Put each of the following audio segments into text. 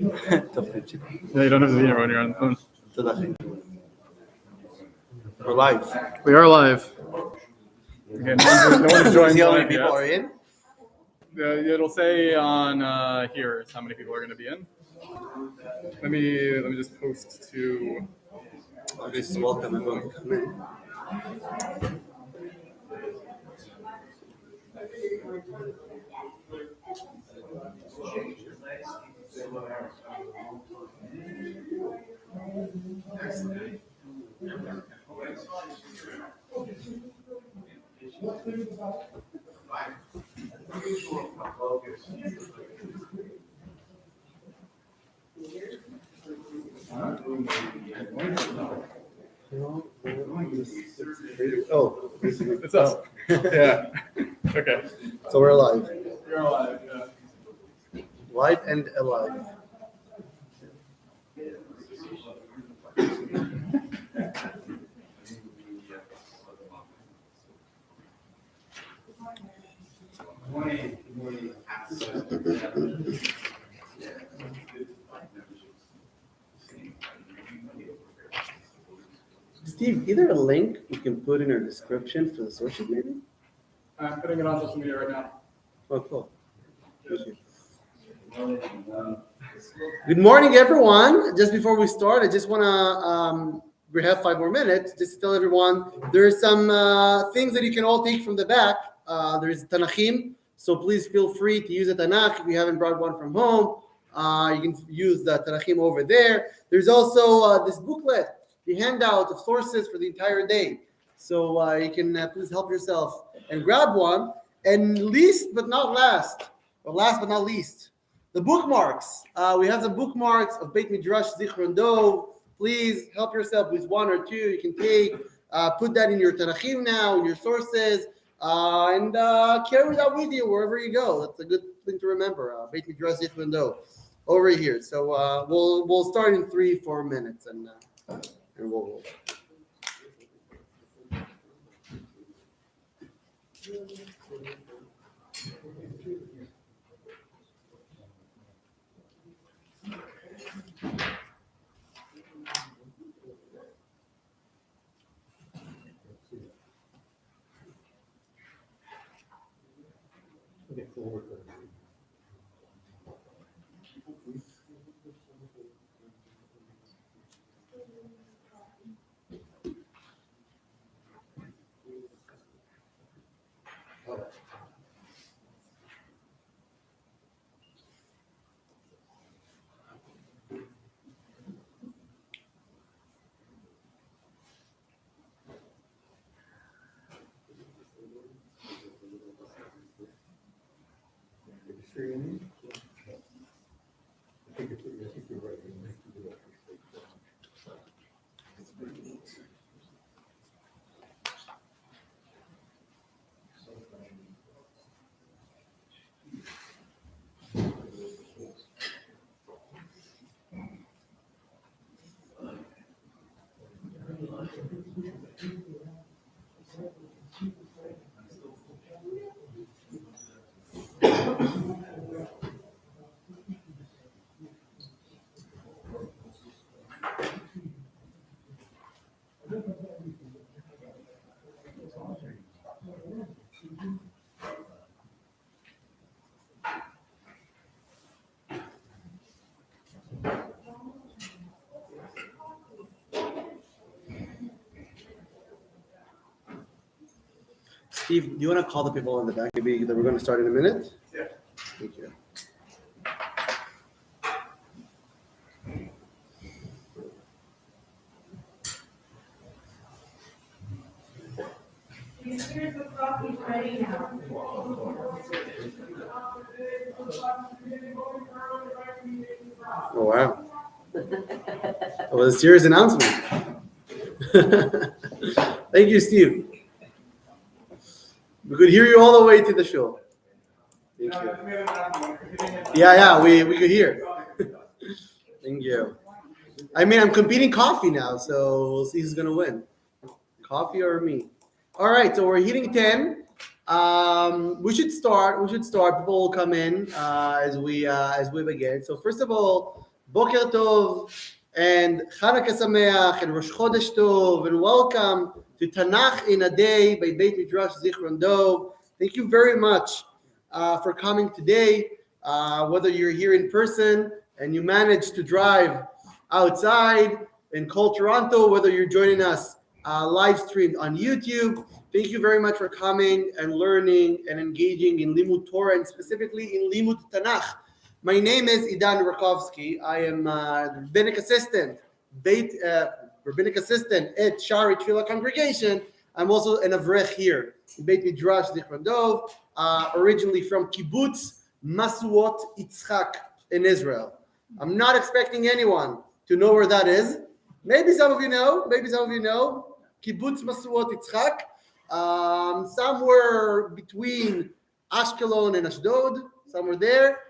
Yeah, you don't have the video when you're on the phone. We're live. We are live. Okay, no one joined. See how many people are in? It'll say on here how many people are going to be in. Let me just post to. I'll just welcome everyone to come in. Oh, It's us. Yeah. Okay. So we're live. You're alive. Yeah. Live and alive. Steve, either a link we can put in our description for the social media? I'm putting it on social media right now. Oh, cool. Thank you. Good morning, everyone. Just before we start, I just want to, we have 5 more minutes, just to tell everyone, there's some things that you can all take from the back. There's Tanachim, so please feel free to use a Tanach. If you haven't brought one from home, you can use the Tanachim over there. There's also this booklet, the handout of sources for the entire day. So you can please help yourself and grab one. And last but not least, the bookmarks. We have the bookmarks of Beit Midrash Zichron Dov. Please help yourself with 1 or 2. You can take, put that in your Tanachim now, in your sources, and carry that with you wherever you go. That's a good thing to remember. Beit Midrash Zichron Dov over here. So we'll start in 3-4 minutes, and we'll. Steve, do you want to call the people in the back? Maybe that we're going to start in a minute? Yeah. Thank you. Here's the coffee ready now. Oh, wow. That was a serious announcement. Thank you, Steve. We could hear you all the way to the show. Thank you. Yeah, we could hear. Thank you. I mean, I'm competing coffee now, so we'll see who's going to win. Coffee or me? All right, so we're hitting 10. We should start. People will come in as we begin. So first of all, Boker Tov, and Chanukah Sameach, and Rosh Chodesh Tov, and welcome to Tanach in a Day by Beit Midrash Zichron Dov. Thank you very much for coming today, whether you're here in person and you managed to drive outside in cold Toronto, whether you're joining us live streamed on YouTube. Thank you very much for coming and learning and engaging in Limud Torah, and specifically in Limud Tanach. My name is Idan Rakovsky. I am rabbinic assistant at Shari Tefillah Congregation. I'm also an avrech here in Beit Midrash Zichron Dov, originally from Kibbutz Masuot Yitzchak in Israel. I'm not expecting anyone to know where that is. Maybe some of you know. Kibbutz Masuot Yitzchak, somewhere between Ashkelon and Ashdod, somewhere there.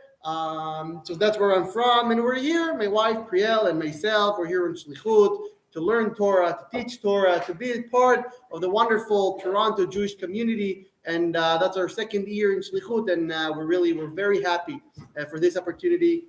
So that's where I'm from, and we're here. My wife Priel and myself, we're here in Shlichut to learn Torah, to teach Torah, to be a part of the wonderful Toronto Jewish community. And that's our second year in Shlichut, and we're very happy for this opportunity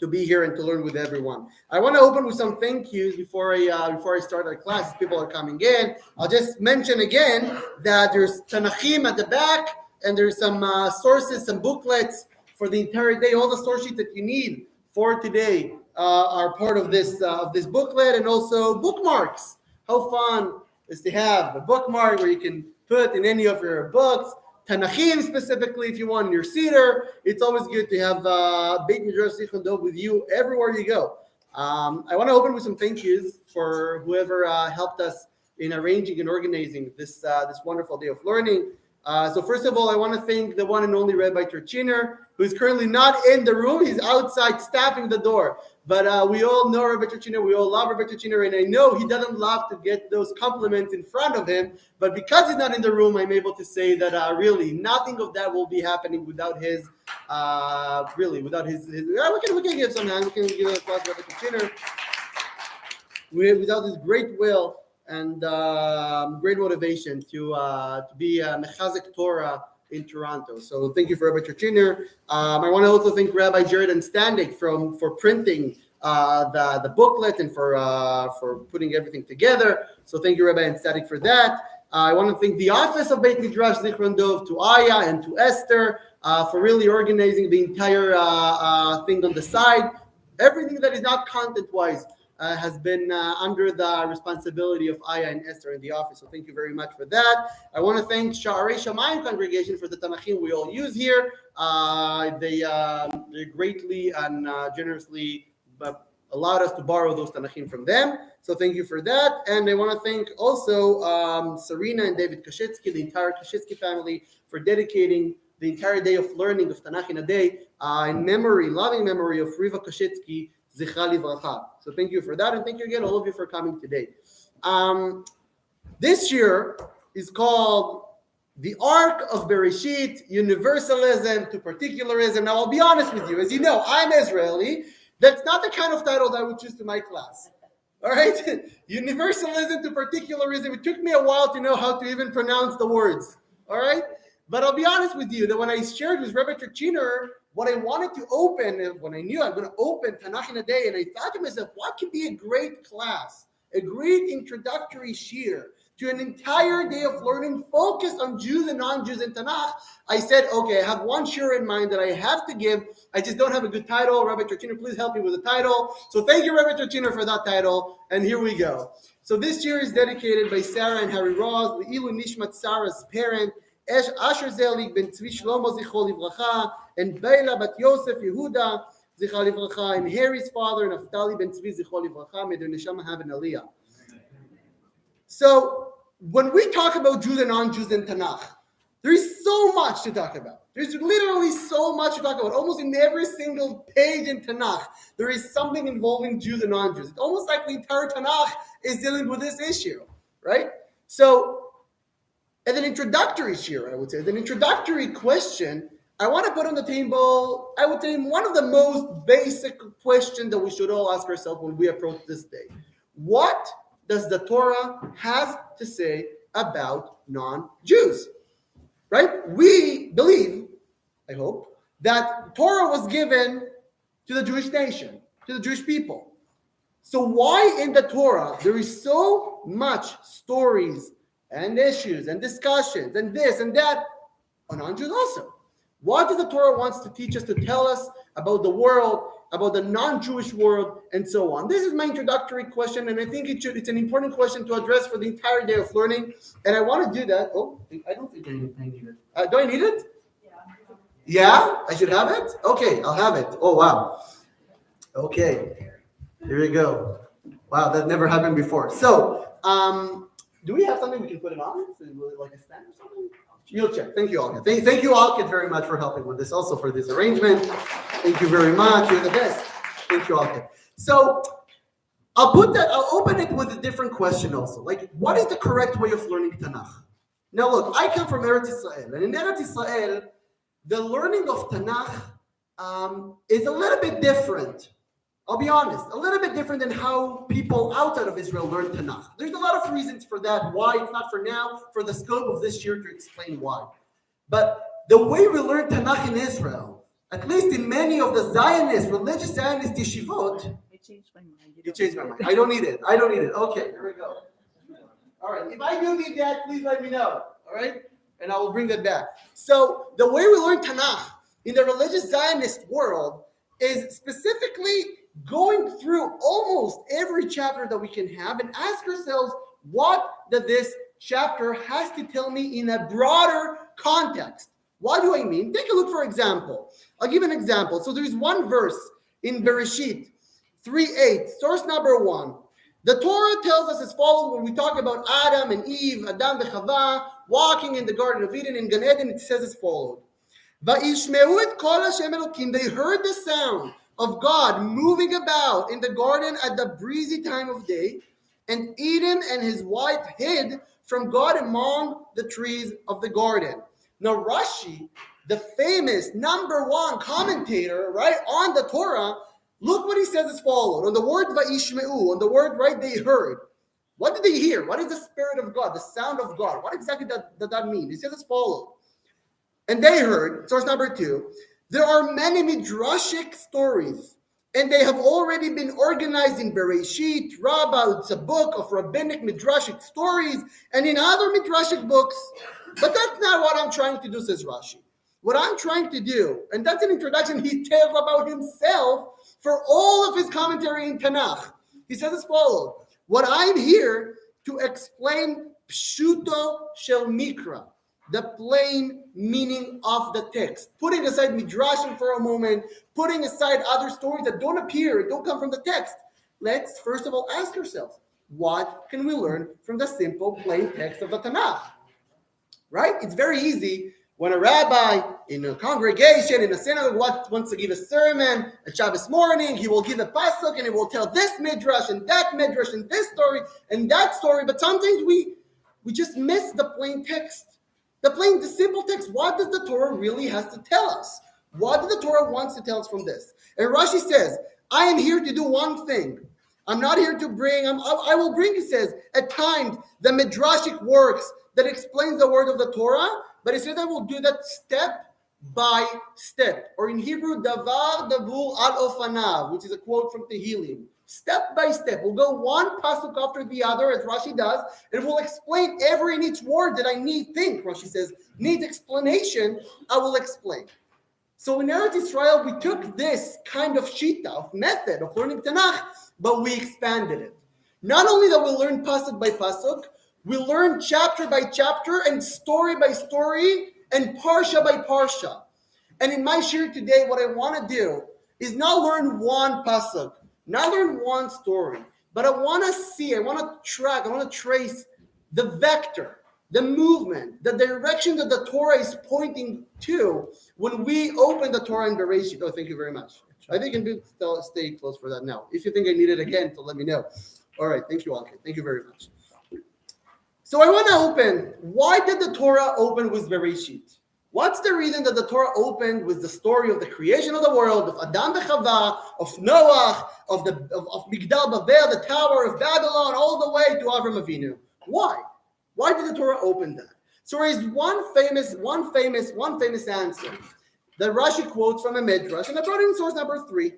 to be here and to learn with everyone. I want to open with some thank yous before I start our class. People are coming in. I'll just mention again that there's Tanachim at the back, and there's some sources, some booklets for the entire day. All the source sheets that you need for today are part of this booklet, and also bookmarks. How fun is to have a bookmark where you can put in any of your books. Tanachim specifically, if you want in your Seder. It's always good to have Beit Midrash Zichron Dov with you everywhere you go. I want to open with some thank yous for whoever helped us in arranging and organizing this wonderful day of learning. So first of all, I want to thank the one and only Rabbi Turchiner, who is currently not in the room. He's outside staffing the door. But we all know Rabbi Turchiner. We all love Rabbi Turchiner. And I know he doesn't love to get those compliments in front of him. But because he's not in the room, I'm able to say that really nothing of that will be happening without his, we can give some hand. We can give a applause to Rabbi Turchiner. Without his great will and great motivation to be Mechazek Torah in Toronto. So thank you for Rabbi Turchiner. I want to also thank Rabbi Jared and Standig for printing the booklet and for putting everything together. So thank you, Rabbi and Standig, for that. I want to thank the office of Beit Midrash Zichron Dov, to Aya and to Esther for really organizing the entire thing on the side. Everything that is not content-wise has been under the responsibility of Aya and Esther in the office. So thank you very much for that. I want to thank Sha'arei Shamayim congregation for the Tanachim we all use here. They greatly and generously allowed us to borrow those Tanachim from them. So thank you for that. And I want to thank also Serena and David Kashitsky, the entire Kashitsky family, for dedicating the entire day of learning of Tanakh in a day in loving memory of Riva Kashitsky, Zichra Livracha. So thank you for that, and thank you again, all of you, for coming today. This year is called the Arc of Bereshit, Universalism to Particularism. Now, I'll be honest with you. As you know, I'm Israeli. That's not the kind of titles I would choose to my class. All right? Universalism to particularism. It took me a while to know how to even pronounce the words. All right? But I'll be honest with you that when I shared with Rabbi Turchiner what I wanted to open, when I knew I'm going to open Tanakh in a day, and I thought to myself, what could be a great class, a great introductory shiur to an entire day of learning focused on Jews and non-Jews in Tanakh? I said, okay, I have one shiur in mind that I have to give. I just don't have a good title. Rabbi Turchiner, please help me with a title. So thank you, Rabbi Turchiner, for that title. And here we go. So this shiur is dedicated by Sarah and Harry Ross, Le'ilu Nishmat Sarah's parent, Asher Zelig ben Tzvi Shlomo Zichro Livracha, and Beila bat Yosef Yehuda Zichro Livracha, and Harry's father, Naftali ben Tzvi Zichro Livracha. May their neshama have an aliyah. So when we talk about Jews and non-Jews in Tanakh, there is so much to talk about. There's literally so much to talk about. Almost in every single page in Tanakh, there is something involving Jews and non-Jews. It's almost like the entire Tanakh is dealing with this issue, right? So, as an introductory shiur, I would say, as an introductory question, I want to put on the table, I would say, one of the most basic questions that we should all ask ourselves when we approach this day. What does the Torah have to say about non-Jews? Right? We believe, I hope, that Torah was given to the Jewish nation. to the Jewish people. So why in the Torah there is so much stories and issues and discussions and this and that on non-Jews also? What does the Torah wants to teach us, to tell us about the world, about the non-Jewish world, and so on? This is my introductory question, and I think it's an important question to address for the entire day of learning. And I want to do that. Oh, I don't think I need it. Do I need it? Yeah, I should have it? Okay, I'll have it. Oh, wow. Okay, here we go. Wow, that never happened before. So, do we have something we can put it on? Like a stand or something? You'll check. Thank you, Alka. Thank you, Alka, very much for helping with this, also for this arrangement. Thank you very much. You're the best. Thank you, Alka. So, I'll open it with a different question also. Like, what is the correct way of learning Tanakh? Now, look, I come from Eretz Israel, and in Eretz Israel, the learning of Tanakh is a little bit different. I'll be honest, a little bit different than how people outside of Israel learn Tanakh. There's a lot of reasons for that, why. It's not for now, for the scope of this year to explain why. But the way we learn Tanakh in Israel, at least in many of the Zionist, religious Zionist yeshivot, I changed my mind. you changed my mind. I don't need it. Okay, here we go. All right, if I do need that, please let me know. All right, and I will bring that back. So the way we learn Tanakh in the religious Zionist world is specifically going through almost every chapter that we can have and ask ourselves, what does this chapter has to tell me in a broader context? What do I mean? Take a look, for example. I'll give an example. So there's one verse in Bereshit 3:8, source number 1. The Torah tells us as follows when we talk about Adam and Eve, Adam and Chava, walking in the Garden of Eden, in Gan Eden, it says as follows. Va'ishmeu et kol Hashem Elokim. They heard the sound of God moving about in the garden at the breezy time of day, and Eden and his wife hid from God among the trees of the garden. Now Rashi, the famous number 1 commentator, right, on the Torah, look what he says as follows. On the word va'ishmeu, on the word, right, they heard. What did they hear? What is the Spirit of God, the sound of God? What exactly does that mean? He says as follows. And they heard, source number 2, there are many midrashic stories, and they have already been organized in Bereshit, Rabbah. It's a book of rabbinic midrashic stories, and in other midrashic books. But that's not what I'm trying to do, says Rashi. What I'm trying to do, and that's an introduction he tells about himself for all of his commentary in Tanakh. He says as follows, what I'm here to explain pshuto shel mikra, the plain meaning of the text. Putting aside midrashim for a moment, putting aside other stories that don't come from the text. Let's first of all ask ourselves, what can we learn from the simple, plain text of the Tanakh? Right? It's very easy when a rabbi in a congregation, in a synagogue, wants to give a sermon at Shabbos morning, he will give a pasuk and he will tell this midrash and that midrash and this story and that story. But sometimes we just miss the plain text. The simple text. What does the Torah really has to tell us? What does the Torah wants to tell us from this? And Rashi says, I am here to do one thing. I'm not here to bring, I will bring, he says, at times, the midrashic works that explains the word of the Torah, but he says I will do that step by step. Or in Hebrew, davar davur al ofanav, which is a quote from Tehillim. Step by step. We'll go one pasuk after the other, as Rashi does, and we'll explain every and each word that I Rashi says, need explanation, I will explain. So in Eretz Israel, we took this kind of shita, of method of learning Tanakh, but we expanded it. Not only that we learn pasuk by pasuk, we learn chapter by chapter and story by story and parsha by parsha. And in my shir today, what I want to do is not learn one pasuk, not learn one story, but I want to trace the vector, the movement, the direction that the Torah is pointing to when we open the Torah in Bereshit. Oh, thank you very much. I think I can stay close for that now. If you think I need it again, so let me know. All right, thank you, Alka. Thank you very much. So I want to open. Why did the Torah open with Bereshit? What's the reason that the Torah opened with the story of the creation of the world, of Adam and Chava, of Noah, of Migdal Babel, the Tower of Babylon, all the way to Avram Avinu? Why? Why did the Torah open that? So there is one famous answer that Rashi quotes from a midrash, and I brought in source number 3.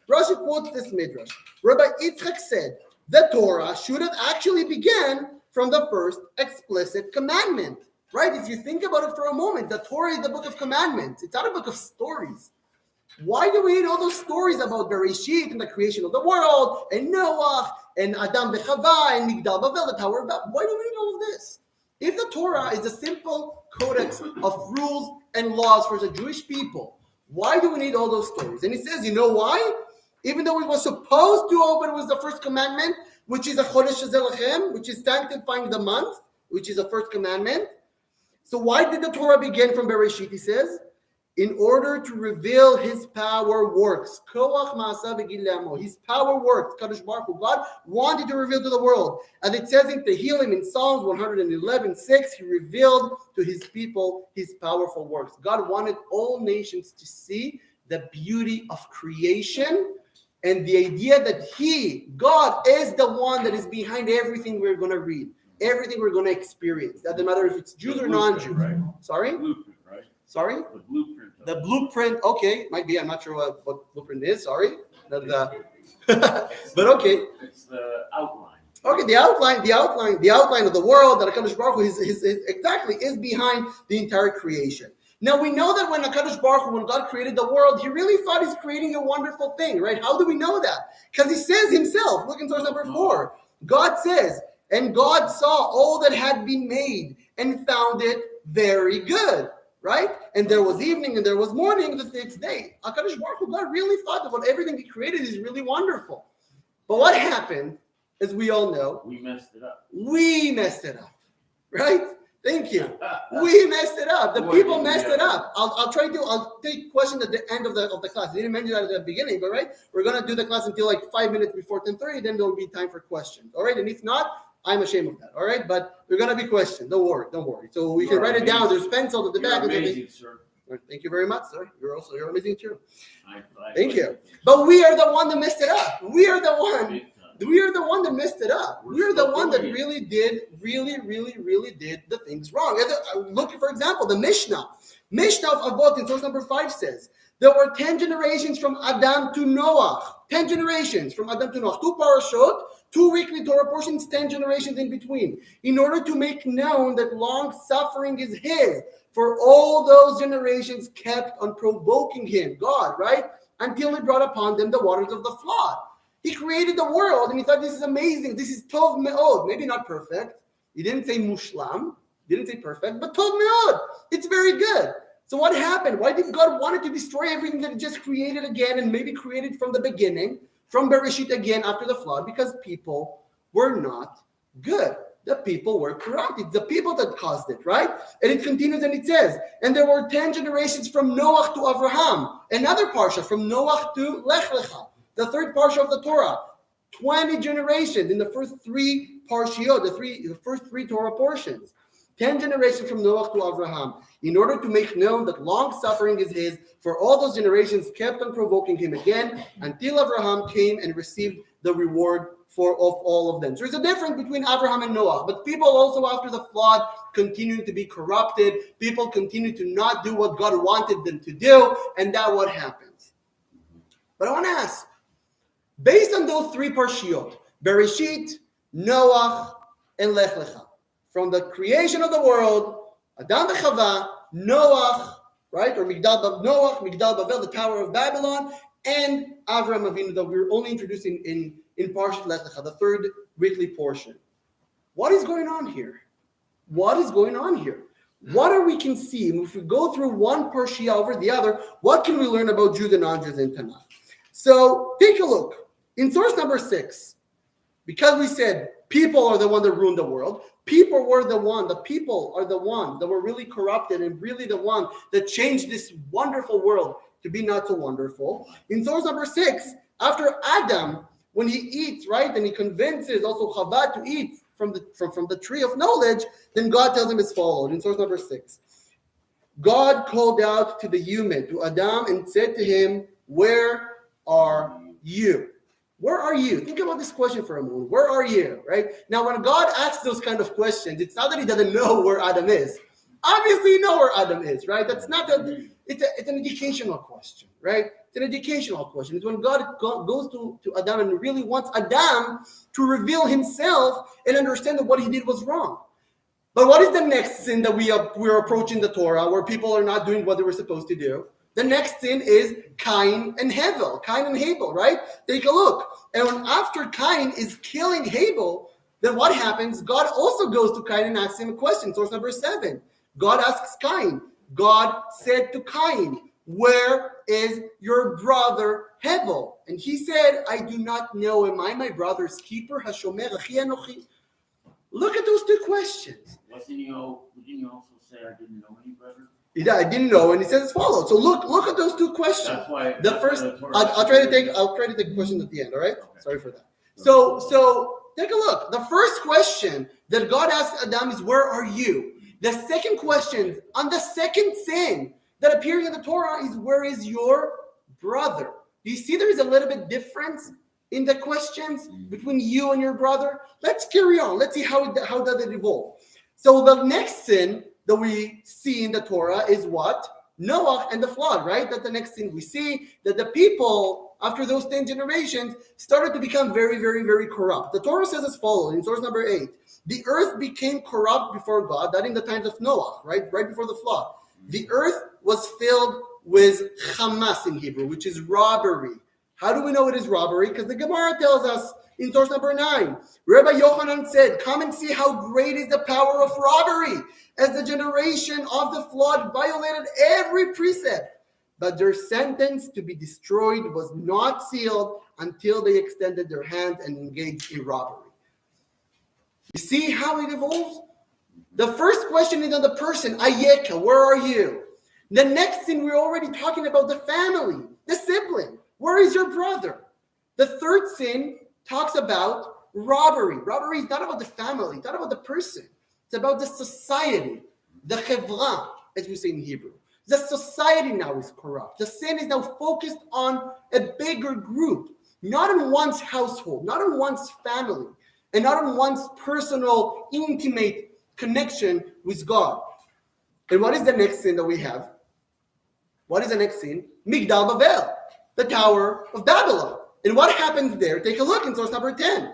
Rashi quotes this midrash. Rabbi Yitzchak said, the Torah should have actually began from the first explicit commandment. Right? If you think about it for a moment, the Torah is the book of commandments. It's not a book of stories. Why do we need all those stories about Bereshit and the creation of the world, and Noah, and Adam v'Chava, and Migdal Bavel, the Tower of Babel? Why do we need all of this? If the Torah is a simple codex of rules and laws for the Jewish people, why do we need all those stories? And he says, you know why? Even though it was supposed to open with the first commandment, which is a Chodesh Zelachem, which is sanctifying the month, which is the first commandment. So why did the Torah begin from Bereshit? He says, in order to reveal his power works. Koach ma'asav v'gil le'amo. His power works. Kadosh Baruch Hu, God wanted to reveal to the world. And it says in Tehillim, in Psalms 111:6, he revealed to his people his powerful works. God wanted all nations to see the beauty of creation and the idea that he, God, is the one that is behind everything we're going to read, everything we're going to experience. Doesn't matter if it's Jews or non-Jews. Right? Sorry? Blueprint, right? Sorry? The blueprint. The blueprint, okay, might be. I'm not sure what blueprint is. Sorry, but okay. It's the outline. Okay, the outline of the world that HaKadosh Baruch Hu is behind the entire creation. Now we know that when HaKadosh Baruch Hu, when God created the world, He really thought He's creating a wonderful thing, right? How do we know that? Because He says Himself. Look in source number 4. God says, and God saw all that had been made and found it very good. Right? And there was evening and there was morning the 6th day. HaKadosh Baruch Hu, God really thought that what everything He created is really wonderful. But what happened, as we all know, We messed it up. we messed it up. Right? Thank you. We messed it up. The people messed it up. I'll take questions at the end of the class. I didn't mention that at the beginning, but right, we're gonna do the class until like 5 minutes before 10:30. Then there'll be time for questions. All right, and if not, I'm ashamed of that. All right, but there're gonna be questions. Don't worry. So we can write it down. There's pencils at the back. You're amazing, sir. Thank you very much, sir. You're amazing too. I Thank you. But we are the one that messed it up. We are the one that messed it up. We're the one that really did the things wrong. Look, for example, the Mishnah of Avot in source number 5 says, there were 10 generations from Adam to Noah. 10 generations from Adam to Noah. 2 parashot, 2 weekly Torah portions, 10 generations in between. In order to make known that long suffering is His, for all those generations kept on provoking Him, God, right? Until He brought upon them the waters of the flood. He created the world and He thought, this is amazing. This is Tov Me'od. Maybe not perfect. He didn't say Mushlam. Didn't say perfect, but Tov Me'od. It's very good. So what happened? Why did God want to destroy everything that He just created again and maybe created from the beginning, from Bereshit again after the flood? Because people were not good. The people were corrupt. It's the people that caused it, right? And it continues and it says, and there were 10 generations from Noah to Abraham. Another parsha from Noah to Lech Lecha. The 3rd parsha of the Torah. 20 generations in the first 3 parshiot, the first 3 Torah portions. 10 generations from Noah to Abraham, in order to make known that long suffering is His, for all those generations kept on provoking Him again, until Abraham came and received the reward of all of them. So there's a difference between Abraham and Noah, but people also after the flood continue to be corrupted. People continue to not do what God wanted them to do, and that's what happens. But I want to ask, based on those 3 parshiot, Bereshit, Noah, and Lech Lecha, from the creation of the world, Adam v'Chava, Noah, right, or Migdal Bavel, the Tower of Babylon, and Avram Avinu that we're only introducing in Parshat Lech Lecha, the 3rd weekly portion. What is going on here? What are we can see? If we go through one parsha over the other, what can we learn about Jews and non-Jews in Tanach? So take a look. In source number 6, because we said people are the one that ruined the world, the people are the one that were really corrupted and really the one that changed this wonderful world to be not so wonderful. In source number 6, after Adam, when he eats, right, and he convinces also Chava to eat from the tree of knowledge, then God tells him as follows in source number 6. God called out to the human, to Adam, and said to him, where are you? Where are you? Think about this question for a moment. Where are you? Right? Now, when God asks those kind of questions, it's not that He doesn't know where Adam is. Obviously, you know where Adam is, right? That's not that It's an educational question, right? It's an educational question. It's when God goes to Adam and really wants Adam to reveal himself and understand that what he did was wrong. But what is the next sin that we're approaching the Torah, where people are not doing what they were supposed to do? The next sin is Cain and Abel, right? Take a look. And when after Cain is killing Abel, then what happens? God also goes to Cain and asks him a question. Source number 7. God asks Cain. God said to Cain, where is your brother Abel? And he said, I do not know. Am I my brother's keeper? Hashomer achi anochi. Look at those two questions. Didn't you also say I didn't know any brother? Yeah, I didn't know, and he says as follows. So look at those two questions. That's why. The first, I'll try to take a question at the end. All right, Okay. Sorry for that. So take a look. The first question that God asked Adam is, "Where are you?" The second question on the second sin that appears in the Torah is, "Where is your brother?" Do you see there is a little bit difference in the questions between you and your brother? Let's carry on. Let's see how does it evolve. So the next sin that we see in the Torah is what? Noah and the flood, right? That's the next thing we see, that the people, after those 10 generations, started to become very, very, very corrupt. The Torah says as follows in source number 8. The earth became corrupt before God, that in the times of Noah, right before the flood. The earth was filled with chamas in Hebrew, which is robbery. How do we know it is robbery? Because the Gemara tells us in source number 9, Rabbi Yochanan said, come and see how great is the power of robbery, as the generation of the flood violated every precept. But their sentence to be destroyed was not sealed until they extended their hand and engaged in robbery. You see how it evolves? The first question is on the person, Ayeka, where are you? The next thing, we're already talking about the family, the sibling. Where is your brother? The third sin talks about robbery. Robbery is not about the family, it's not about the person. It's about the society, the chevra, as we say in Hebrew. The society now is corrupt. The sin is now focused on a bigger group, not in one's household, not in one's family, and not in one's personal, intimate connection with God. And what is the next sin that we have? What is the next sin? Migdal Bavel, the Tower of Babylon. And what happens there? Take a look in source number 10.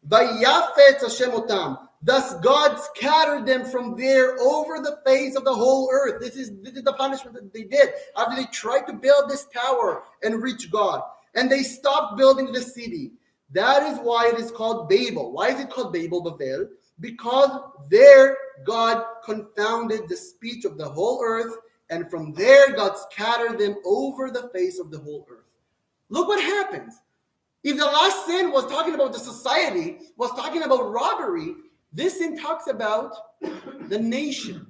Vayafetz Hashem otam. Thus God scattered them from there over the face of the whole earth. This is the punishment that they did after they tried to build this tower and reach God. And they stopped building the city. That is why it is called Babel. Why is it called Babel, Babel? Because there God confounded the speech of the whole earth, and from there God scattered them over the face of the whole earth. Look what happens. If the last sin was talking about the society, was talking about robbery, this sin talks about the nation.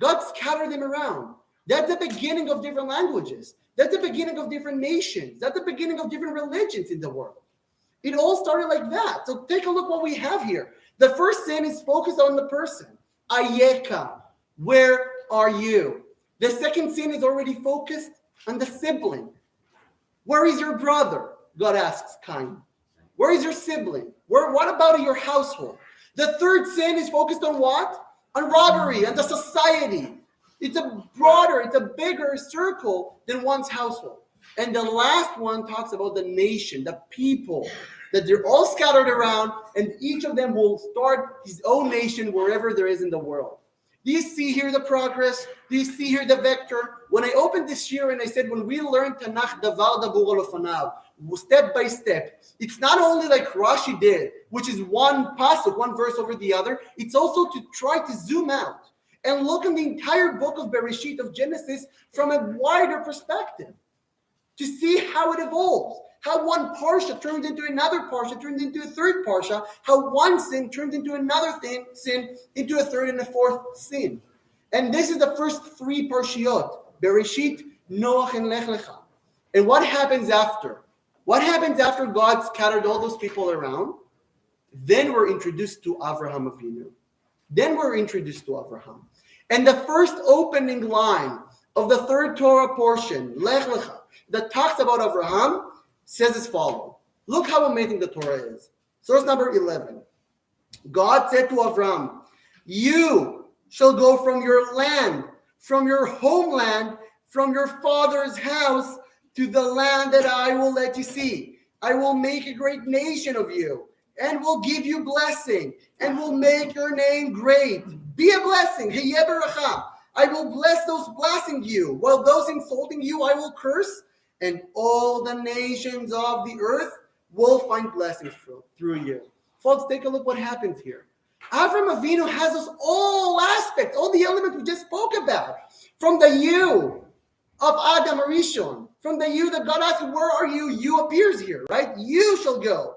God scattered them around. That's the beginning of different languages. That's the beginning of different nations. That's the beginning of different religions in the world. It all started like that. So take a look what we have here. The first sin is focused on the person. Ayeka, where are you? The second sin is already focused on the sibling. Where is your brother? God asks Cain. Where is your sibling? What about your household? The third sin is focused on what? On robbery and the society. It's a broader, it's a bigger circle than one's household. And the last one talks about the nation, the people, that they're all scattered around, and each of them will start his own nation wherever there is in the world. Do you see here the progress? Do you see here the vector? When I opened this year and I said, when we learn Tanach, davar dabur al ofanav, step by step, it's not only like Rashi did, which is one pasuk, one verse over the other. It's also to try to zoom out and look in the entire book of Bereshit, of Genesis, from a wider perspective, to see how it evolves, how one parsha turns into another parsha, turns into a third parsha, how one sin turns into another sin, into a third and a fourth sin. And this is the first three parshiot, Bereshit, Noach, and Lech Lecha. And what happens after? What happens after God scattered all those people around? Then we're introduced to Avraham Avinu. Then we're introduced to Avraham. And the first opening line of the third Torah portion, Lech Lecha, that talks about Avraham, says as follows. Look how amazing the Torah is. Source number 11. God said to Avraham, you shall go from your land, from your homeland, from your father's house to the land that I will let you see. I will make a great nation of you and will give you blessing and will make your name great. Be a blessing. Hayeh beracha. I will bless those blessing you, while those insulting you I will curse, and all the nations of the earth will find blessings through you. Folks, take a look what happens here. Avram Avinu has us all aspects, all the elements we just spoke about. From the you of Adam Arishon, from the you that God asked, where are you? You appears here, right? You shall go.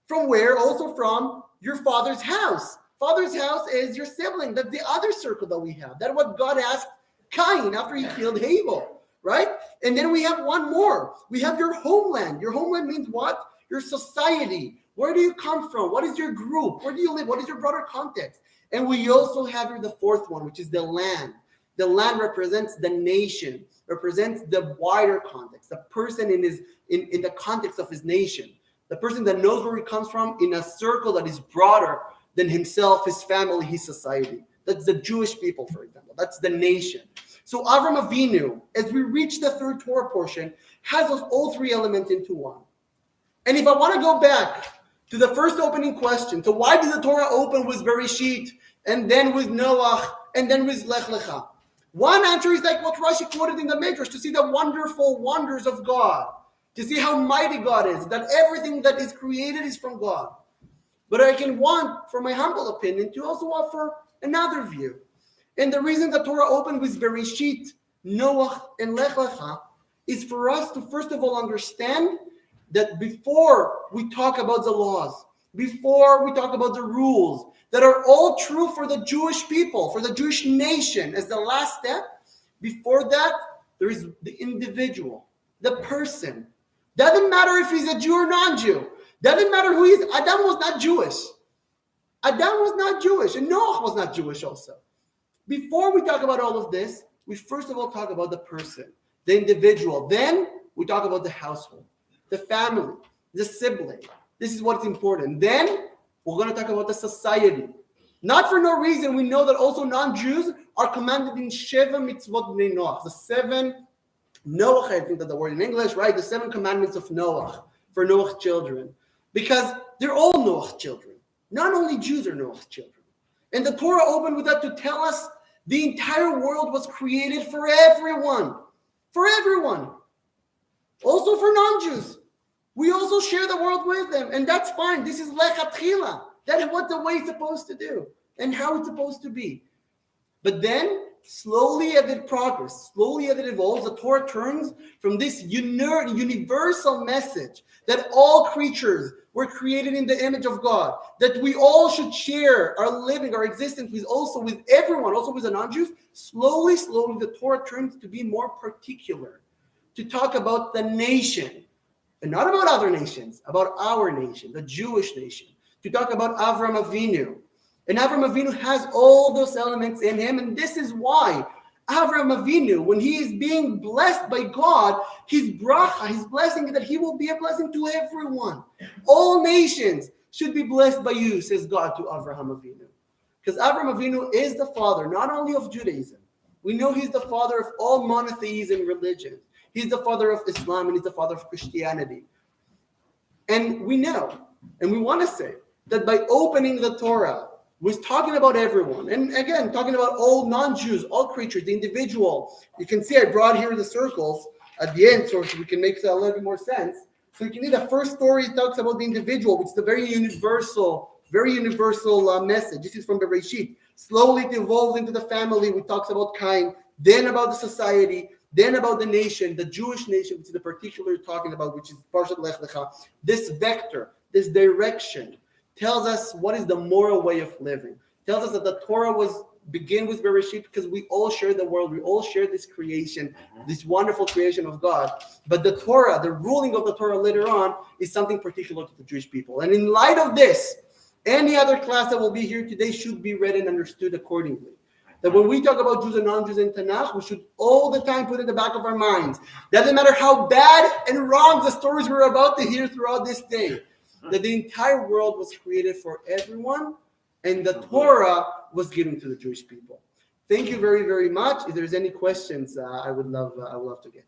From where? Also from your father's house. Father's house is your sibling. That's the other circle that we have. That's what God asked Cain after he killed Abel, right? And then we have one more. We have your homeland. Your homeland means what? Your society. Where do you come from? What is your group? Where do you live? What is your broader context? And we also have here the fourth one, which is the land. The land represents the nation, represents the wider context, the person in the context of his nation, the person that knows where he comes from in a circle that is broader than himself, his family, his society. That's the Jewish people, for example. That's the nation. So Avram Avinu, as we reach the third Torah portion, has those all three elements into one. And if I want to go back to the first opening question, so why did the Torah open with Bereshit, and then with Noach, and then with Lech Lecha? One answer is like what Rashi quoted in the Midrash, to see the wonderful wonders of God, to see how mighty God is, that everything that is created is from God. But I can want, for my humble opinion, to also offer another view. And the reason the Torah opened with Bereshit, Noach, and Lech Lecha is for us to first of all understand that before we talk about the laws, before we talk about the rules that are all true for the Jewish people, for the Jewish nation as the last step, before that, there is the individual, the person. Doesn't matter if he's a Jew or non-Jew. Doesn't matter who he is. Adam was not Jewish. Adam was not Jewish, and Noach was not Jewish also. Before we talk about all of this, we first of all talk about the person, the individual. Then we talk about the household, the family, the sibling. This is what's important. Then we're going to talk about the society. Not for no reason, we know that also non-Jews are commanded in Sheva Mitzvot Bnei Noach. The seven, Noach, I think that's the word in English, right? The 7 commandments of Noach, for Noach's children. Because they're all Noach's children. Not only Jews are Noach's children. And the Torah opened with that to tell us the entire world was created for everyone. For everyone. Also for non-Jews. We also share the world with them. And that's fine. This is lechatchila. That is what the way it's supposed to do. And how it's supposed to be. But then, slowly as it progresses, slowly as it evolves, the Torah turns from this universal message that all creatures were created in the image of God, that we all should share our living, our existence with everyone, also with the non-Jews. Slowly, the Torah turns to be more particular, to talk about the nation, and not about other nations, about our nation, the Jewish nation, to talk about Avram Avinu. And Avram Avinu has all those elements in him, and this is why Avram Avinu, when he is being blessed by God, his bracha, his blessing, is that he will be a blessing to everyone. All nations should be blessed by you, says God to Avraham Avinu. Because Avram Avinu is the father, not only of Judaism. We know he's the father of all monotheism religions. He's the father of Islam, and he's the father of Christianity. And we know, and we want to say, that by opening the Torah, was talking about everyone. And again, talking about all non-Jews, all creatures, the individual. You can see I brought here the circles at the end so we can make it a little bit more sense. So you can see the first story talks about the individual, which is a very universal message. This is from the Bereshit. Slowly it evolves into the family, which talks about Cain, then about the society, then about the nation, the Jewish nation, which is the particular talking about, which is Parshat Lech Lecha. This vector, this direction, tells us what is the moral way of living. Tells us that the Torah begin with Bereshit because we all share the world. We all share this creation, this wonderful creation of God. But the Torah, the ruling of the Torah later on, is something particular to the Jewish people. And in light of this, any other class that will be here today should be read and understood accordingly. That when we talk about Jews and non-Jews in Tanach, we should all the time put in the back of our minds. Doesn't matter how bad and wrong the stories we're about to hear throughout this day. That the entire world was created for everyone, and the Torah was given to the Jewish people. Thank you very, very much. If there's any questions, I would love to get.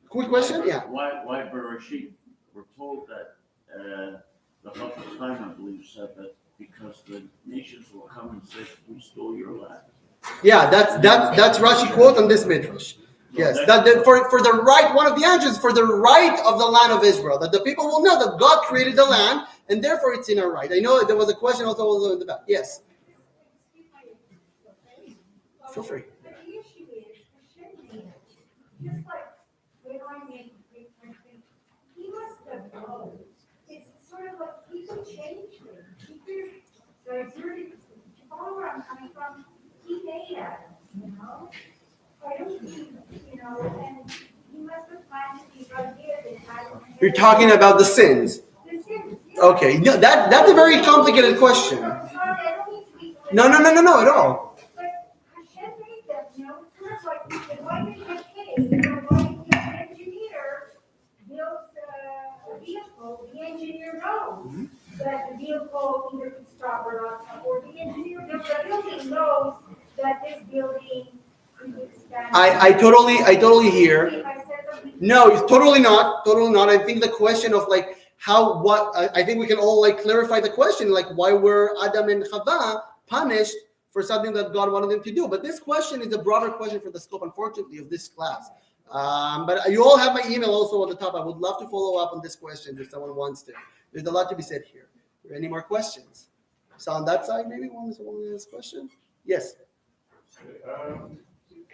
Quick question? Yeah. Why Bereshit? We're told that the Chafetz Chaim, I believe, said that because the nations will come and say, "We stole your land." Yeah, that's Rashi quote on this midrash. Yes, for the right, one of the answers for the right of the land of Israel, that the people will know that God created the land, and therefore it's in our right. I know there was a question also in the back. Yes. Feel free. But the issue is, just like when I make he must have known. It's sort of like he could change things. He could, so it's really, all where I'm coming from, he made us, I don't think, and he must have planted these ideas and had. You're talking about the sins. The sins, yeah. Okay, no, that's a very complicated question. Sorry, I don't need to be. No, at all. But Hashem made them, it's sort of like, why did the kid, why did the engineer build a vehicle? The engineer knows that the vehicle either could stop or not stop, or the engineer, the building knows that this building could expand. I totally hear. If I said something. No, it's totally not. I think the question of like I think we can all like clarify the question, like why were Adam and Chava punished for something that God wanted them to do? But this question is a broader question for the scope, unfortunately, of this class. But you all have my email also on the top. I would love to follow up on this question if someone wants to. There's a lot to be said here. Are there any more questions? So on that side, maybe one last question. Yes.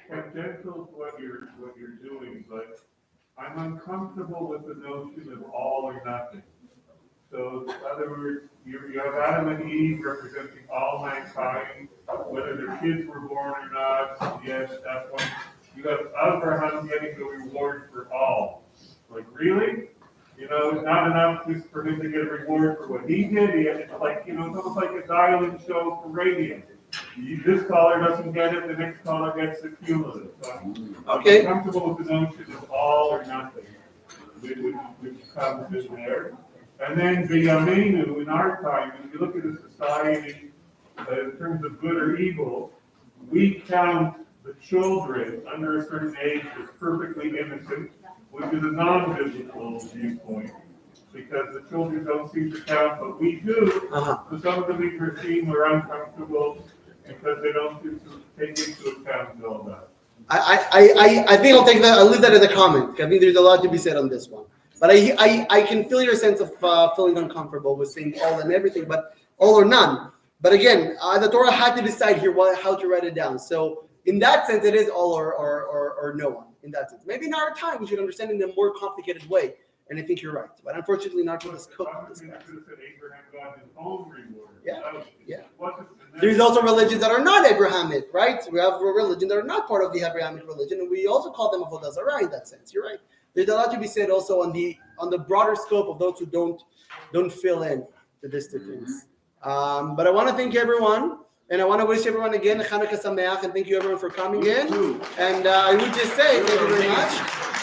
Tangential to what you're doing, but I'm uncomfortable with the notion of all or nothing. So, in other words, you have Adam and Eve representing all mankind, whether their kids were born or not. Yes, that's one. You have Abraham getting the reward for all. Like, really? It's not enough just for him to get a reward for what he did. It's like, it's almost like a dial-in show for radio. This caller doesn't get it, the next caller gets the cumulative. So Okay. I'm comfortable with the notion of all or nothing, which comes in there. And then the Yamenu in our time, when you look at the society in terms of good or evil, we count the children under a certain age as perfectly innocent, which is a non-biblical viewpoint, because the children don't seem to count, but we do. So some of the leaders seem are uncomfortable because they don't seem to take into account all that. I think I'll leave that as a comment. I think there's a lot to be said on this one. But I can feel your sense of feeling uncomfortable with saying all and everything, but all or none. But again, the Torah had to decide here how to write it down. So in that sense, it is all or no one. In that sense, maybe in our time we should understand it in a more complicated way. And I think you're right, but unfortunately not for the scope of this class. Yeah. There's also religions that are not Abrahamic, right? We have religions that are not part of the Abrahamic religion, and we also call them Avodah Zarah in that sense. You're right. There's a lot to be said also on the broader scope of those who don't fill in the difference. But I want to thank everyone, and I want to wish everyone again Chanukah Sameach, and thank you everyone for coming in. And I would just say thank you very much.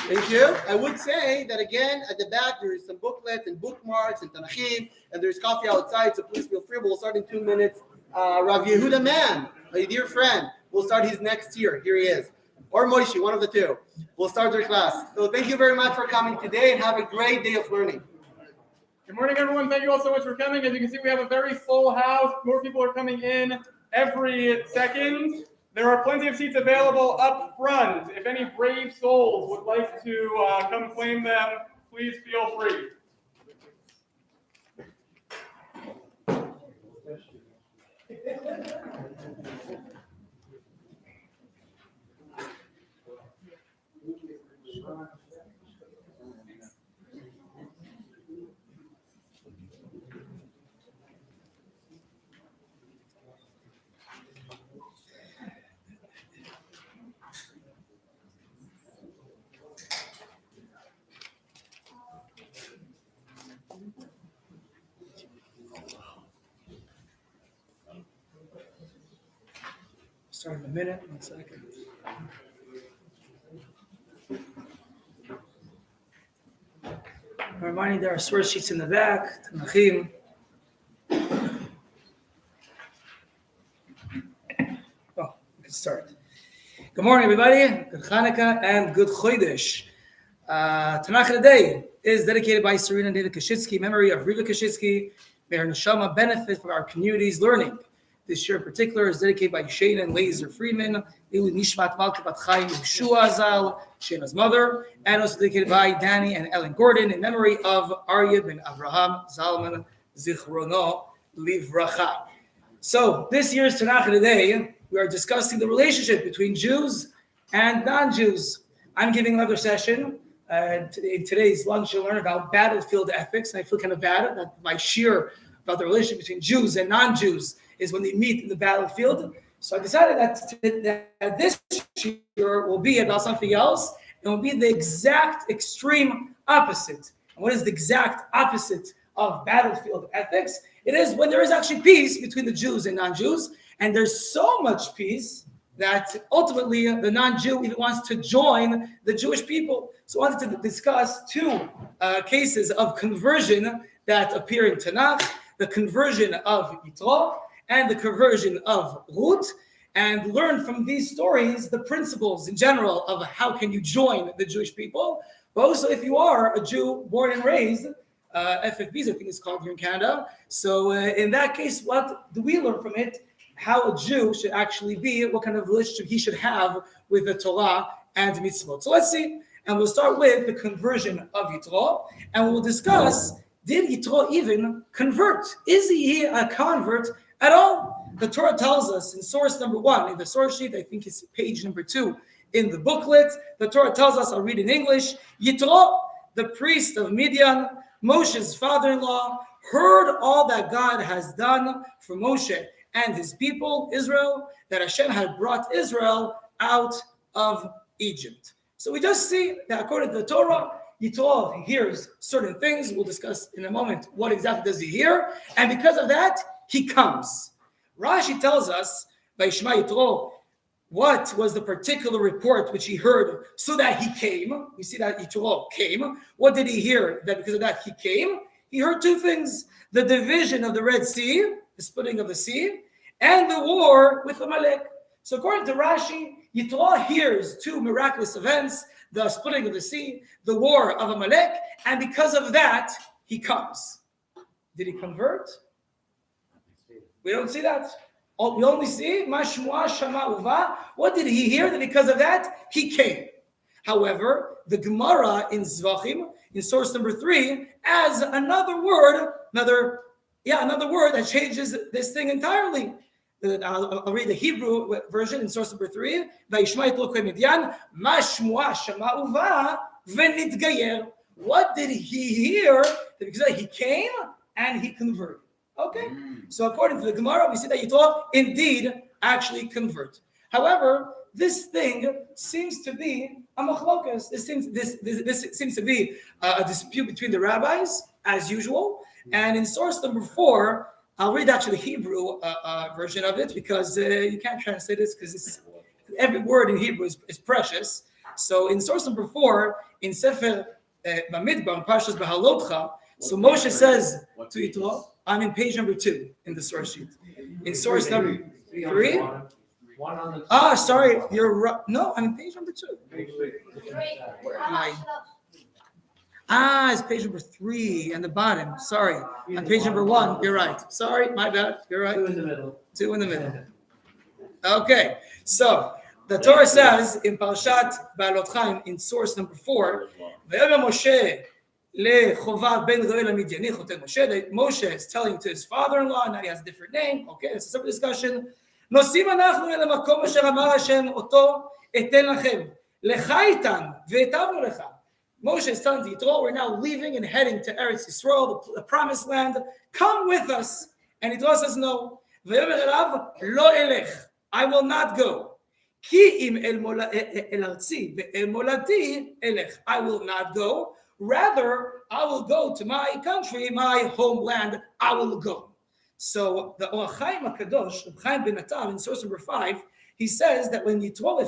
Thank you. I would say that again at the back there is some booklets and bookmarks and Tanachim, and there's coffee outside, so please feel free. We'll start in 2 minutes. Rav Yehuda Man, a dear friend, will start his next year. Here he is. Or Moishi, one of the two. We'll start their class. So thank you very much for coming today, and have a great day of learning. Good morning, everyone. Thank you all so much for coming. As you can see, we have a very full house. More people are coming in every second. There are plenty of seats available up front. If any brave souls would like to come claim them, please feel free. Start in a minute, 1 second. I'm reminding there are source sheets in the back, Tanachim. Oh, Let's start. Good morning, everybody. Good Hanukkah and good Chodesh. Tanach today is dedicated by Serena David Kashitsky, memory of Riva Kashitsky. May her neshama benefit from our community's learning. This year in particular is dedicated by Shana and Laser Freeman, Ilu Nishmat Malka Bat Chaim Yeshua Azal, Shana's mother, and also dedicated by Danny and Ellen Gordon in memory of Arya ben Avraham Zalman Zichrono Livracha. So this year's Tanach today, we are discussing the relationship between Jews and non-Jews. I'm giving another session. In today's lunch, you'll learn about battlefield ethics, and I feel kind of bad that my shir about the relationship between Jews and non-Jews is when they meet in the battlefield. So I decided that this year will be about something else, and will be the exact extreme opposite. And what is the exact opposite of battlefield ethics? It is when there is actually peace between the Jews and non-Jews, and there's so much peace that ultimately the non-Jew even wants to join the Jewish people. So I wanted to discuss two cases of conversion that appear in Tanach, the conversion of Yitro and the conversion of Ruth, and learn from these stories the principles in general of how can you join the Jewish people. But also if you are a Jew born and raised, FFBs I think it's called here in Canada. So in that case, what do we learn from it? How a Jew should actually be, what kind of relationship he should have with the Torah and mitzvot. So let's see, and we'll start with the conversion of Yitro, and we'll discuss, did Yitro even convert? Is he a convert at all? The Torah tells us in source number 1, in the source sheet, I think it's page number 2 in the booklet, the Torah tells us, I'll read in English, Yitro, the priest of Midian, Moshe's father-in-law, heard all that God has done for Moshe and his people, Israel, that Hashem had brought Israel out of Egypt. So we just see that according to the Torah, Yitro hears certain things. We'll discuss in a moment what exactly does he hear. And because of that, he comes. Rashi tells us, by Shema Yitro, what was the particular report which he heard so that he came. We see that Yitro came. What did he hear that because of that he came? He heard two things: the division of the Red Sea, the splitting of the sea, and the war with Amalek. So according to Rashi, Yitro hears two miraculous events, the splitting of the sea, the war of Amalek, and because of that, he comes. Did he convert? We don't see that. We only see Mashmua Shama Uva. What did he hear? That because of that, he came. However, the Gemara in Zvachim, in source number 3, adds another word that changes this thing entirely. I'll read the Hebrew version in source number 3. What did he hear? Because he came and he converted. Okay, so according to the Gemara, we see that Yitro indeed actually convert. However, this thing seems to be a machlokas. This seems to be a dispute between the rabbis, as usual. And in source number 4, I'll read actually the Hebrew version of it because you can't translate this because every word in Hebrew is precious. So in source number 4, in Sefer Bamidbar, Parshas Behalotcha, so Moshe says to Yitro, I'm in page number 2 in the source sheet. In source number 3? Sorry, you're right. No, I'm in page number 2. Where am I? It's page number 3 and the bottom. Sorry. On page number 1, you're right. Sorry, my bad. You're right. 2 in the middle. Okay, so the Torah says in Parshat Baalot Chaim in source number 4, V'yomer Moshe Moshe is telling to his father-in-law, now he has a different name. Okay, it's a separate discussion. נוסעים אנחנו אל המקום אשר אמר השם אותו אתן לכם. לך איתן והיטבנו לך. Moshe is telling to Yitro, we're now leaving and heading to Eretz Yisrael, the promised land. Come with us. And Yitro says no. ויאמר אליו, לא אלך. I will not go. כי אם אל ארצי ואל מולדתי אלך. I will not go. Rather, I will go to my country, my homeland. I will go. So the Or Chaim HaKadosh, Chaim ben Atar, in source number 5, he says that when Yitro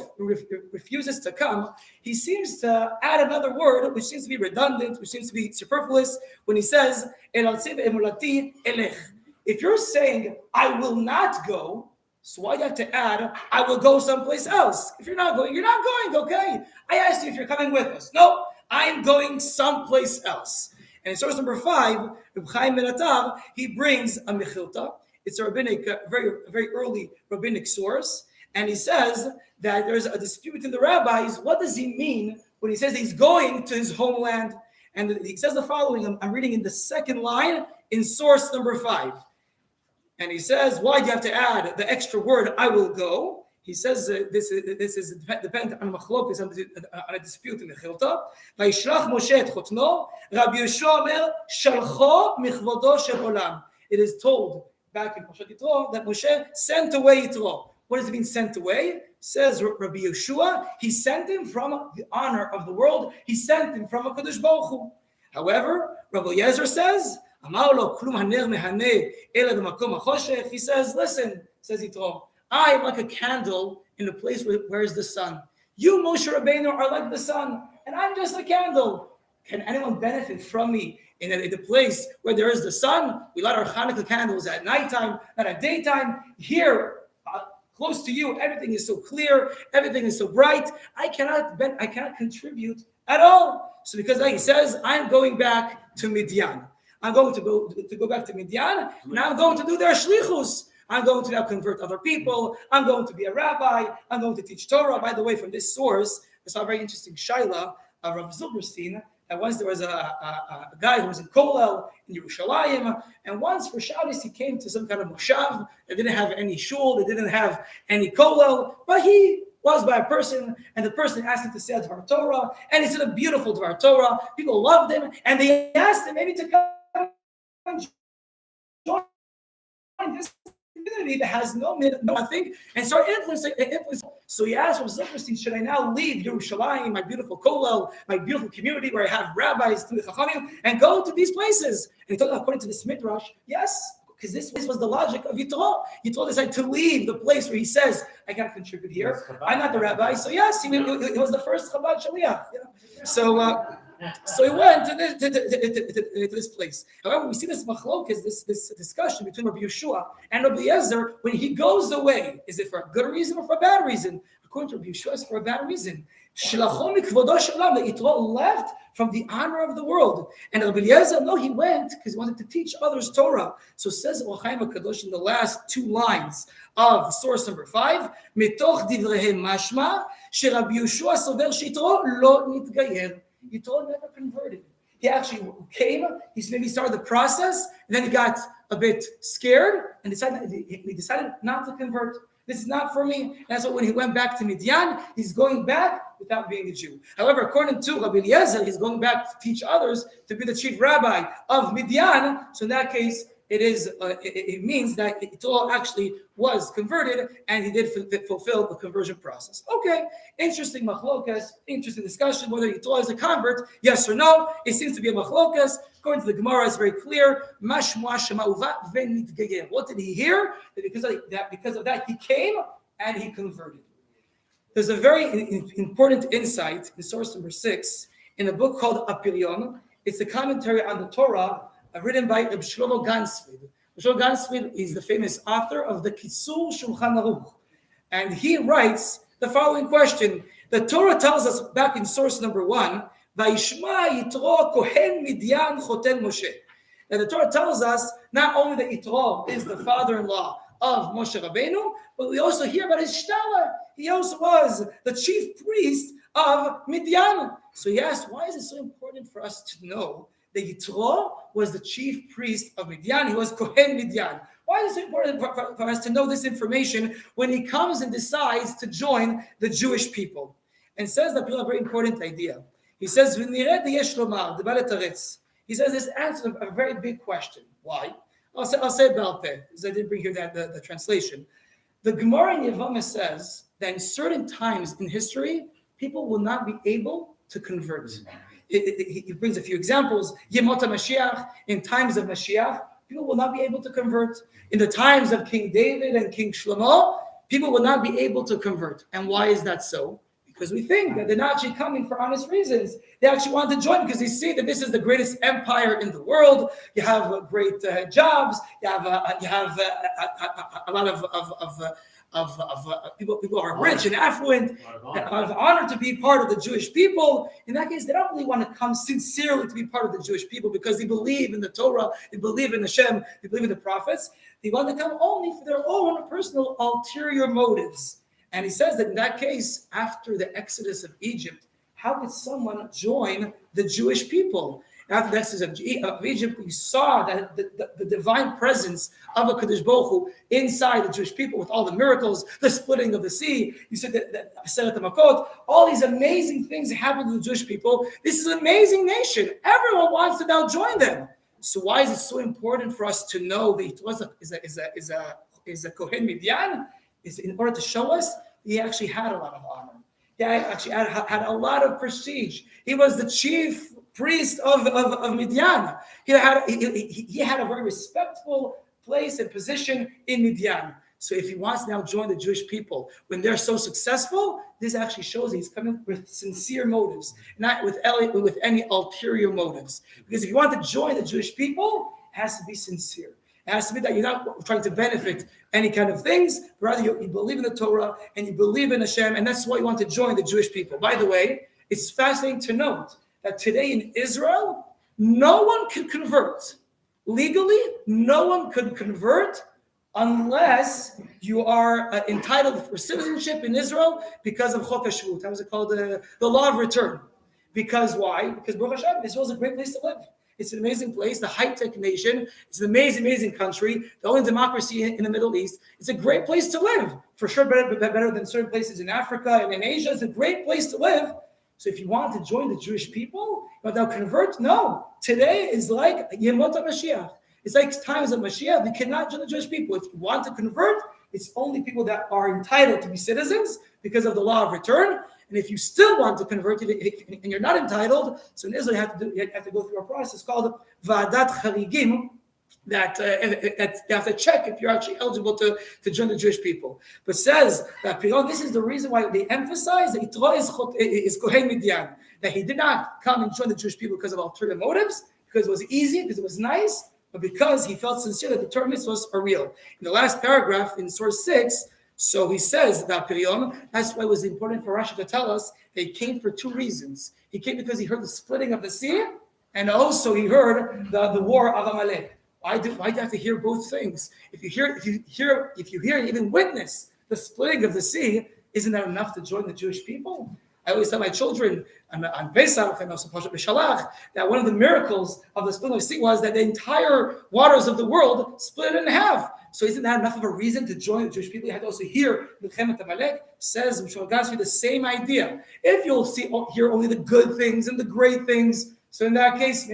refuses to come, he seems to add another word, which seems to be redundant, which seems to be superfluous, when he says, El artzi ve'emolati elech. If you're saying, I will not go, So why do you have to add, I will go someplace else? If you're not going, you're not going, okay? I asked you if you're coming with us. No, I'm going someplace else. And in source number 5, Reb Chaim Ben Atar, he brings a mechilta. It's a rabbinic, very early rabbinic source. And he says that there's a dispute between the rabbis. What does he mean when he says he's going to his homeland? And he says the following. I'm reading in the second line in source number 5. And he says, why do you have to add the extra word, I will go? He says this is dependent on machlokas, on a dispute in the Chilta. Vayishlach Moshe et chotno, Rabbi Yeshua omer, shalcho michvodo shel olam. It is told back in Parashat Yitro that Moshe sent away Yitro. What does it mean, sent away? Says Rabbi Yeshua, he sent him from the honor of the world. He sent him from HaKadosh Baruch Hu. However, Rabbi Yezer says, he says, listen, says Yitro, I am like a candle in a place where is the sun. You, Moshe Rabbeinu, are like the sun, and I'm just a candle. Can anyone benefit from me in the place where there is the sun? We light our Hanukkah candles at nighttime, not at daytime. Here, close to you, everything is so clear, everything is so bright. I cannot contribute at all. So because he says, I'm going back to Midian. I'm going to go back to Midian, and I'm going to do their shlichus. I'm going to now convert other people. I'm going to be a rabbi. I'm going to teach Torah. By the way, from this source, I saw a very interesting shaila of Rav Zilberstein. And once there was a guy who was in Kollel in Yerushalayim, and once for Shabbos he came to some kind of moshav. They didn't have any shul, they didn't have any Kollel, but he was by a person, and the person asked him to say a Dvar Torah, and he said a beautiful Dvar Torah. People loved him, and they asked him maybe to come and join this community that has nothing, and start influencing. So he asked from Zilberstein, should I now leave Yerushalayim, my beautiful Kollel, my beautiful community where I have rabbis, and go to these places? And he told him, according to this midrash, yes, because this was the logic of Yitro. Yitro decided to leave the place where he says, I can't contribute here. I'm not the rabbi. So yes, he was the first Chabad Shaliach. So he went to this place. However, we see this machlokas, this discussion between Rabbi Yeshua and Rabbi Yezer. When he goes away, is it for a good reason or for a bad reason? According to Rabbi Yeshua, it's for a bad reason. Shlachom mikvodo shelam, that Yitro left from the honor of the world. And Rabbi Yezer, no, he went because he wanted to teach others Torah. So says Or Chaim HaKadosh in the last 2 lines of source number 5, mitoch divrehem mashma, sheRabbi Yeshua sover sheyitro lo nitgayer. Yitro never converted. He actually came, he maybe started the process, and then he got a bit scared and he decided not to convert. This is not for me. That's why when he went back to Midian, he's going back without being a Jew. However, according to Rabbi Eliezer, he's going back to teach others to be the chief rabbi of Midian. So in that case, it means that Yitro actually was converted and he did fulfill the conversion process. Okay, interesting machlokas, interesting discussion whether Yitro is a convert, yes or no. It seems to be a machlokas. According to the Gemara, it's very clear. What did he hear? That because of that, he came and he converted. There's a very important insight in source number 6 in a book called Apirion. It's a commentary on the Torah written by Reb Shlomo Gansfried. Shlomo Gansfried is the famous author of the Kitzur Shulchan Aruch. And he writes the following question. The Torah tells us back in source number 1, Vayishma Yitro Kohen Midian Choten Moshe. And the Torah tells us not only that Yitro is the father-in-law of Moshe Rabbeinu, but we also hear about his shtaler. He also was the chief priest of Midian. So he asked, why is it so important for us to know that Yitro was the chief priest of Midian? He was Kohen Midian. Why is it important for us to know this information when he comes and decides to join the Jewish people? And says that a very important idea. He says, he says this answers a very big question. Why? I'll say about that, because I didn't bring here the translation. The Gemara in Yevamah says that in certain times in history, people will not be able to convert. He brings a few examples. Yemot HaMashiach, in times of Mashiach, people will not be able to convert. In the times of King David and King Shlomo, people will not be able to convert. And why is that so? Because we think that they're not actually coming for honest reasons. They actually want to join because they see that this is the greatest empire in the world. You have great jobs. You have a lot people who are rich and affluent, of honor to be part of the Jewish people. In that case, they don't really want to come sincerely to be part of the Jewish people because they believe in the Torah, they believe in Hashem, they believe in the prophets. They want to come only for their own personal ulterior motives. And he says that in that case, after the exodus of Egypt, how could someone join the Jewish people? After the exodus of Egypt, we saw that the divine presence of a Kadosh Baruch Hu inside the Jewish people with all the miracles, the splitting of the sea. You said that Aseret HaMakot, all these amazing things that happened to the Jewish people. This is an amazing nation. Everyone wants to now join them. So why is it so important for us to know that it was a Kohen Midian? Is in order to show us he actually had a lot of honor. He actually had a lot of prestige. He was the chief priest of Midian. He had a very respectful place and position in Midian. So if he wants to now join the Jewish people when they're so successful, this actually shows he's coming with sincere motives, not with any ulterior motives. Because if you want to join the Jewish people, it has to be sincere. It has to be that you're not trying to benefit any kind of things, but rather you believe in the Torah and you believe in Hashem, and that's why you want to join the Jewish people. By the way, it's fascinating to note that today in Israel, no one can convert. Legally, no one could convert unless you are entitled for citizenship in Israel because of Chok HaShvut. How is it called? The law of return. Because why? Because Baruch Hashem, Israel is a great place to live. It's an amazing place, the high-tech nation. It's an amazing, amazing country, the only democracy in the Middle East. It's a great place to live. For sure, better than certain places in Africa and in Asia. It's a great place to live. So if you want to join the Jewish people, but they'll convert, no. Today is like Yemot HaMashiach. It's like times of Mashiach. We cannot join the Jewish people. If you want to convert, it's only people that are entitled to be citizens because of the law of return. And if you still want to convert, and you're not entitled, so in Israel you have to go through a process called Va'adat Charigim, that you have to check if you're actually eligible to join the Jewish people. But says that this is the reason why they emphasize that Yitro is Kohen Midian, that he did not come and join the Jewish people because of ulterior motives, because it was easy, because it was nice, but because he felt sincere that the Torah mitzvahs are real. In the last paragraph in source 6, so he says that that's why it was important for Rashi to tell us that he came for two reasons. He came because he heard the splitting of the sea, and also he heard the war of Amalek. Why do you have to hear both things? If you hear and even witness the splitting of the sea, isn't that enough to join the Jewish people? I always tell my children on Pesach and also Pashat B'Shalach that one of the miracles of the splitting of the sea was that the entire waters of the world split in half. So isn't that enough of a reason to join the Jewish people? You have to also hear Milchemet Amalek. Says Mishal Gasri the same idea. If you'll hear only the good things and the great things, so in that case,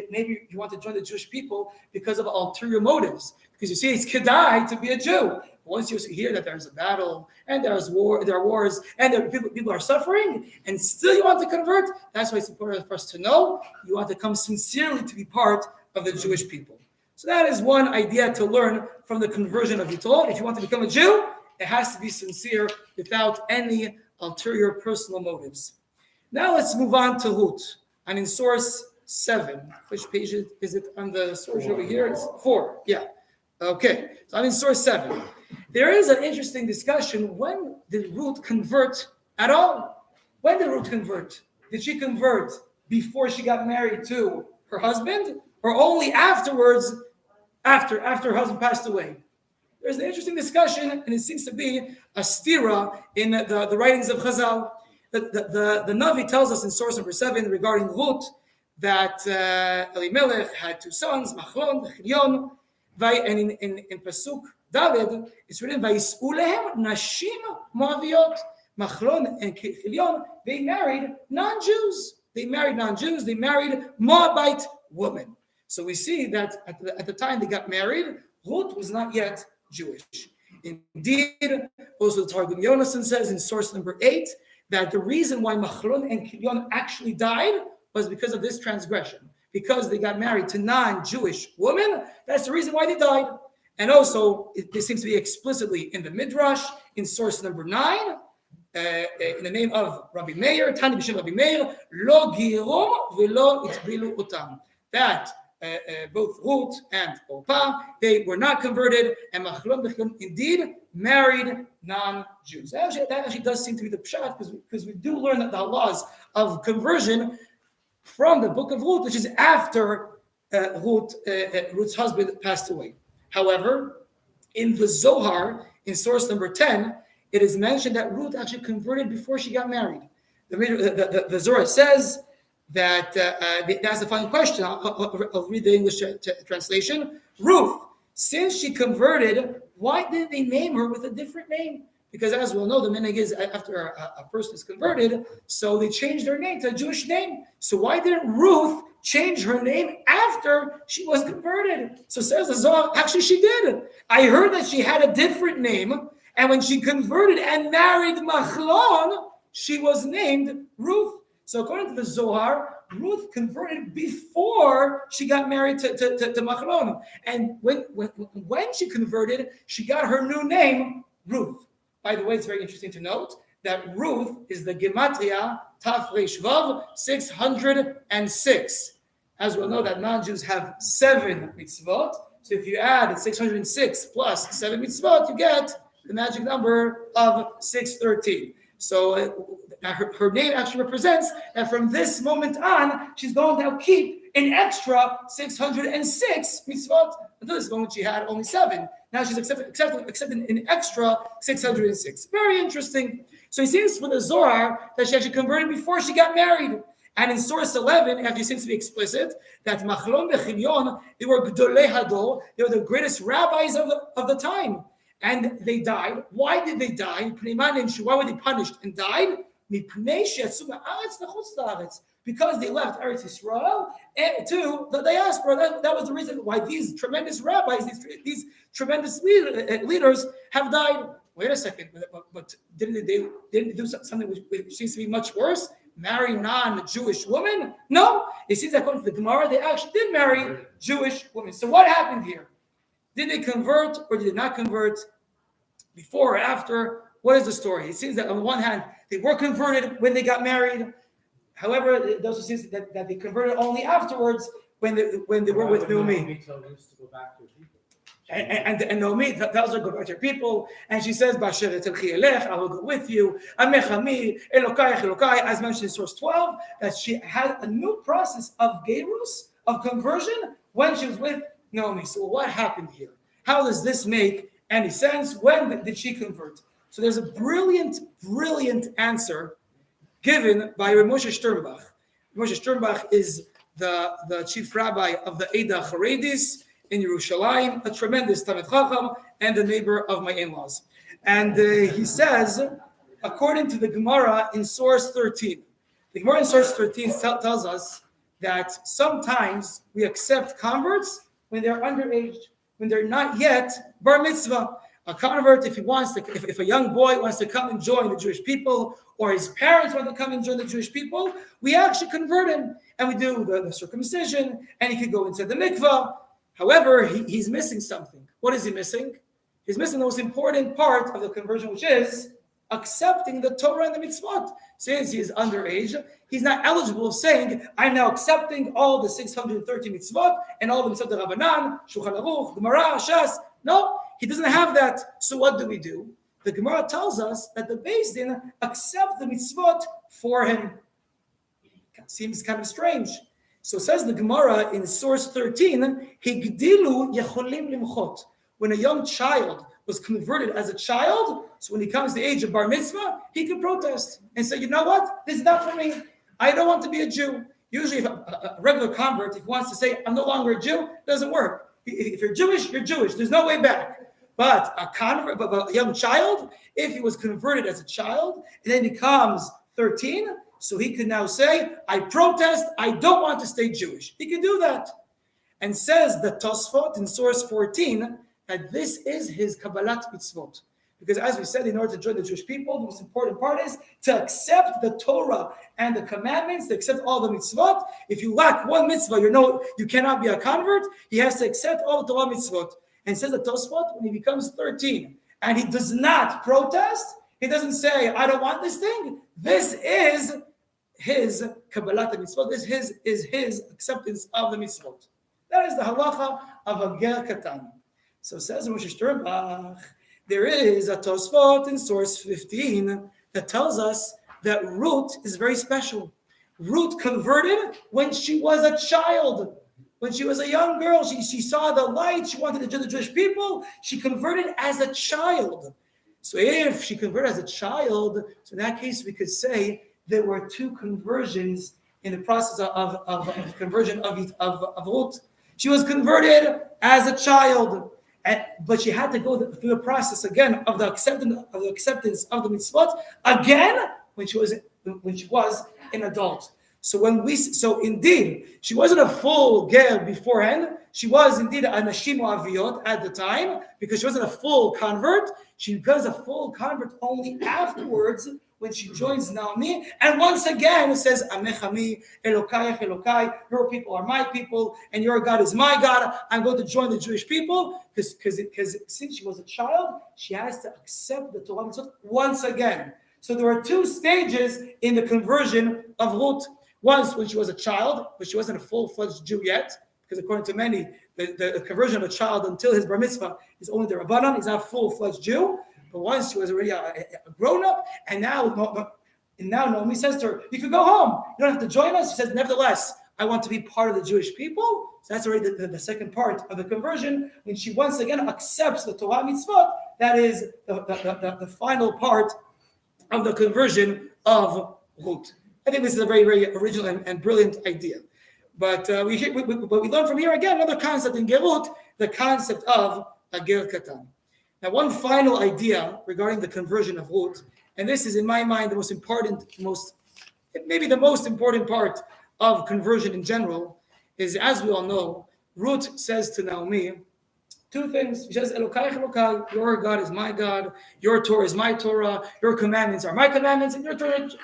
maybe you want to join the Jewish people because of ulterior motives. Because you see, it's kedai to be a Jew. Once you hear that there's a battle and there are wars and people are suffering, and still you want to convert, that's why it's important for us to know you want to come sincerely to be part of the Jewish people. So that is one idea to learn from the conversion of Yitro. If you want to become a Jew, it has to be sincere without any ulterior personal motives. Now let's move on to Ruth. And in source 7, which page is it on the source over here? It's 4. Yeah. Okay. So I'm in source 7. There is an interesting discussion. When did Ruth convert at all? When did Ruth convert? Did she convert before she got married to her husband, or only afterwards, after her husband passed away? There's an interesting discussion, and it seems to be a stira in the writings of Chazal. The Navi tells us in source number 7 regarding Ruth that Elimelech had 2 sons, Machlon and Chilion, and in Pasuk David, it's written, Vayis'u lehem nashim moaviyot. Machlon and Chilion, they married non-Jews. They married Moabite women. So we see that at the time they got married, Ruth was not yet Jewish. Indeed, also the Targum Yonason says in source number 8, that the reason why Machlon and Chilion actually died was because of this transgression. Because they got married to non-Jewish women, that's the reason why they died. And also, this seems to be explicitly in the Midrash, in source number 9, in the name of Rabbi Meir, Tani B'Shem Rabbi Meir, Lo Girom V'Lo Itbilu Otam. That both Ruth and Orpah, they were not converted, and Machlon Bechlon indeed married non-Jews. That actually does seem to be the pshat, because we do learn that the laws of conversion from the book of Ruth, which is after Ruth's husband passed away. However, in the Zohar, in source number 10, it is mentioned that Ruth actually converted before she got married. The Zohar says that that's the final question. I'll read the English translation. Ruth, since she converted, why didn't they name her with a different name? Because as we all know, the minhag is after a person is converted, so they changed their name to a Jewish name. So why didn't Ruth change her name after she was converted? So says the Zohar, actually she did. I heard that she had a different name, and when she converted and married Machlon, she was named Ruth. So according to the Zohar, Ruth converted before she got married to Machlon. And when she converted, she got her new name, Ruth. By the way, it's very interesting to note that Ruth is the Gematria Taf Reish Vav 606. As we'll know that non-Jews have 7 mitzvot. So if you add 606 plus 7 mitzvot, you get the magic number of 613. So her name actually represents that from this moment on, she's going to now keep an extra 606 mitzvot. Until this moment, she had only 7. Now she's accepting an extra 606. Very interesting. So it seems for the Zohar that she actually converted before she got married. And in source 11, actually seems to be explicit that Machlon Bechilyon, they were Gdolei Hador, they were the greatest rabbis of the time. And they died. Why did they die? Why were they punished and died? Because they left Eretz Yisrael to the diaspora. That was the reason why these tremendous rabbis, these tremendous leaders have died. Wait a second, but didn't they do something which seems to be much worse? Marry non-Jewish women? No, it seems that according to the Gemara, they actually did marry Jewish women. So what happened here? Did they convert or did they not convert? Before or after? What is the story? It seems that on the one hand, they were converted when they got married. However, it also seems that they converted only afterwards when they were with Naomi. And Naomi tells her, go back to your people. And she says, I will go with you. As mentioned in source 12, that she had a new process of gerus, of conversion, when she was with Naomi. So what happened here? How does this make any sense? When did she convert? So there's a brilliant answer given by Moshe Sternbach. Moshe Sternbach is the chief rabbi of the Eidah Haredis in Yerushalayim, a tremendous Talmid Chacham, and the neighbor of my in-laws. And he says, according to the Gemara in source 13, the Gemara in source 13 tells us that sometimes we accept converts when they're underage, when they're not yet bar mitzvah. A convert, if he wants to, if a young boy wants to come and join the Jewish people, or his parents want to come and join the Jewish people, we actually convert him, and we do the circumcision, and he could go into the mikvah. However, he's missing something. What is he missing? He's missing the most important part of the conversion, which is accepting the Torah and the mitzvot. Since he is underage, he's not eligible of saying, I'm now accepting all the 630 mitzvot and all the mitzvot of Rabbanan, Shulchan Aruch, Gemara, Shas. No, he doesn't have that. So what do we do? The Gemara tells us that the Beis Din accept the mitzvot for him. Seems kind of strange. So says the Gemara in source 13, Higdilu yecholim limchot. When a young child was converted as a child, so when he comes to the age of bar mitzvah, he can protest and say, you know what? This is not for me. I don't want to be a Jew. Usually if a regular convert, if he wants to say, I'm no longer a Jew, it doesn't work. If you're Jewish, you're Jewish. There's no way back. But a young child, if he was converted as a child and then becomes 13, so he can now say, I protest, I don't want to stay Jewish. He can do that. And says the Tosfot in source 14 that this is his Kabbalat mitzvot. Because as we said, in order to join the Jewish people, the most important part is to accept the Torah and the commandments, to accept all the mitzvot. If you lack one mitzvah, you cannot be a convert. He has to accept all the Torah mitzvot. And says the Tosfot, when he becomes 13 and he does not protest, he doesn't say, I don't want this thing. This is his Kabbalat mitzvot. This is his acceptance of the mitzvot. That is the halacha of a ger katan. So says Rosh Sternbach, there is a Tosfot in source 15 that tells us that Ruth is very special. Ruth converted when she was a child. When she was a young girl, she saw the light. She wanted to do the Jewish people. She converted as a child. So if she converted as a child, so in that case, we could say there were two conversions in the process of conversion of Ruth. She was converted as a child, but she had to go through the process again of the acceptance of the mitzvot again when she was an adult. So indeed, she wasn't a full ger beforehand. She was indeed a nashim aviyot at the time because she wasn't a full convert. She becomes a full convert only afterwards when she joins Naomi. And once again, it says, Amech ami, Elokayach Elokai, your people are my people, and your God is my God. I'm going to join the Jewish people because since she was a child, she has to accept the Torah mitzvot once again. So there are two stages in the conversion of Ruth. Once when she was a child, but she wasn't a full-fledged Jew yet, because according to many, the conversion of a child until his bar mitzvah is only the Rabbanan. He's not a full-fledged Jew. But once she was already a grown-up, and now Naomi says to her, you can go home. You don't have to join us. She says, nevertheless, I want to be part of the Jewish people. So that's already the second part of the conversion, when she once again accepts the Torah mitzvot. That is the final part of the conversion of Ruth. I think this is a very, very original and brilliant idea. But we learn from here again another concept in Gerut, the concept of a ger katan. Now, one final idea regarding the conversion of Ruth, and this is in my mind the most important part of conversion in general, is, as we all know, Ruth says to Naomi two things. She says, Elokai, Elokai, your God is my God, your Torah is my Torah, your commandments are my commandments, and your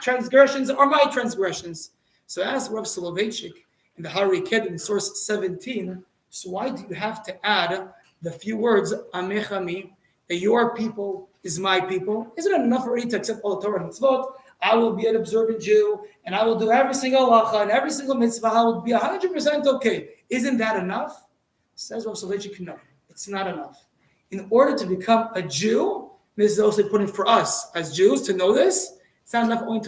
transgressions are my transgressions. So as Rav Soloveitchik in the Hari Ked in source 17, so why do you have to add the few words, Amech ami, that your people is my people? Isn't it enough already to accept all the Torah and mitzvot? I will be an observant Jew, and I will do every single halacha and every single mitzvah. I will be 100% okay. Isn't that enough? Says Rav Soloveitchik, no. It's not enough. In order to become a Jew, this is also important for us as Jews to know this. It's not enough only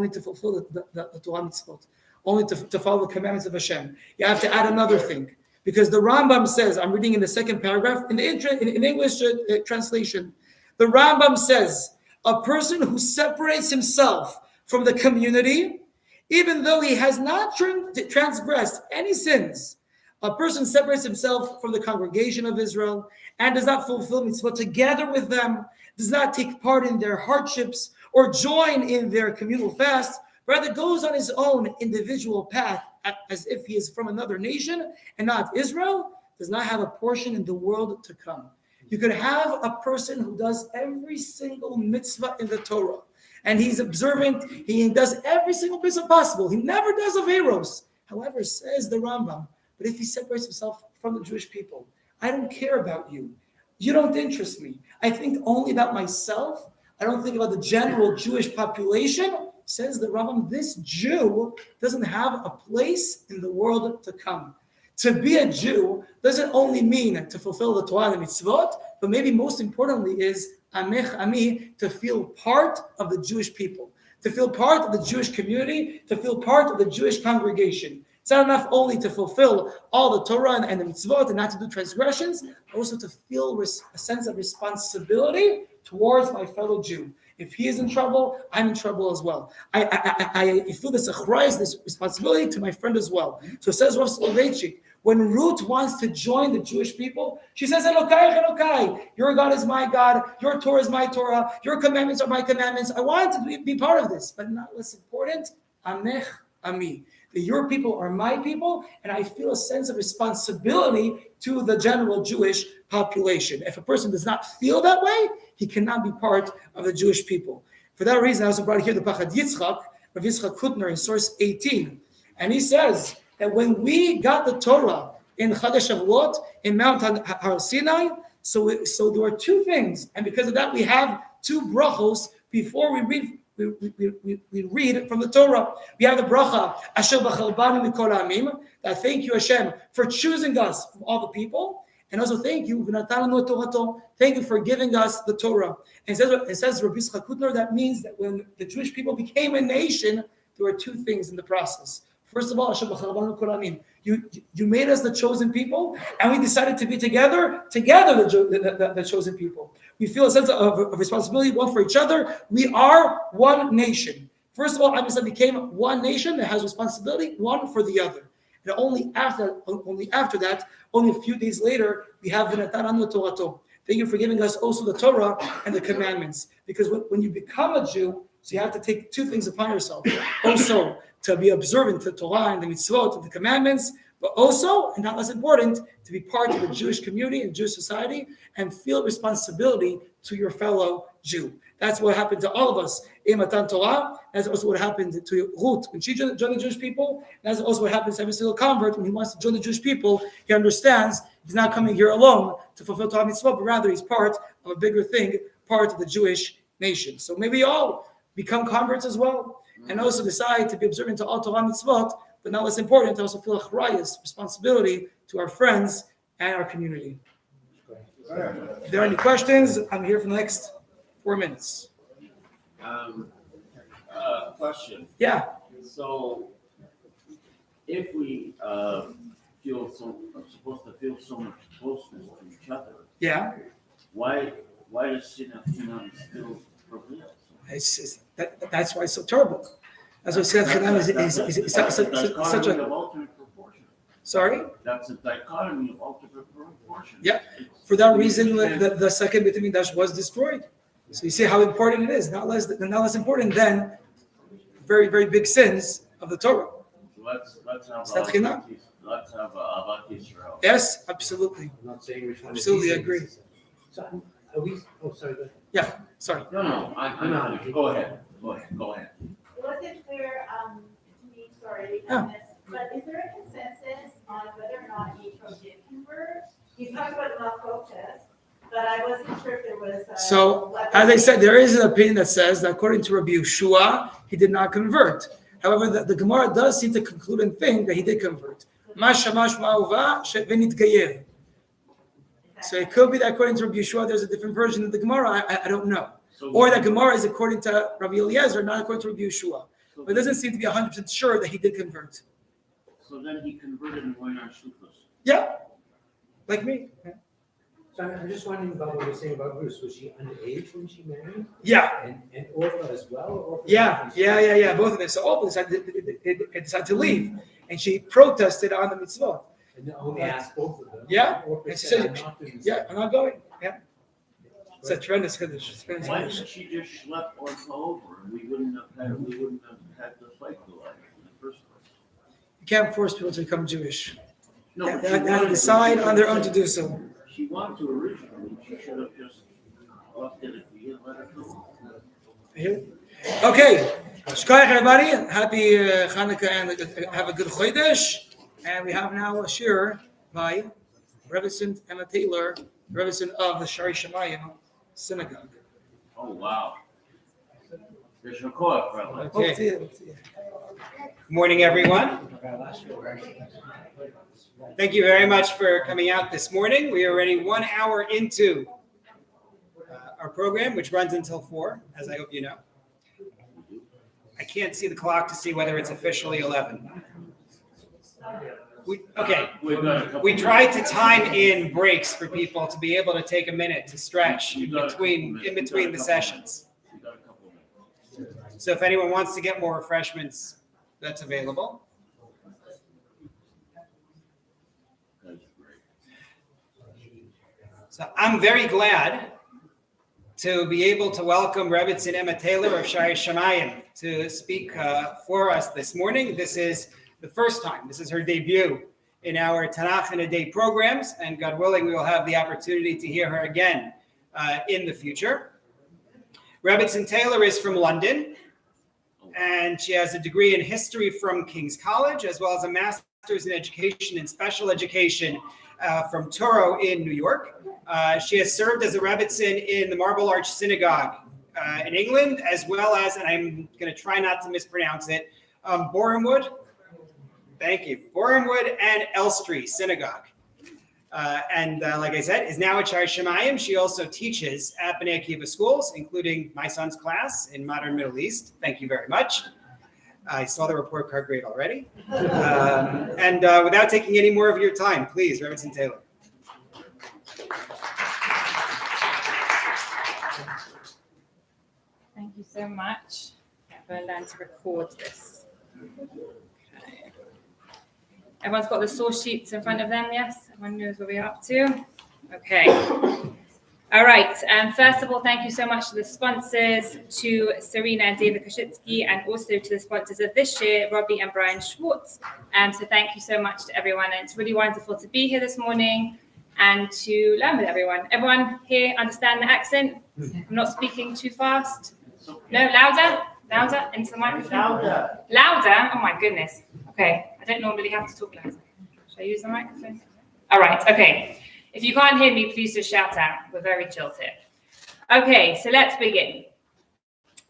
to fulfill the Torah mitzvot, only to follow the commandments of Hashem. You have to add another thing, because the Rambam says, I'm reading in the second paragraph in English translation. The Rambam says, a person who separates himself from the community, even though he has not transgressed any sins. A person separates himself from the congregation of Israel and does not fulfill mitzvot together with them, does not take part in their hardships or join in their communal fast, rather goes on his own individual path as if he is from another nation and not Israel, does not have a portion in the world to come. You could have a person who does every single mitzvah in the Torah, and he's observant, he does every single mitzvah possible. He never does averos. However, says the Rambam, but if he separates himself from the Jewish people, I don't care about you. You don't interest me. I think only about myself. I don't think about the general Jewish population. Says the Rambam, this Jew doesn't have a place in the world to come. To be a Jew doesn't only mean to fulfill the Torah and mitzvot, but maybe most importantly is Amech ami, to feel part of the Jewish people, to feel part of the Jewish community, to feel part of the Jewish congregation. It's not enough only to fulfill all the Torah and the mitzvot and not to do transgressions, but also to feel a sense of responsibility towards my fellow Jew. If he is in trouble, I'm in trouble as well. I feel this achrayus, this responsibility to my friend as well. So it says Rav Soloveitchik, when Ruth wants to join the Jewish people, she says, Elokai, Elokai, your God is my God, your Torah is my Torah, your commandments are my commandments. I want to be part of this, but not less important, Amech ami. That your people are my people, and I feel a sense of responsibility to the general Jewish population. If a person does not feel that way, he cannot be part of the Jewish people. For that reason, I also brought here the Pachad Yitzchak, Rav Yitzchak Kutner in source 18. And he says that when we got the Torah in Chodesh Shavuot, in Mount Har Sinai, so there were two things. And because of that, we have two brachos before we read we read from the Torah. We have the bracha, Asher b'chalbanu mikol ha'amim, that thank you, Hashem, for choosing us from all the people. And also thank you, v'natalanu torato, thank you for giving us the Torah. And it says Rabbi Yitzchak Kutler, that means that when the Jewish people became a nation, there were two things in the process. First of all, Asher b'chalbanu mikol ha'amim, you made us the chosen people, and we decided to be together the chosen people. We feel a sense of responsibility, one for each other. We are one nation. First of all, Am Yisrael became one nation that has responsibility, one for the other. And only after that, only a few days later, we have V'natalanu Torato. Thank you for giving us also the Torah and the commandments. Because when you become a Jew, so you have to take two things upon yourself. Also, to be observant to the Torah and the mitzvot and the commandments, but also, and not less important, to be part of the Jewish community and Jewish society and feel responsibility to your fellow Jew. That's what happened to all of us in Matan Torah. That's also what happened to Ruth when she joined the Jewish people. That's also what happens to every single convert when he wants to join the Jewish people. He understands he's not coming here alone to fulfill Torah mitzvot, but rather he's part of a bigger thing, part of the Jewish nation. So maybe all become converts as well, and also decide to be observant to all Torah mitzvot, but not less important, to also feel a achrayus, responsibility to our friends and our community. If there are any questions, I'm here for the next 4 minutes. Question. Yeah. So, if we supposed to feel so much closeness to each other, Yeah. why does Sinat still prevail? That's why it's so terrible. That's why Sinat Chinam is such a. Of ultimate proportion. Sorry? That's a dichotomy of ultimate proportion. Yeah. For that reason, the second Beit HaMikdash was destroyed. So you see how important it is. Not less important than very, very big sins of the Torah. Let's have Sinat Chinam. let's have Ahavat Yisrael. Yes, absolutely. I'm not saying which one. Absolutely agree. So, are we, sorry, go ahead. Yeah, sorry. No, I'm not. Go ahead. It wasn't clear, to me, sorry, Yeah. on this, but is there a consensus on whether or not Yitro did convert? You talked about the protest, but I wasn't sure if there was. So, as I said, there is an opinion that says that according to Rabbi Yeshua, he did not convert. However, the Gemara does seem to conclude and think that he did convert. So it could be that according to Rabbi Yeshua, there's a different version of the Gemara. I don't know. Or that Gemara is according to Rabbi Eliezer, not according to Rabbi Yeshua. But it doesn't seem to be 100% sure that he did convert. So then he converted and went on Shluchos. Yeah, like me. So I'm just wondering about what you're saying about Ruth. Was she underage when she married? Yeah. And Orpha as well? Or Yeah. Both of them. So Orpha decided to leave, and she protested on the mitzvah. And only asked both of them. Yeah. Orpha And she said, said, "I'm not doing this." yeah, I'm not going. Yeah. It's a tremendous Kiddush. Why didn't she just schlep Orpha over and we wouldn't have had the fight go on in the first place? You can't force people to become Jewish. No, They she have to wanted decide to- on their own to do so. She wanted to originally, she should have just left it at the end, let her go. Okay. Shkoyach, everybody. Happy Hanukkah and have a good Chodesh. And we have now a shir by Rebbetzin Emma Taylor, Rebbetzin of the Shari Shemayim Synagogue. Oh, wow. There's your call, brother. Okay. Good morning, everyone. Thank you very much for coming out this morning. We are already 1 hour into our program, which runs until 4, as I hope you know. I can't see the clock to see whether it's officially 11. We tried to time in breaks for people to be able to take a minute to stretch in between the sessions. So if anyone wants to get more refreshments, that's available. So I'm very glad to be able to welcome Rebbetzin Emma Taylor of Shari Shemayim to speak for us this morning. This is the first time. This is her debut in our Tanach in a Day programs, and God willing, we will have the opportunity to hear her again in the future. Rebbetzin Taylor is from London, and she has a degree in history from King's College, as well as a master's in education and special education from Touro in New York. She has served as a Rebbetzin in the Marble Arch Synagogue in England, as well as, and I'm going to try not to mispronounce it, Bournemouth. Thank you. Bournemouth and Elstree Synagogue. And like I said, is now at Shari Shemayim. She also teaches at Bnei Akiva schools, including my son's class in Modern Middle East. Thank you very much. I saw the report card grade already. And without taking any more of your time, please, Rebbetzin Taylor. Thank you so much. I'm going to learn to record this. Okay. Everyone's got the source sheets in front of them, yes? Everyone knows what we're up to? Okay. All right. First of all, thank you so much to the sponsors, to Serena and David Koshitsky, and also to the sponsors of this year, Robbie and Brian Schwartz. So thank you so much to everyone. And it's really wonderful to be here this morning and to learn with everyone. Everyone here understand the accent? I'm not speaking too fast. No, louder? Louder into the microphone? Louder. Louder? Oh my goodness. Okay. I don't normally have to talk louder. Should I use the microphone? All right. Okay. If you can't hear me, please just shout out. We're very chilled here. Okay, so let's begin.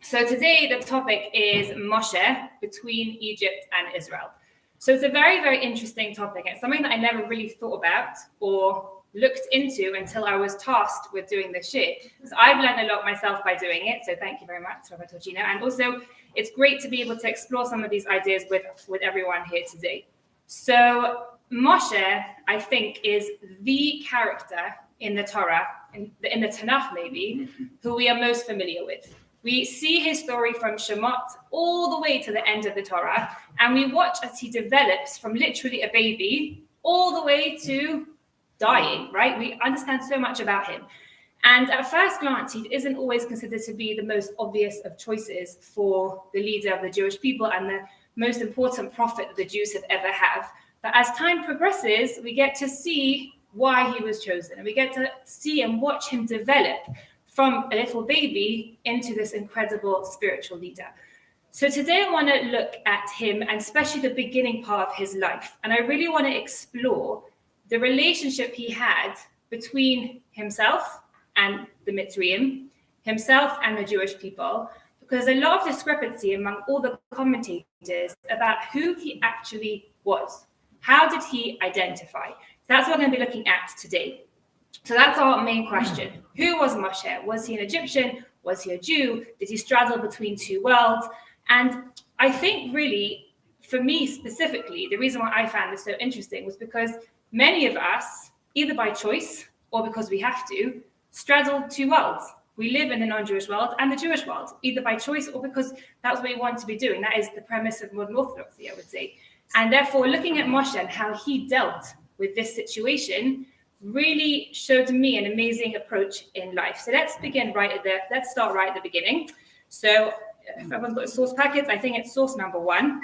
So today the topic is Moshe between Egypt and Israel. So it's a very, very interesting topic. It's something that I never really thought about or looked into until I was tasked with doing this year. So I've learned a lot myself by doing it. So thank you very much, Rabbi Torgino. And also, it's great to be able to explore some of these ideas with everyone here today. So Moshe, I think, is the character in the Torah, in the Tanach maybe, who we are most familiar with. We see his story from Shemot all the way to the end of the Torah, and we watch as he develops from literally a baby all the way to dying, right? We understand so much about him. And at first glance, he isn't always considered to be the most obvious of choices for the leader of the Jewish people and the most important prophet that the Jews have ever had. But as time progresses, we get to see why he was chosen. And we get to see and watch him develop from a little baby into this incredible spiritual leader. So today I want to look at him and especially the beginning part of his life. And I really want to explore the relationship he had between himself and the Mitzrayim, himself and the Jewish people, because there's a lot of discrepancy among all the commentators about who he actually was. How did he identify? That's what we're going to be looking at today. So that's our main question. Who was Moshe? Was he an Egyptian? Was he a Jew? Did he straddle between two worlds? And I think really, for me specifically, the reason why I found this so interesting was because many of us, either by choice or because we have to, straddle two worlds. We live in the non-Jewish world and the Jewish world, either by choice or because that's what we want to be doing. That is the premise of modern Orthodoxy, I would say. And therefore, looking at Moshe and how he dealt with this situation really showed me an amazing approach in life. So let's start right at the beginning. So if everyone's got a source packet, I think it's source number 1.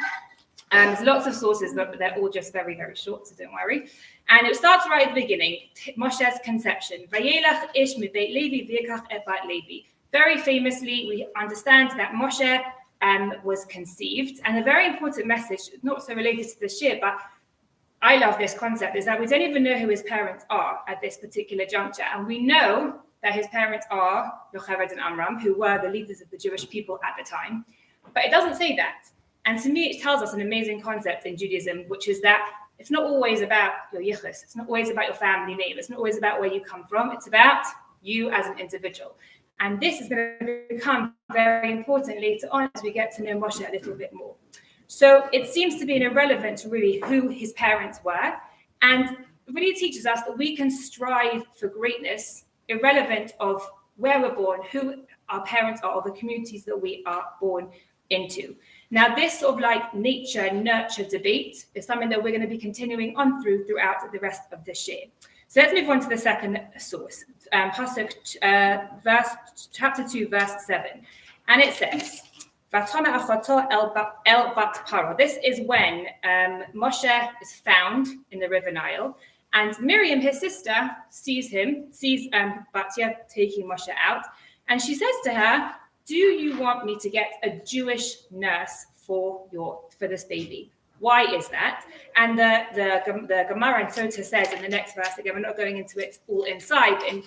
There's lots of sources, but they're all just very, very short, so don't worry. And it starts right at the beginning, Moshe's conception. Vayelach ish mibeit Levi v'yikach et bat Levi. Very famously, we understand that Moshe was conceived. And a very important message, not so related to this year, but I love this concept, is that we don't even know who his parents are at this particular juncture. And we know that his parents are Yocheved and Amram, who were the leaders of the Jewish people at the time. But it doesn't say that. And to me, it tells us an amazing concept in Judaism, which is that it's not always about your yichus. It's not always about your family name. It's not always about where you come from. It's about you as an individual. And this is going to become very important later on as we get to know Moshe a little bit more. So it seems to be irrelevant to really who his parents were. And it really teaches us that we can strive for greatness irrelevant of where we're born, who our parents are, or the communities that we are born into. Now, this sort of like nature-nurture debate is something that we're going to be continuing on throughout the rest of this year. So let's move on to the second source, Pasuk, chapter 2, verse 7. And it says, Vatana achoto el bat paro. This is when Moshe is found in the river Nile, and Miriam, his sister, sees Batya taking Moshe out, and she says to her, do you want me to get a Jewish nurse for this baby? Why is that? And the Gemara and Sota says in the next verse, again, we're not going into it all inside, in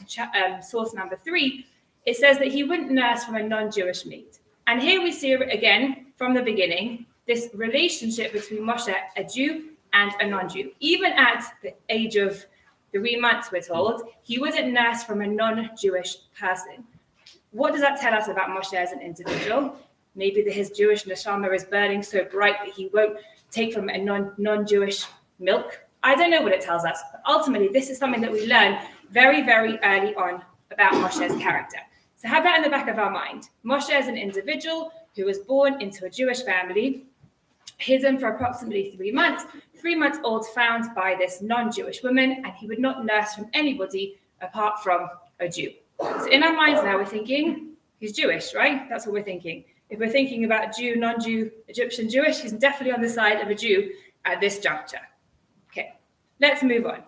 source number 3, it says that he wouldn't nurse from a non-Jewish mate. And here we see again, from the beginning, this relationship between Moshe, a Jew, and a non-Jew. Even at the age of 3 months, we're told, he wouldn't nurse from a non-Jewish person. What does that tell us about Moshe as an individual? Maybe that his Jewish neshama is burning so bright that he won't take from a non-Jewish milk. I don't know what it tells us, but ultimately, this is something that we learn very, very early on about Moshe's character. So have that in the back of our mind. Moshe is an individual who was born into a Jewish family, hidden for approximately 3 months, 3 months old, found by this non-Jewish woman, and he would not nurse from anybody apart from a Jew. So in our minds now, we're thinking he's Jewish, right? That's what we're thinking. If we're thinking about Jew, non-Jew, Egyptian, Jewish, he's definitely on the side of a Jew at this juncture. Okay, let's move on.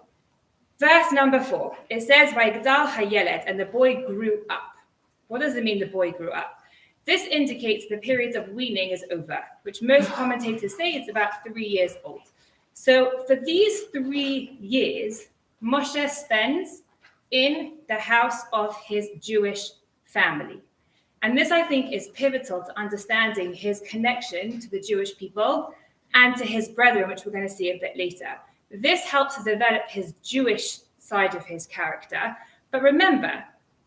Verse number 4, it says, Vayigdal hayeled, and the boy grew up. What does it mean the boy grew up? This indicates the period of weaning is over, which most commentators say it's about 3 years old. So for these 3 years, Moshe spends in the house of his Jewish family. And this, I think, is pivotal to understanding his connection to the Jewish people and to his brethren, which we're going to see a bit later. This helps to develop his Jewish side of his character. But remember,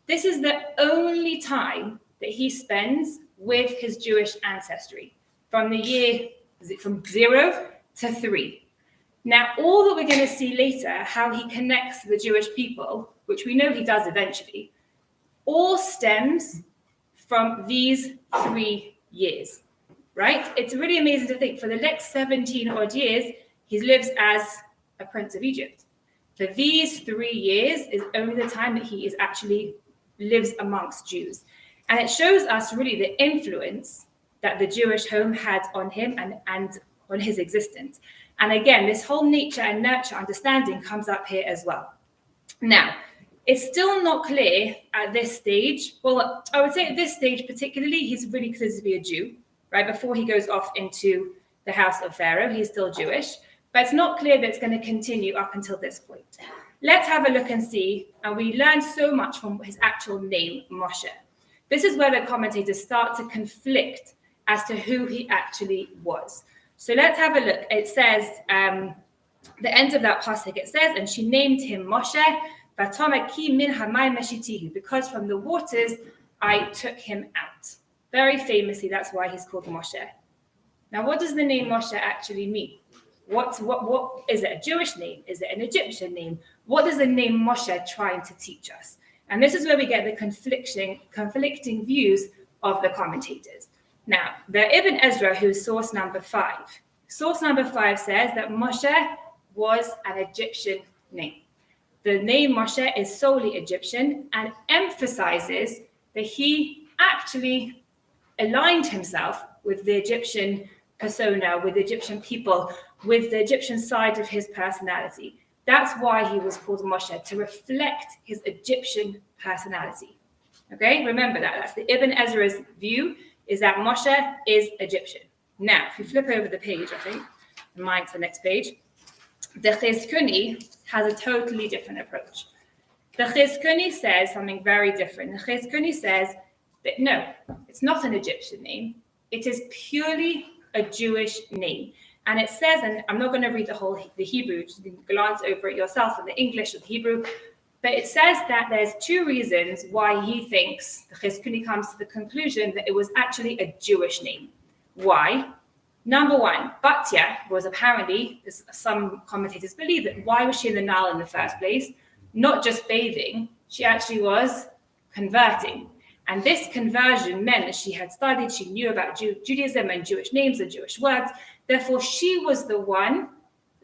this is the only time that he spends with his Jewish ancestry, from 0 to 3. Now, all that we're going to see later, how he connects to the Jewish people, which we know he does eventually, all stems from these 3 years, right? It's really amazing to think for the next 17 odd years, he lives as a prince of Egypt. For these 3 years is only the time that he is actually lives amongst Jews. And it shows us really the influence that the Jewish home had on him and on his existence. And again, this whole nature and nurture understanding comes up here as well. Now, it's still not clear at this stage. Well, I would say at this stage particularly, he's really considered to be a Jew, right? Before he goes off into the house of Pharaoh, he's still Jewish. But it's not clear that it's going to continue up until this point. Let's have a look and see. And we learn so much from his actual name, Moshe. This is where the commentators start to conflict as to who he actually was. So let's have a look. It says, the end of that pasuk, it says, and she named him Moshe, because from the waters I took him out. Very famously, that's why he's called Moshe. Now, what does the name Moshe actually mean? What is it? A Jewish name? Is it an Egyptian name? What is the name Moshe trying to teach us? And this is where we get the conflicting views of the commentators. Now, the Ibn Ezra, who's source number 5. Source number 5 says that Moshe was an Egyptian name. The name Moshe is solely Egyptian and emphasizes that he actually aligned himself with the Egyptian persona, with the Egyptian people, with the Egyptian side of his personality. That's why he was called Moshe, to reflect his Egyptian personality. Okay, remember that. That's the Ibn Ezra's view, is that Moshe is Egyptian. Now, if you flip over the page, I think, and mine's the next page, the Chizkuni has a totally different approach. The Chizkuni says something very different. The Chizkuni says that no, it's not an Egyptian name. It is purely a Jewish name. And it says, and I'm not going to read the Hebrew, just glance over it yourself in the English or the Hebrew, but it says that there's 2 reasons why he thinks, the Chizkuni comes to the conclusion that it was actually a Jewish name. Why? Number 1, Batya was apparently, some commentators believe that why was she in the Nile in the first place? Not just bathing, she actually was converting. And this conversion meant that she had studied, she knew about Judaism and Jewish names and Jewish words. Therefore, she was the one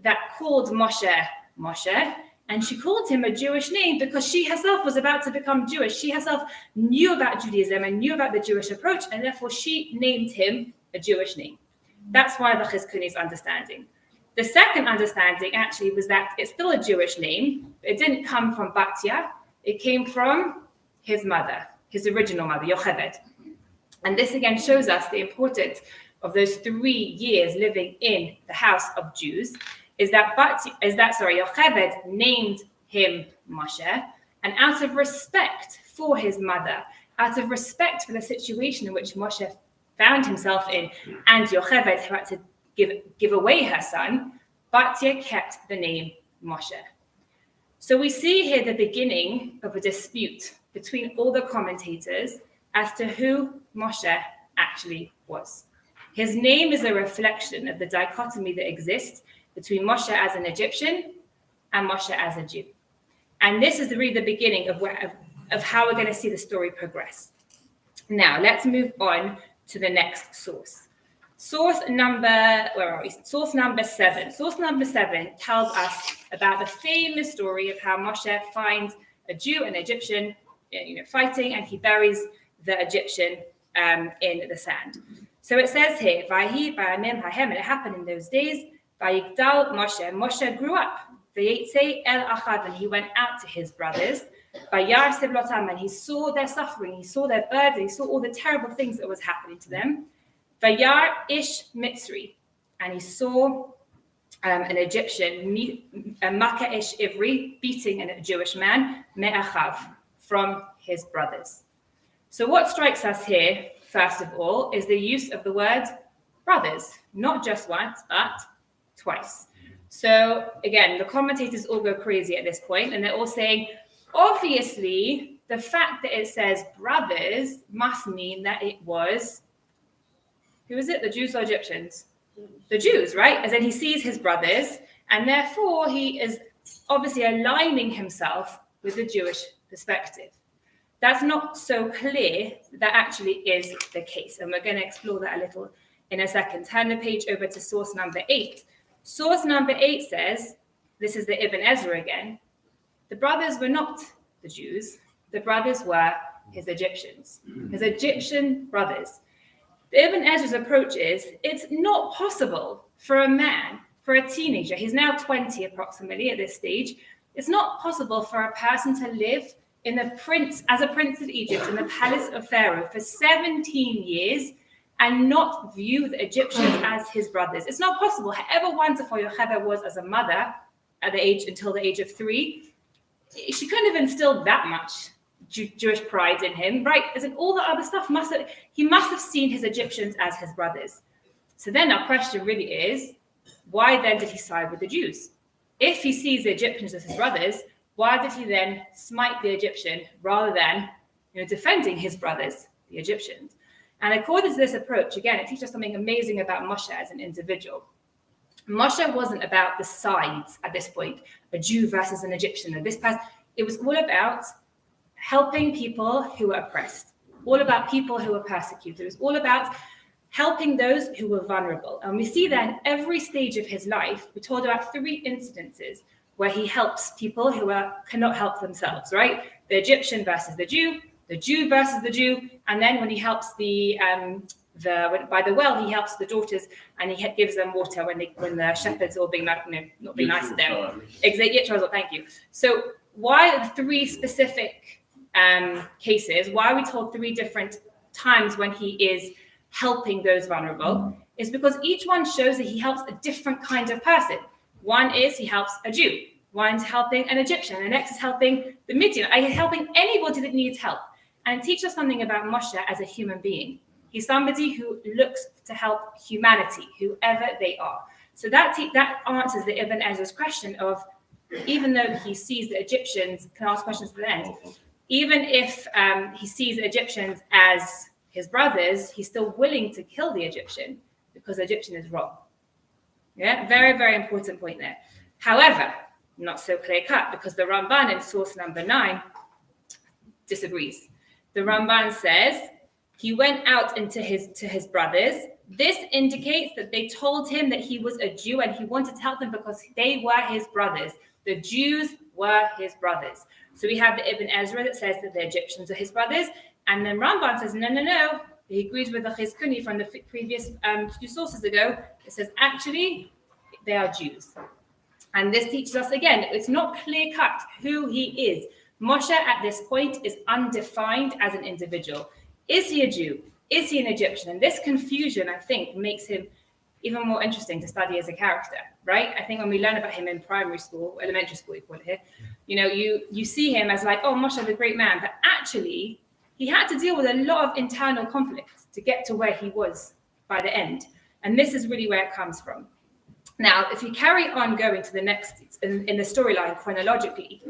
that called Moshe, Moshe, and she called him a Jewish name because she herself was about to become Jewish. She herself knew about Judaism and knew about the Jewish approach, and therefore she named him a Jewish name. That's one of the Chizkuni's understanding. The second understanding actually was that it's still a Jewish name. It didn't come from Batya. It came from his mother, his original mother, Yocheved. And this again shows us the importance of those 3 years living in the house of Jews, is that Yocheved named him Moshe, and out of respect for his mother out of respect for the situation in which Moshe found himself in, and Yocheved, who had to give away her son, Batya kept the name Moshe. So we see here the beginning of a dispute between all the commentators as to who Moshe actually was. His name is a reflection of the dichotomy that exists between Moshe as an Egyptian and Moshe as a Jew. And this is really the beginning of how we're going to see the story progress. Now, let's move on to the next source. Source number 7. Source number 7 tells us about the famous story of how Moshe finds a Jew and Egyptian, fighting, and he buries the Egyptian in the sand. So it says here, Vayhi ba'amim hahem, and it happened in those days. Vayigdal Moshe. Moshe grew up. Vayetze el achav, and he went out to his brothers. Vayar sivlotam, and he saw their suffering, he saw their burden, he saw all the terrible things that was happening to them. Vayar ish mitzri, and he saw an Egyptian, Maka ish ivri, beating a Jewish man, me'achav, from his brothers. So what strikes us here, first of all, is the use of the word brothers, not just once, but twice. So again, the commentators all go crazy at this point, and they're all saying, obviously, the fact that it says brothers must mean that it was, who is it, the Jews or Egyptians? The Jews, right? As in he sees his brothers, and therefore he is obviously aligning himself with the Jewish perspective. That's not so clear that actually is the case, and we're going to explore that a little in a second. Turn the page over to source number 8. Source number 8 says, this is the Ibn Ezra again, the brothers were not the Jews, the brothers were his Egyptians, his Egyptian brothers. The Ibn Ezra's approach is, it's not possible for a man, for a teenager, he's now 20 approximately at this stage, it's not possible for a person to live as a prince of Egypt in the palace of Pharaoh for 17 years and not view the Egyptians as his brothers. It's not possible. However wonderful Yocheved was as a mother until the age of 3, she couldn't have instilled that much Jewish pride in him, right? As in all the other stuff, he must have seen his Egyptians as his brothers. So then our question really is, why then did he side with the Jews? If he sees the Egyptians as his brothers, why did he then smite the Egyptian rather than defending his brothers, the Egyptians? And according to this approach, again, it teaches us something amazing about Moshe as an individual. Moshe wasn't about the sides at this point, a Jew versus an Egyptian. And this past, it was all about helping people who were oppressed, all about people who were persecuted. It was all about helping those who were vulnerable. And we see that in every stage of his life. We're told about 3 incidences where he helps people who cannot help themselves, right? The Egyptian versus the Jew versus the Jew, and then when he helps by the well, he helps the daughters and he gives them water when the shepherds are being not being nice to them. Exactly. Thank you. So why the 3 specific cases? Why are we told 3 different times when he is helping those vulnerable? Is because each one shows that he helps a different kind of person. One is he helps a Jew. One's helping an Egyptian. The next is helping the Midian. He's helping anybody that needs help. And it teaches us something about Moshe as a human being. He's somebody who looks to help humanity, whoever they are. So that answers the Ibn Ezra's question of, even though he sees the Egyptians, can I ask questions at the end? Even if he sees the Egyptians as his brothers, he's still willing to kill the Egyptian because the Egyptian is wrong. Yeah, very, very important point there. However, not so clear cut, because the Ramban in source number 9 disagrees. The Ramban says he went out to his brothers. This indicates that they told him that he was a Jew and he wanted to help them because they were his brothers. The Jews were his brothers. So we have the Ibn Ezra that says that the Egyptians are his brothers, and then Ramban says no. He agrees with the Chizkuni from the previous 2 sources ago. It says, actually, they are Jews. And this teaches us, again, it's not clear-cut who he is. Moshe, at this point, is undefined as an individual. Is he a Jew? Is he an Egyptian? And this confusion, I think, makes him even more interesting to study as a character, right? I think when we learn about him in primary school, elementary school, we call it here, you see him as like, oh, Moshe, the great man. But actually, he had to deal with a lot of internal conflict to get to where he was by the end. And this is really where it comes from. Now, if you carry on going to the next, in the storyline chronologically,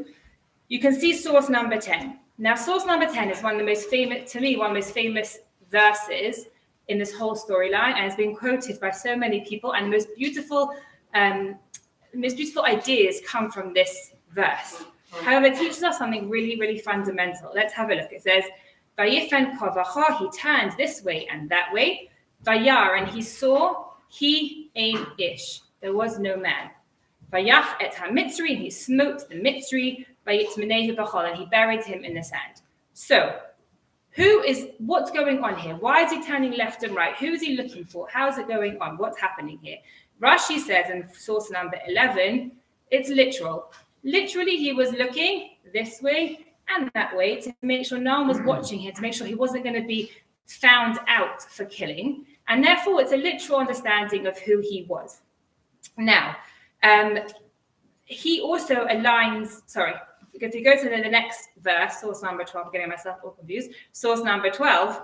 you can see source number 10. Now, source number 10 is one of the most famous, to me, one of the most famous verses in this whole storyline, and it's been quoted by so many people, and the most beautiful ideas come from this verse. However, it teaches us something really, really fundamental. Let's have a look. It says, Vayifen kovacha, he turned this way and that way. Vayar, and he saw, he ein ish, there was no man. Vayach et ha-mitzri, and he smote the mitzri. Vayitmenehu b'chol, and he buried him in the sand. So, what's going on here? Why is he turning left and right? Who is he looking for? How is it going on? What's happening here? Rashi says in source number 11, it's literal. Literally, he was looking this way and that way to make sure no one was watching him, to make sure he wasn't going to be found out for killing. And therefore, it's a literal understanding of who he was. Now, he also aligns, if you go to the next verse, source number 12, I'm getting myself all confused, source number 12,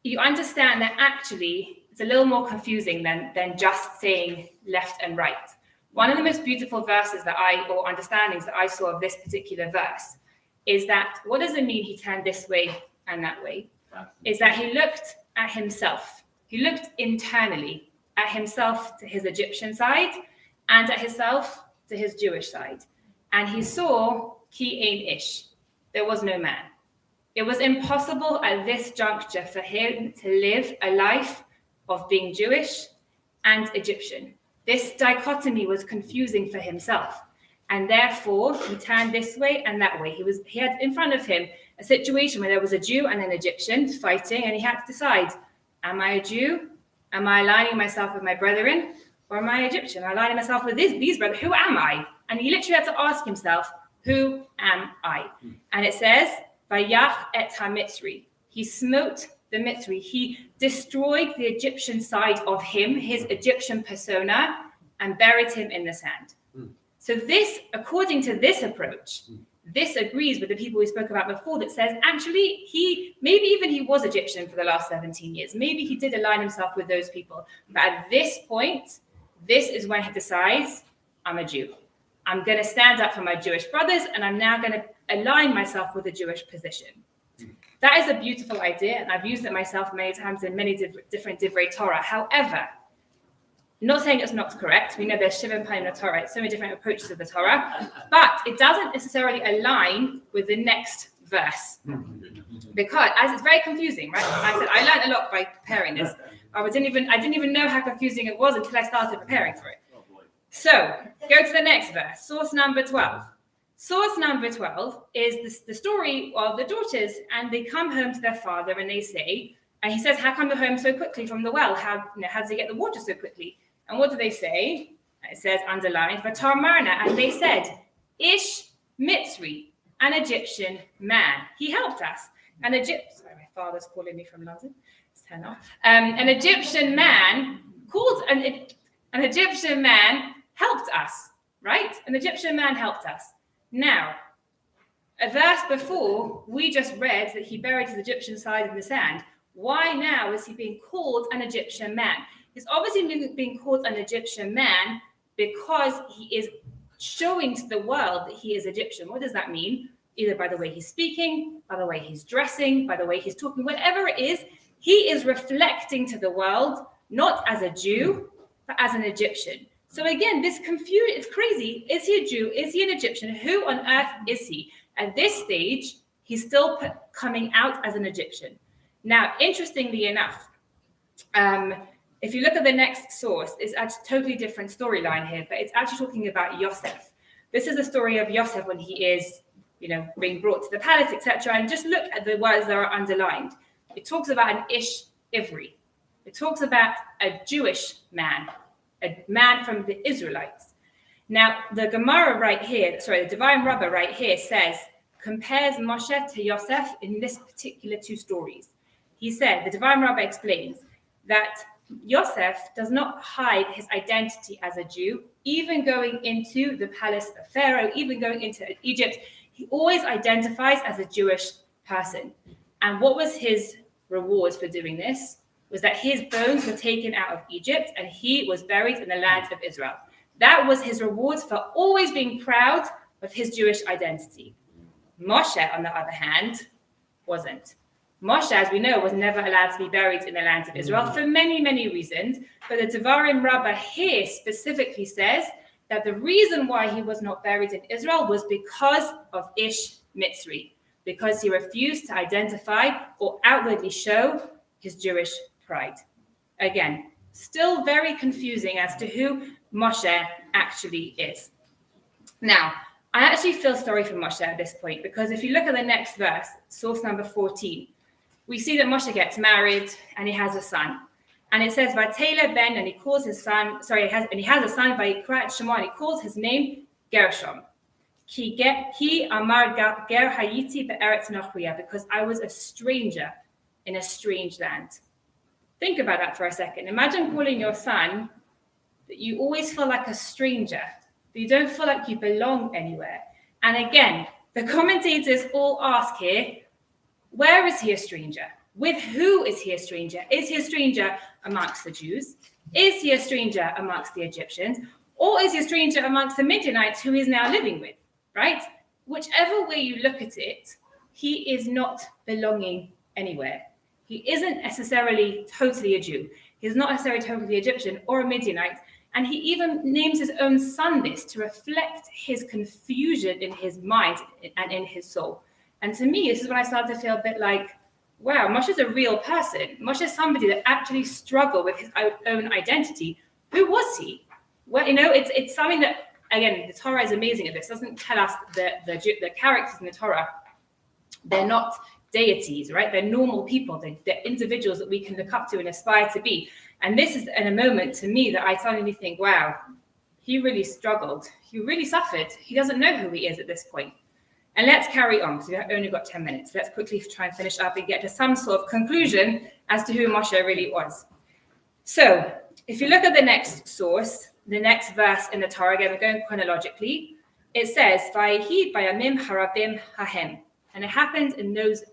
you understand that actually it's a little more confusing than just saying left and right. One of the most beautiful verses or understandings that I saw of this particular verse is that, what does it mean he turned this way and that way? Is that he looked at himself. He looked internally at himself to his Egyptian side and at himself to his Jewish side. And he saw ki ein ish. There was no man. It was impossible at this juncture for him to live a life of being Jewish and Egyptian. This dichotomy was confusing for himself. And therefore, he turned this way and that way. He had in front of him a situation where there was a Jew and an Egyptian fighting, and he had to decide, am I a Jew? Am I aligning myself with my brethren? Or am I Egyptian? Am I aligning myself with these brethren? Who am I? And he literally had to ask himself, who am I? And it says, Vayach et ha-mitzri. He smote the mitzri. He destroyed the Egyptian side of him, his Egyptian persona, and buried him in the sand. So this, according to this approach, this agrees with the people we spoke about before that says, actually, maybe even he was Egyptian for the last 17 years. Maybe he did align himself with those people. But at this point, this is when he decides, I'm a Jew. I'm going to stand up for my Jewish brothers, and I'm now going to align myself with the Jewish position. That is a beautiful idea, and I've used it myself many times in many different divrei Torah. However, not saying it's not correct. We know there's Shivan Panim Torah, so many different approaches to the Torah, but it doesn't necessarily align with the next verse. Because, as it's very confusing, right? I said, I learned a lot by preparing this. I didn't even know how confusing it was until I started preparing for it. So, go to the next verse, source number 12. Source number 12 is the story of the daughters, and they come home to their father and they say, and he says, how come you're home so quickly from the well? How does he get the water so quickly? And what do they say? It says, underlined, Vatar Marna, and they said, Ish Mitzri, an Egyptian man. He helped us. Sorry, my father's calling me from London. It's Tanach. An Egyptian man called an Egyptian man helped us, right? An Egyptian man helped us. Now, a verse before, we just read that he buried his Egyptian side in the sand. Why now is he being called an Egyptian man? He's obviously being called an Egyptian man because he is showing to the world that he is Egyptian. What does that mean? Either by the way he's speaking, by the way he's dressing, by the way he's talking, whatever it is, he is reflecting to the world, not as a Jew, but as an Egyptian. So again, this confusion, it's crazy. Is he a Jew? Is he an Egyptian? Who on earth is he? At this stage, he's still coming out as an Egyptian. Now, interestingly enough, if you look at the next source, it's actually a totally different storyline here, but it's actually talking about Yosef. This is the story of Yosef when he is, being brought to the palace, etc. And just look at the words that are underlined. It talks about an Ish Ivri. It talks about a Jewish man, a man from the Israelites. Now, the Gemara the Divine Rabbah right here compares Moshe to Yosef in this particular two stories. He said, the Divine Rabbah explains that Yosef does not hide his identity as a Jew, even going into the palace of Pharaoh, even going into Egypt. He always identifies as a Jewish person. And what was his rewards for doing this? Was that his bones were taken out of Egypt and he was buried in the land of Israel. That was his rewards for always being proud of his Jewish identity. Moshe, on the other hand, wasn't. Moshe, as we know, was never allowed to be buried in the land of Israel for many, many reasons. But the Devarim Rabbah here specifically says that the reason why he was not buried in Israel was because of Ish Mitzri, because he refused to identify or outwardly show his Jewish pride. Again, still very confusing as to who Moshe actually is. Now, I actually feel sorry for Moshe at this point, because if you look at the next verse, source number 14, we see that Moshe gets married and he has a son. And it says, Vatela ben, and he calls his son, and he has a son, Vayikrat Shema, and he calls his name Gershom. Ki amar ger hayiti be'eretz nochriya, because I was a stranger in a strange land. Think about that for a second. Imagine calling your son that you always feel like a stranger, that you don't feel like you belong anywhere. And again, the commentators all ask here, where is he a stranger? With who is he a stranger? Is he a stranger amongst the Jews? Is he a stranger amongst the Egyptians? Or is he a stranger amongst the Midianites who he's now living with, right? Whichever way you look at it, he is not belonging anywhere. He isn't necessarily totally a Jew. He's not necessarily totally Egyptian or a Midianite. And he even names his own son this to reflect his confusion in his mind and in his soul. And to me, this is when I started to feel a bit like, wow, Moshe's a real person. Moshe is somebody that actually struggled with his own identity. Who was he? Well, it's something that, again, the Torah is amazing at this. It doesn't tell us the characters in the Torah. They're not deities, right? They're normal people. They're individuals that we can look up to and aspire to be. And this is in a moment to me that I suddenly think, wow, he really struggled. He really suffered. He doesn't know who he is at this point. And let's carry on, because we've only got 10 minutes. Let's quickly try and finish up and get to some sort of conclusion as to who Moshe really was. So if you look at the next source, the next verse in the Torah, again, we're going chronologically, it says, Vayehi bayamim harabim hahem. And it happened in those,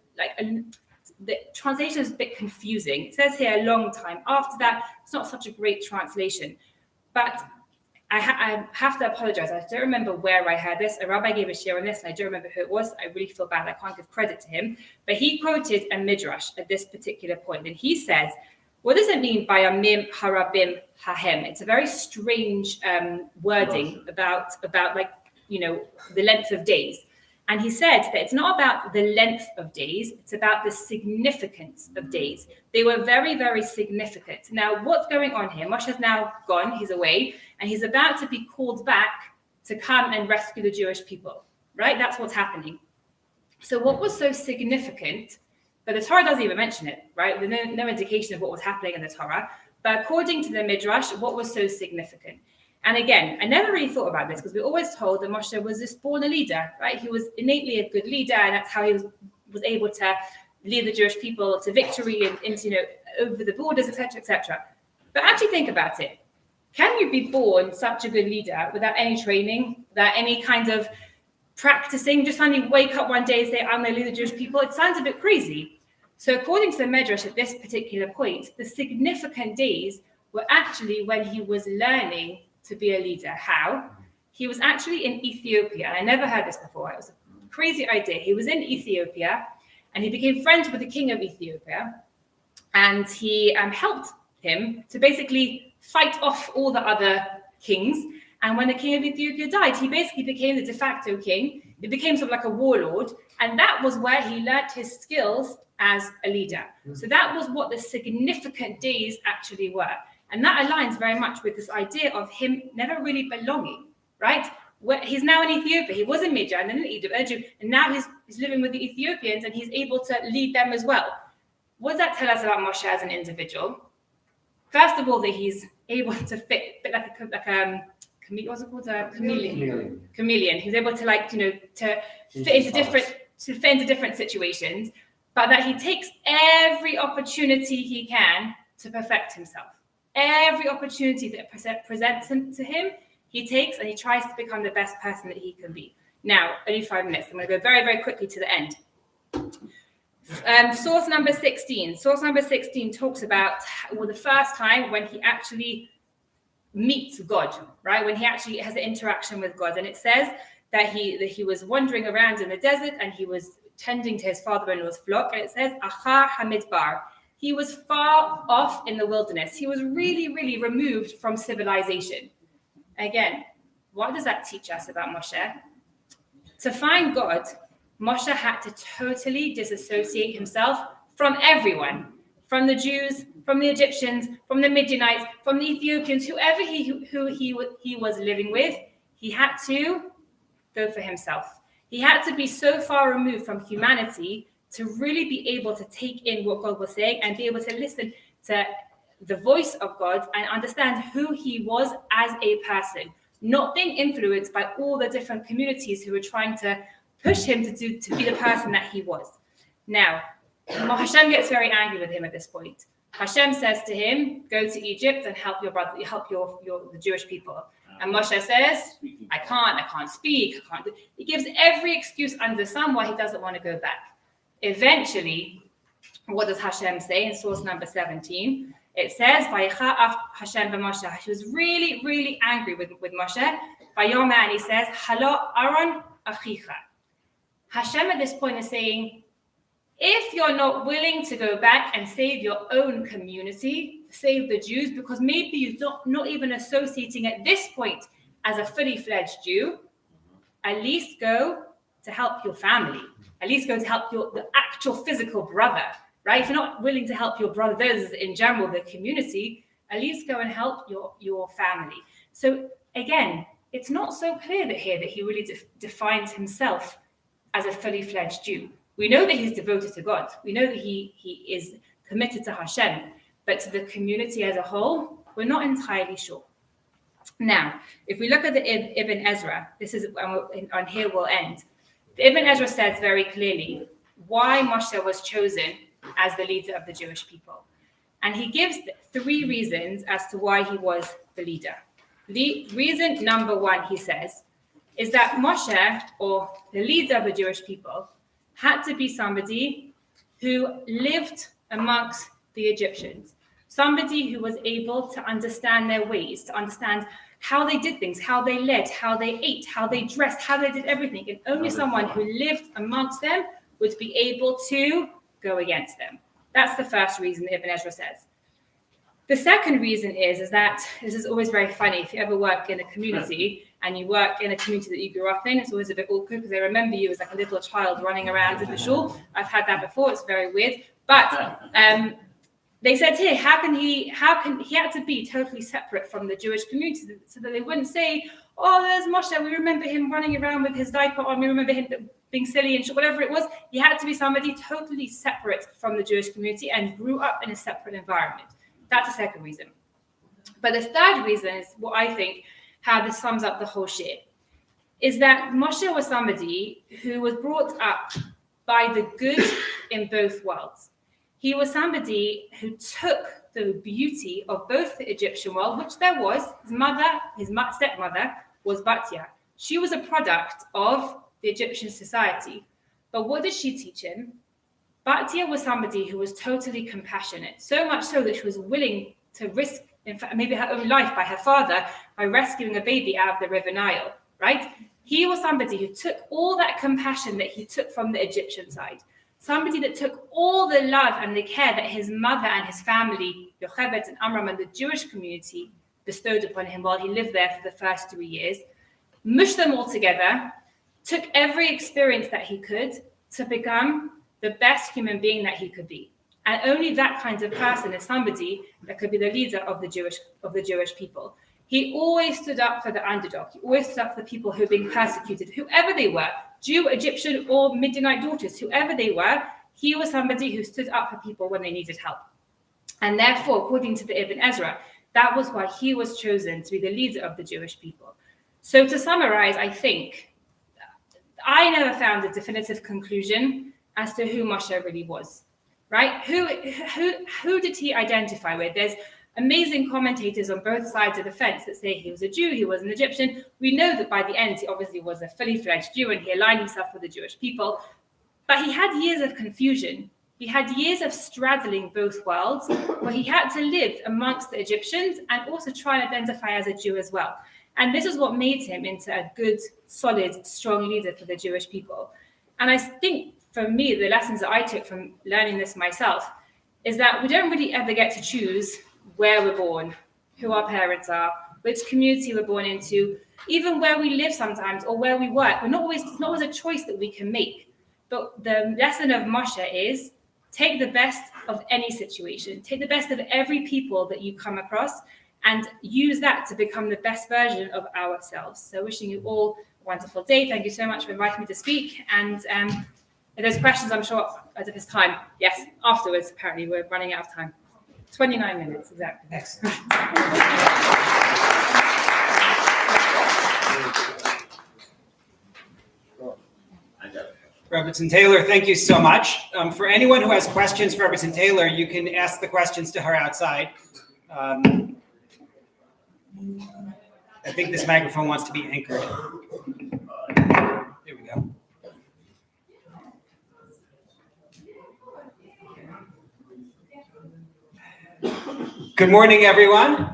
the translation is a bit confusing. It says here a long time. After that, it's not such a great translation. But I have to apologize. I don't remember where I heard this. A rabbi gave a share on this, and I don't remember who it was. I really feel bad. I can't give credit to him. But he quoted a midrash at this particular point, and he says, what does it mean by amim harabim hahem? It's a very strange wording about the length of days. And he said that it's not about the length of days, it's about the significance of days. They were very, very significant. Now, what's going on here? Moshe is now gone, he's away, and he's about to be called back to come and rescue the Jewish people, right? That's what's happening. So what was so significant, but the Torah doesn't even mention it, right? There's no indication of what was happening in the Torah. But according to the Midrash, what was so significant? And again, I never really thought about this because we're always told that Moshe was this born a leader, right? He was innately a good leader, and that's how he was able to lead the Jewish people to victory and into, over the borders, etc., etc. But actually think about it. Can you be born such a good leader without any training, without any kind of practicing, just suddenly wake up one day and say, I'm going to lead the Jewish people? It sounds a bit crazy. So according to the Midrash at this particular point, the significant days were actually when he was learning to be a leader. How? He was actually in Ethiopia. I never heard this before. It was a crazy idea. He was in Ethiopia and he became friends with the king of Ethiopia, and he helped him to basically fight off all the other kings. And when the king of Ethiopia died, he basically became the de facto king. He became sort of like a warlord, and that was where he learnt his skills as a leader. So that was what the significant days actually were. And that aligns very much with this idea of him never really belonging, right? He's now in Ethiopia. He was in Midian and then in Egypt, and now he's living with the Ethiopians, and he's able to lead them as well. What does that tell us about Moshe as an individual? First of all, that he's able to fit a bit like what's it called? A chameleon. Chameleon. He's able to to fit into different situations, but that he takes every opportunity he can to perfect himself. Every opportunity that presents to him, he takes, and he tries to become the best person that he can be. Now, only 5 minutes. I'm going to go very, very quickly to the end. Source number 16. Source number 16 talks about the first time when he actually meets God, right? When he actually has an interaction with God. And it says that he was wandering around in the desert and he was tending to his father-in-law's flock. And it says, Achar Hamidbar. He was far off in the wilderness. He was really, really removed from civilization. Again, what does that teach us about Moshe? To find God, Moshe had to totally disassociate himself from everyone, from the Jews, from the Egyptians, from the Midianites, from the Ethiopians, whoever he was living with. He had to go for himself. He had to be so far removed from humanity to really be able to take in what God was saying and be able to listen to the voice of God and understand who he was as a person, not being influenced by all the different communities who were trying to push him to be the person that he was. Now, Hashem gets very angry with him at this point. Hashem says to him, go to Egypt and help your brother, help the Jewish people. And Moshe says, I can't speak. He gives every excuse under the sun why he doesn't want to go back. Eventually, what does Hashem say in source number 17? It says, Vayecha Hashem b'Moshe. He was really, really angry with Moshe. Vayomer, and he says, Halo Aaron achicha. Hashem at this point is saying, if you're not willing to go back and save your own community, save the Jews, because maybe you're not even associating at this point as a fully fledged Jew, at least go to help your family. At least go to help the actual physical brother, right? If you're not willing to help your brothers in general, the community, at least go and help your family. So again, it's not so clear that he really defines himself as a fully fledged Jew. We know that he's devoted to God. We know that he is committed to Hashem, but to the community as a whole, we're not entirely sure. Now, if we look at the Ibn Ezra, this is on here we'll end. The Ibn Ezra says very clearly why Moshe was chosen as the leader of the Jewish people. And he gives 3 reasons as to why he was the leader. Reason number 1, he says, is that Moshe, or the leader of the Jewish people, had to be somebody who lived amongst the Egyptians, somebody who was able to understand their ways, to understand how they did things, how they led, how they ate, how they dressed, how they did everything. And only someone who lived amongst them would be able to go against them. That's the first reason Ibn Ezra says. The second reason is that this is always very funny. If you ever work in a community and you work in a community that you grew up in, it's always a bit awkward because they remember you as like a little child running around in the shul. I've had that before. It's very weird. But they said here, how can he had to be totally separate from the Jewish community so that they wouldn't say, oh, there's Moshe. We remember him running around with his diaper on. We remember him being silly and whatever it was. He had to be somebody totally separate from the Jewish community and grew up in a separate environment. That's the second reason. But the third reason is what I think, how this sums up the whole shit, is that Moshe was somebody who was brought up by the good in both worlds. He was somebody who took the beauty of both the Egyptian world, which there was. His stepmother was Batya. She was a product of the Egyptian society. But what did she teach him? Batya was somebody who was totally compassionate, so much so that she was willing to risk, in fact, maybe her own life by her father, by rescuing a baby out of the River Nile, right? He was somebody who took all that compassion that he took from the Egyptian side, somebody that took all the love and the care that his mother and his family, Yocheved and Amram and the Jewish community bestowed upon him while he lived there for the first 3 years, mushed them all together, took every experience that he could to become the best human being that he could be. And only that kind of person is somebody that could be the leader of the Jewish people. He always stood up for the underdog. He always stood up for the people who were being persecuted, whoever they were, Jew, Egyptian, or Midianite daughters, whoever they were, he was somebody who stood up for people when they needed help. And therefore, according to the Ibn Ezra, that was why he was chosen to be the leader of the Jewish people. So to summarize, I think, I never found a definitive conclusion as to who Moshe really was, right? Who did he identify with? There's amazing commentators on both sides of the fence that say he was a Jew, he was an Egyptian. We know that by the end, he obviously was a fully fledged Jew and he aligned himself with the Jewish people. But he had years of confusion. He had years of straddling both worlds, where he had to live amongst the Egyptians and also try and identify as a Jew as well. And this is what made him into a good, solid, strong leader for the Jewish people. And I think, for me, the lessons that I took from learning this myself is that we don't really ever get to choose where we're born, who our parents are, which community we're born into, even where we live sometimes or where we work. It's not always a choice that we can make. But the lesson of Moshe is take the best of any situation, take the best of every people that you come across, and use that to become the best version of ourselves. So wishing you all a wonderful day. Thank you so much for inviting me to speak. And if there's questions, I'm sure, as if it's time. Yes, afterwards, apparently, we're running out of time. 29 minutes, exactly. Excellent. I got it. Rebbetzin Taylor, thank you so much. For anyone who has questions for Rebbetzin Taylor, you can ask the questions to her outside. I think this microphone wants to be anchored. There we go. Good morning, everyone.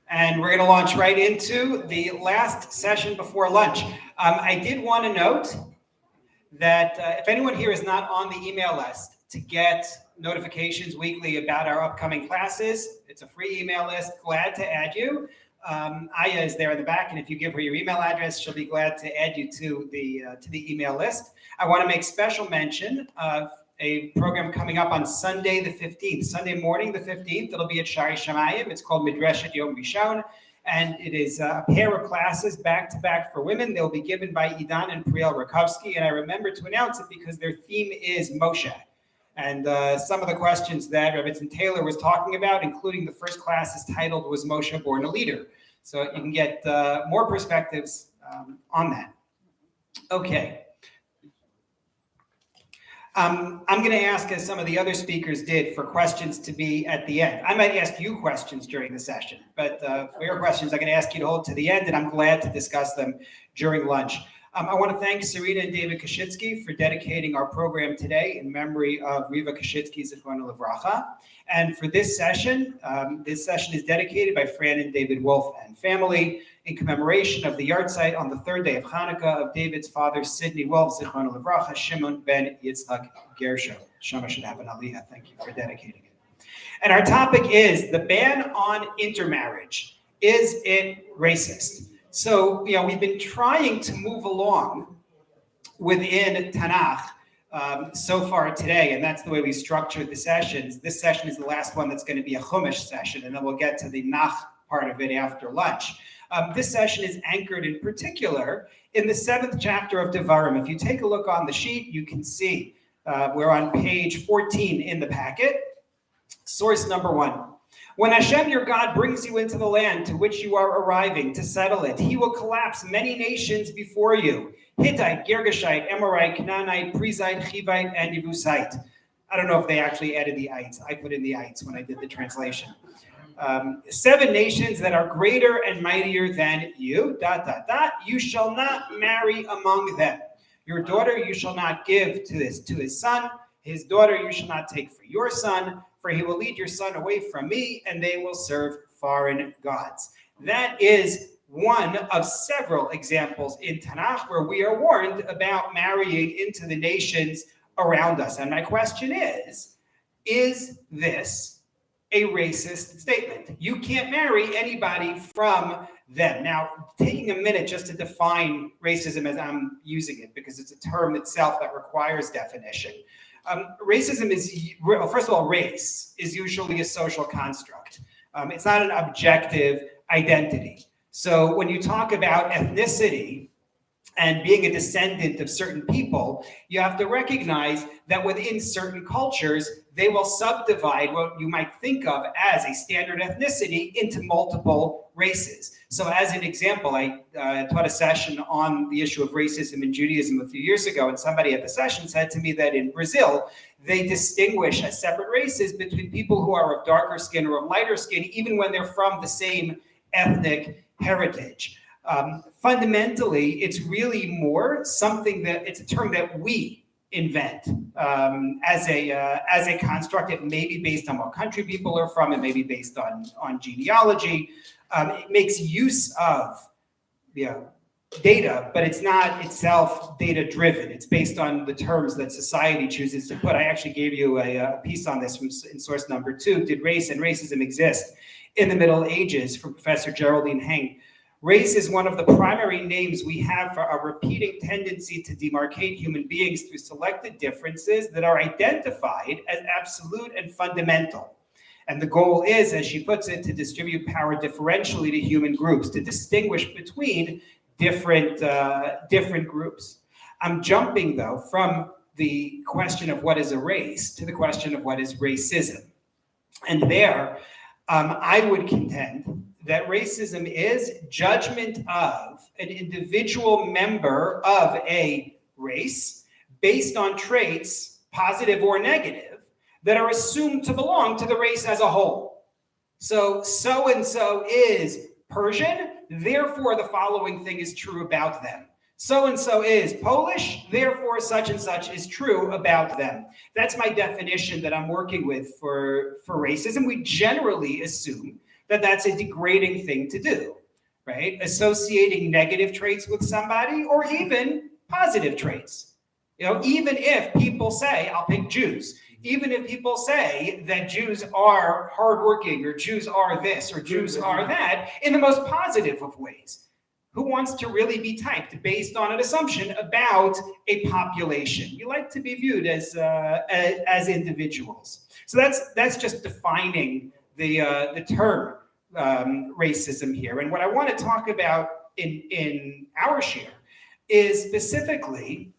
And we're going to launch right into the last session before lunch. I did want to note that if anyone here is not on the email list to get notifications weekly about our upcoming classes, it's a free email list. Glad to add you. Aya is there in the back, and if you give her your email address, she'll be glad to add you to the email list. I want to make special mention of a program coming up on Sunday the 15th, Sunday morning the 15th. It'll be at Shari Shamayim. It's called Midreshet Yom Rishon, and it is a pair of classes back-to-back for women. They'll be given by Idan and Priel Rakovsky, and I remember to announce it because their theme is Moshe. And some of the questions that Rebbetzin Taylor was talking about, including the first class is titled, Was Moshe Born a Leader? So you can get more perspectives on that. Okay. I'm going to ask, as some of the other speakers did, for questions to be at the end. I might ask you questions during the session, but for your questions, I'm going to ask you to hold to the end, and I'm glad to discuss them during lunch. I want to thank Serena and David Kashitsky for dedicating our program today in memory of Riva Kashitsky, Zichrono Livracha. And for this session is dedicated by Fran and David Wolf and family in commemoration of the yahrzeit on the third day of Hanukkah of David's father, Sidney Wolf, Zichrono Livracha, Shimon ben Yitzhak Gershom. Shama should have an aliyah. Thank you for dedicating it. And our topic is the ban on intermarriage. Is it racist? So, we've been trying to move along within Tanach so far today, and that's the way we structured the sessions. This session is the last one that's going to be a Chumash session, and then we'll get to the Nach part of it after lunch. This session is anchored in particular in the 7th chapter of Devarim. If you take a look on the sheet, you can see we're on page 14 in the packet. Source number 1. When Hashem, your God, brings you into the land to which you are arriving to settle it, he will collapse many nations before you. Hittite, Girgashite, Amorite, Canaanite, Perizzite, Hivite, and Yebusite. I don't know if they actually added the ites. I put in the ites when I did the translation. 7 nations that are greater and mightier than you, ... You shall not marry among them. Your daughter you shall not give to his son. His daughter you shall not take for your son. For he will lead your son away from me, and they will serve foreign gods. That is one of several examples in Tanakh where we are warned about marrying into the nations around us. And my question is this a racist statement? You can't marry anybody from them. Now, taking a minute just to define racism as I'm using it, because it's a term itself that requires definition. Racism is, first of all, race is usually a social construct. It's not an objective identity. So when you talk about ethnicity, and being a descendant of certain people, you have to recognize that within certain cultures, they will subdivide what you might think of as a standard ethnicity into multiple races. So as an example, I taught a session on the issue of racism in Judaism a few years ago, and somebody at the session said to me that in Brazil, they distinguish as separate races between people who are of darker skin or of lighter skin, even when they're from the same ethnic heritage. Fundamentally, it's really more something that it's a term that we invent as a construct. It may be based on what country people are from. It may be based on genealogy. It makes use of data, but it's not itself data driven. It's based on the terms that society chooses to put. I actually gave you a piece on this in source number 2. Did race and racism exist in the Middle Ages? From Professor Geraldine Heng. Race is one of the primary names we have for a repeating tendency to demarcate human beings through selected differences that are identified as absolute and fundamental. And the goal is, as she puts it, to distribute power differentially to human groups, to distinguish between different groups. I'm jumping, though, from the question of what is a race to the question of what is racism. And there, I would contend that racism is judgment of an individual member of a race based on traits, positive or negative, that are assumed to belong to the race as a whole. So-and-so is Persian, therefore the following thing is true about them. So-and-so is Polish, therefore such and such is true about them. That's my definition that I'm working with for racism. We generally assume that that's a degrading thing to do, right? Associating negative traits with somebody or even positive traits. Even if people say, I'll pick Jews, even if people say that Jews are hardworking or Jews are this or Jews are that, in the most positive of ways. Who wants to really be typed based on an assumption about a population? We like to be viewed as individuals. So that's just defining the term racism here. And what I want to talk about in our share is specifically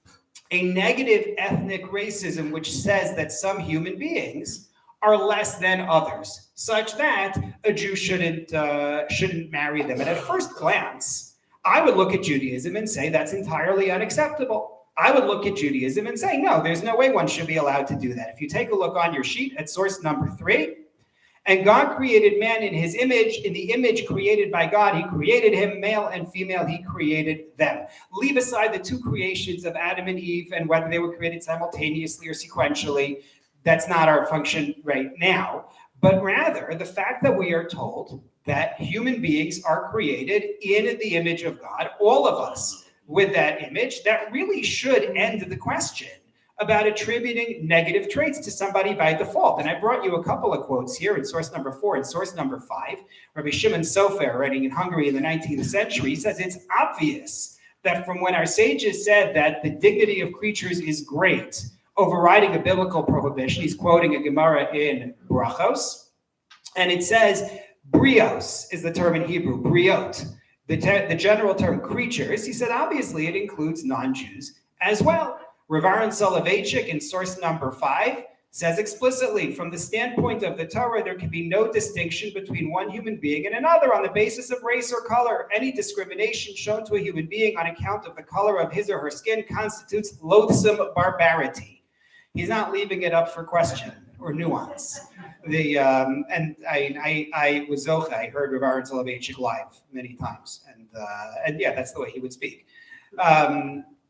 a negative ethnic racism, which says that some human beings are less than others, such that a Jew shouldn't marry them. And at first glance, I would look at Judaism and say that's entirely unacceptable. I would look at Judaism and say, no, there's no way one should be allowed to do that. If you take a look on your sheet at source number 3, and God created man in his image. In the image created by God, he created him, male and female, he created them. Leave aside the 2 creations of Adam and Eve and whether they were created simultaneously or sequentially. That's not our function right now. But rather, the fact that we are told that human beings are created in the image of God, all of us with that image, that really should end the question about attributing negative traits to somebody by default. And I brought you a couple of quotes here in source number 4 and source number 5. Rabbi Shimon Sofer, writing in Hungary in the 19th century, says it's obvious that from when our sages said that the dignity of creatures is great, overriding a biblical prohibition, he's quoting a Gemara in Brachos, and it says, brios is the term in Hebrew, briot, the general term creatures. He said, obviously it includes non-Jews as well. Rav Aaron Soloveitchik in source number 5 says explicitly, from the standpoint of the Torah, there can be no distinction between one human being and another on the basis of race or color. Any discrimination shown to a human being on account of the color of his or her skin constitutes loathsome barbarity. He's not leaving it up for question or nuance. And I was zocha. I heard Rav Aaron Soloveitchik live many times, and yeah, that's the way he would speak.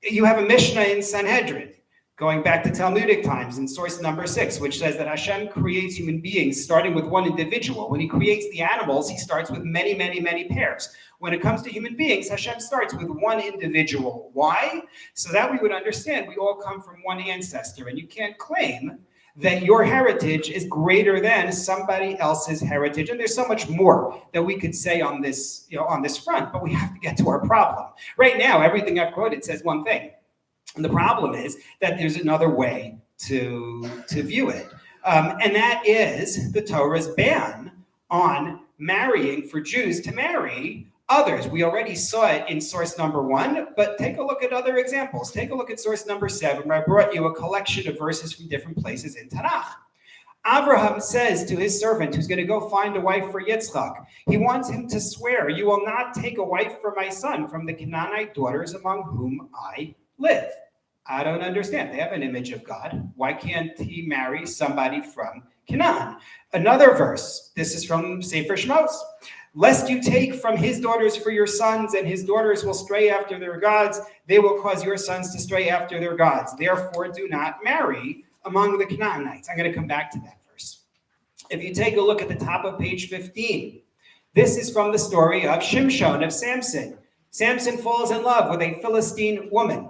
You have a Mishnah in Sanhedrin, going back to Talmudic times in source number 6, which says that Hashem creates human beings starting with one individual. When he creates the animals, he starts with many, many, many pairs. When it comes to human beings, Hashem starts with one individual. Why? So that we would understand we all come from one ancestor, and you can't claim that your heritage is greater than somebody else's heritage. And there's so much more that we could say on this, on this front, but we have to get to our problem. Right now, everything I've quoted says one thing. And the problem is that there's another way to view it. And that is the Torah's ban on marrying, for Jews to marry others. We already saw it in source number 1, but take a look at other examples. Take a look at source number 7, where I brought you a collection of verses from different places in Tanach. Abraham says to his servant who's going to go find a wife for Yitzchak, he wants him to swear, "You will not take a wife for my son from the Canaanite daughters among whom I live." I don't understand. They have an image of God. Why can't he marry somebody from Canaan? Another verse. This is from Sefer Shmos. "Lest you take from his daughters for your sons, and his daughters will stray after their gods. They will cause your sons to stray after their gods. Therefore, do not marry among the Canaanites." I'm going to come back to that verse. If you take a look at the top of page 15, this is from the story of Shimshon, of Samson. Samson falls in love with a Philistine woman.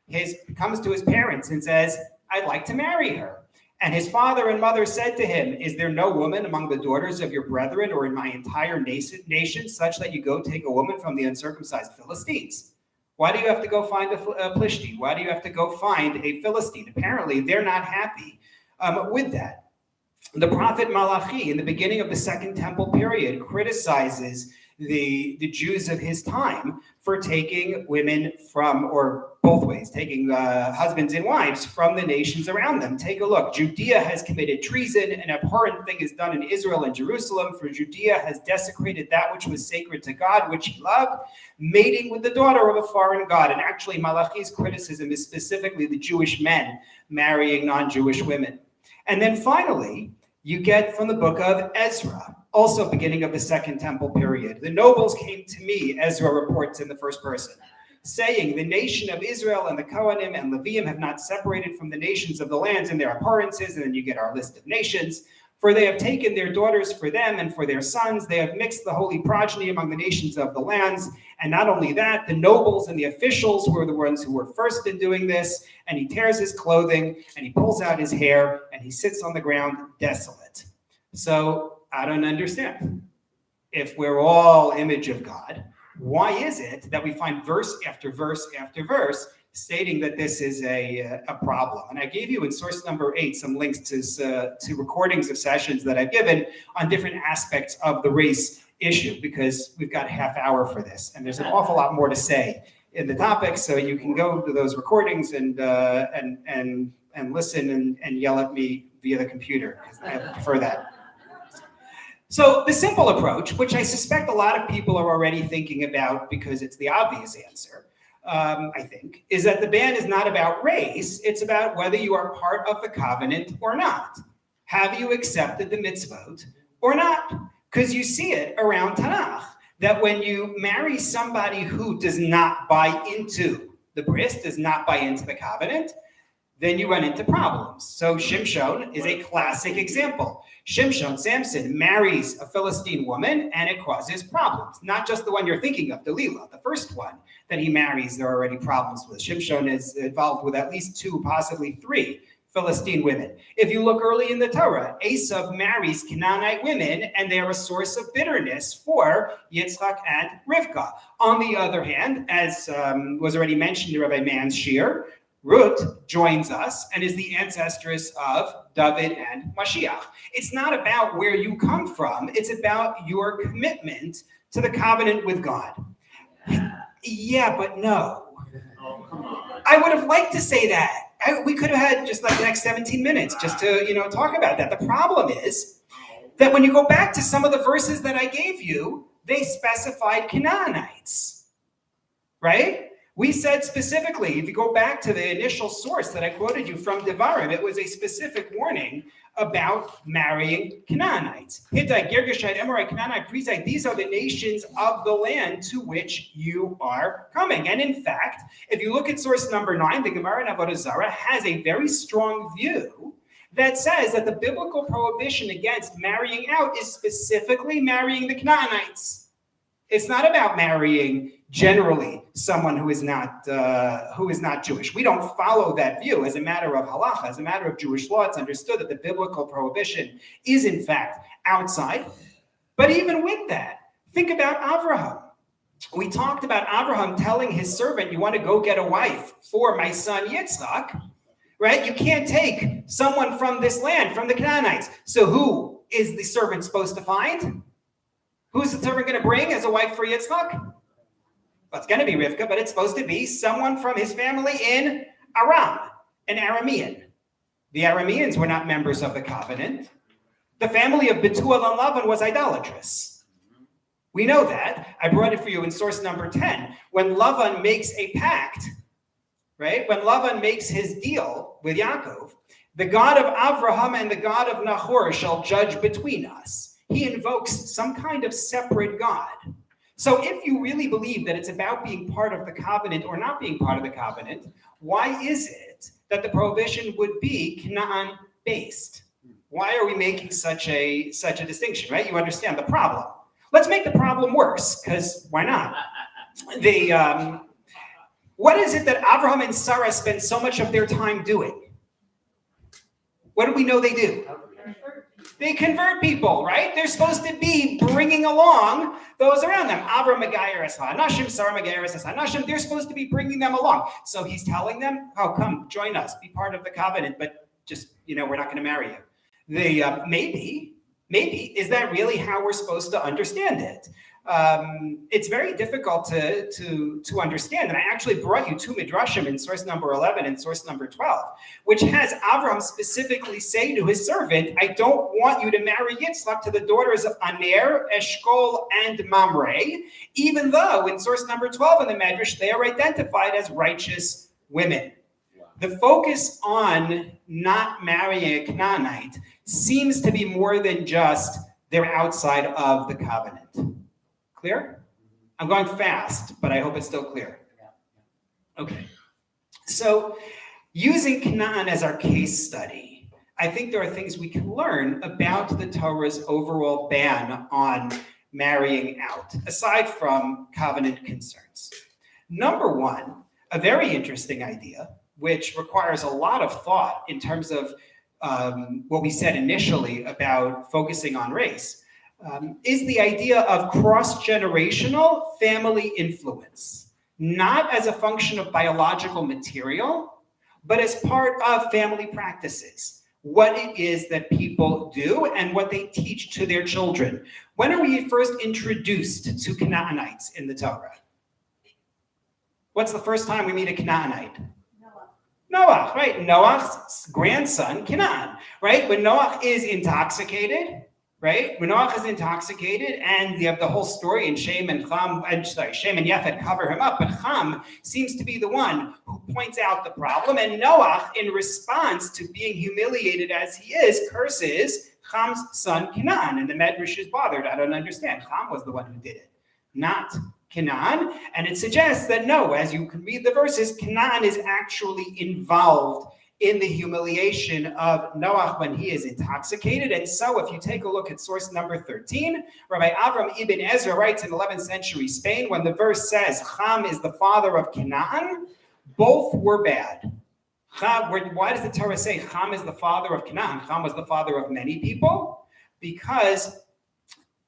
He comes to his parents and says, "I'd like to marry her." And his father and mother said to him, "Is there no woman among the daughters of your brethren or in my entire nation such that you go take a woman from the uncircumcised Philistines? Why do you have to go find a Plishti? Why do you have to go find a Philistine?" Apparently, they're not happy with that. The prophet Malachi, in the beginning of the Second Temple period, criticizes the Jews of his time for taking women from, or both ways, taking husbands and wives from the nations around them. Take a look. Judea has committed treason. An abhorrent thing is done in Israel and Jerusalem, for Judea has desecrated that which was sacred to God, which he loved, mating with the daughter of a foreign god. And actually, Malachi's criticism is specifically the Jewish men marrying non-Jewish women. And then finally, you get from the book of Ezra, also beginning of the Second Temple period. "The nobles came to me," Ezra reports in the first person, saying, "The nation of Israel and the Kohanim and Leviim have not separated from the nations of the lands in their abhorrences." And then you get our list of nations. "For they have taken their daughters for them and for their sons. They have mixed the holy progeny among the nations of the lands. And not only that, the nobles and the officials were the ones who were first in doing this." And he tears his clothing and he pulls out his hair and he sits on the ground desolate. So I don't understand. If we're all image of God, why is it that we find verse after verse after verse stating that this is a problem? And I gave you in source number 8 some links to recordings of sessions that I've given on different aspects of the race issue, because we've got a half hour for this, and there's an awful lot more to say in the topic. So you can go to those recordings and listen and yell at me via the computer, because I prefer that. So the simple approach, which I suspect a lot of people are already thinking about because it's the obvious answer, I think, is that the ban is not about race. It's about whether you are part of the covenant or not. Have you accepted the mitzvot or not? Because you see it around Tanach, that when you marry somebody who does not buy into the bris, does not buy into the covenant, then you run into problems. So Shimshon is a classic example. Shimshon, Samson, marries a Philistine woman and it causes problems. Not just the one you're thinking of, Delilah, the first one that he marries, there are already problems with. Shimshon is involved with at least 2, possibly 3 Philistine women. If you look early in the Torah, Esav marries Canaanite women and they are a source of bitterness for Yitzchak and Rivka. On the other hand, as was already mentioned in Rabbi Mann's shir, Ruth joins us and is the ancestress of David and Mashiach. It's not about where you come from. It's about your commitment to the covenant with God. Yeah, but no. Oh, come on. I would have liked to say that. We could have had just like the next 17 minutes just to, talk about that. The problem is that when you go back to some of the verses that I gave you, they specified Canaanites, right? We said specifically, if you go back to the initial source that I quoted you from Devarim, it was a specific warning about marrying Canaanites. Hittite, Girgashite, Amorite, Canaanite, Perizzite, these are the nations of the land to which you are coming. And in fact, if you look at source number 9, the Gemara in Avodah Zarah has a very strong view that says that the biblical prohibition against marrying out is specifically marrying the Canaanites. It's not about marrying generally someone who is not Jewish. We don't follow that view as a matter of halacha, as a matter of Jewish law. It's understood that the biblical prohibition is in fact outside. But even with that, think about Avraham. We talked about Avraham telling his servant, "You want to go get a wife for my son Yitzchak, right? You can't take someone from this land, from the Canaanites." So who is the servant supposed to find? Who's the servant going to bring as a wife for Yitzchak? Well, it's going to be Rivka, but it's supposed to be someone from his family in Aram, an Aramean. The Arameans were not members of the covenant. The family of Bethuel and Lavan was idolatrous. We know that. I brought it for you in source number 10. When Lavan makes a pact, right? When Lavan makes his deal with Yaakov, the God of Avraham and the God of Nahor shall judge between us. He invokes some kind of separate God. So if you really believe that it's about being part of the covenant or not being part of the covenant, why is it that the prohibition would be Canaan-based? Why are we making such a distinction, right? You understand the problem. Let's make the problem worse, because why not? What is it that Abraham and Sarah spend so much of their time doing? What do we know they do? They convert people, right? They're supposed to be bringing along those around them. Avram Megayeres HaAnashim, Sarah Megayeres HaAnashim. They're supposed to be bringing them along. So he's telling them, oh, come, join us, be part of the covenant, but just, we're not going to marry you. Maybe, is that really how we're supposed to understand it? It's very difficult to understand. And I actually brought you two midrashim in source number 11 and source number 12, which has Avram specifically say to his servant, I don't want you to marry Yitzchak to the daughters of Aner, Eshkol, and Mamre, even though in source number 12 in the Medrash, they are identified as righteous women. The focus on not marrying a Canaanite seems to be more than just they're outside of the covenant. Clear? I'm going fast, but I hope it's still clear. Okay. So using Canaan as our case study, I think there are things we can learn about the Torah's overall ban on marrying out, aside from covenant concerns. Number one, a very interesting idea, which requires a lot of thought in terms of what we said initially about focusing on race, is the idea of cross-generational family influence, not as a function of biological material, but as part of family practices, what it is that people do and what they teach to their children. When are we first introduced to Canaanites in the Torah? What's the first time we meet a Canaanite? Noah, right? Noah's grandson, Canaan, right? When Noah is intoxicated, right? When Noah is intoxicated, and you have the whole story, and Shem and Yafet cover him up, but Ham seems to be the one who points out the problem, and Noah, in response to being humiliated as he is, curses Ham's son Canaan, and the Medrash is bothered. I don't understand. Ham was the one who did it, not Canaan, and it suggests that no, as you can read the verses, Canaan is actually involved in the humiliation of Noah when he is intoxicated. And so if you take a look at source number 13, Rabbi Avram Ibn Ezra writes in 11th century Spain, when the verse says Ham is the father of Canaan, both were bad. Why does the Torah say Ham is the father of Canaan? Ham was the father of many people, because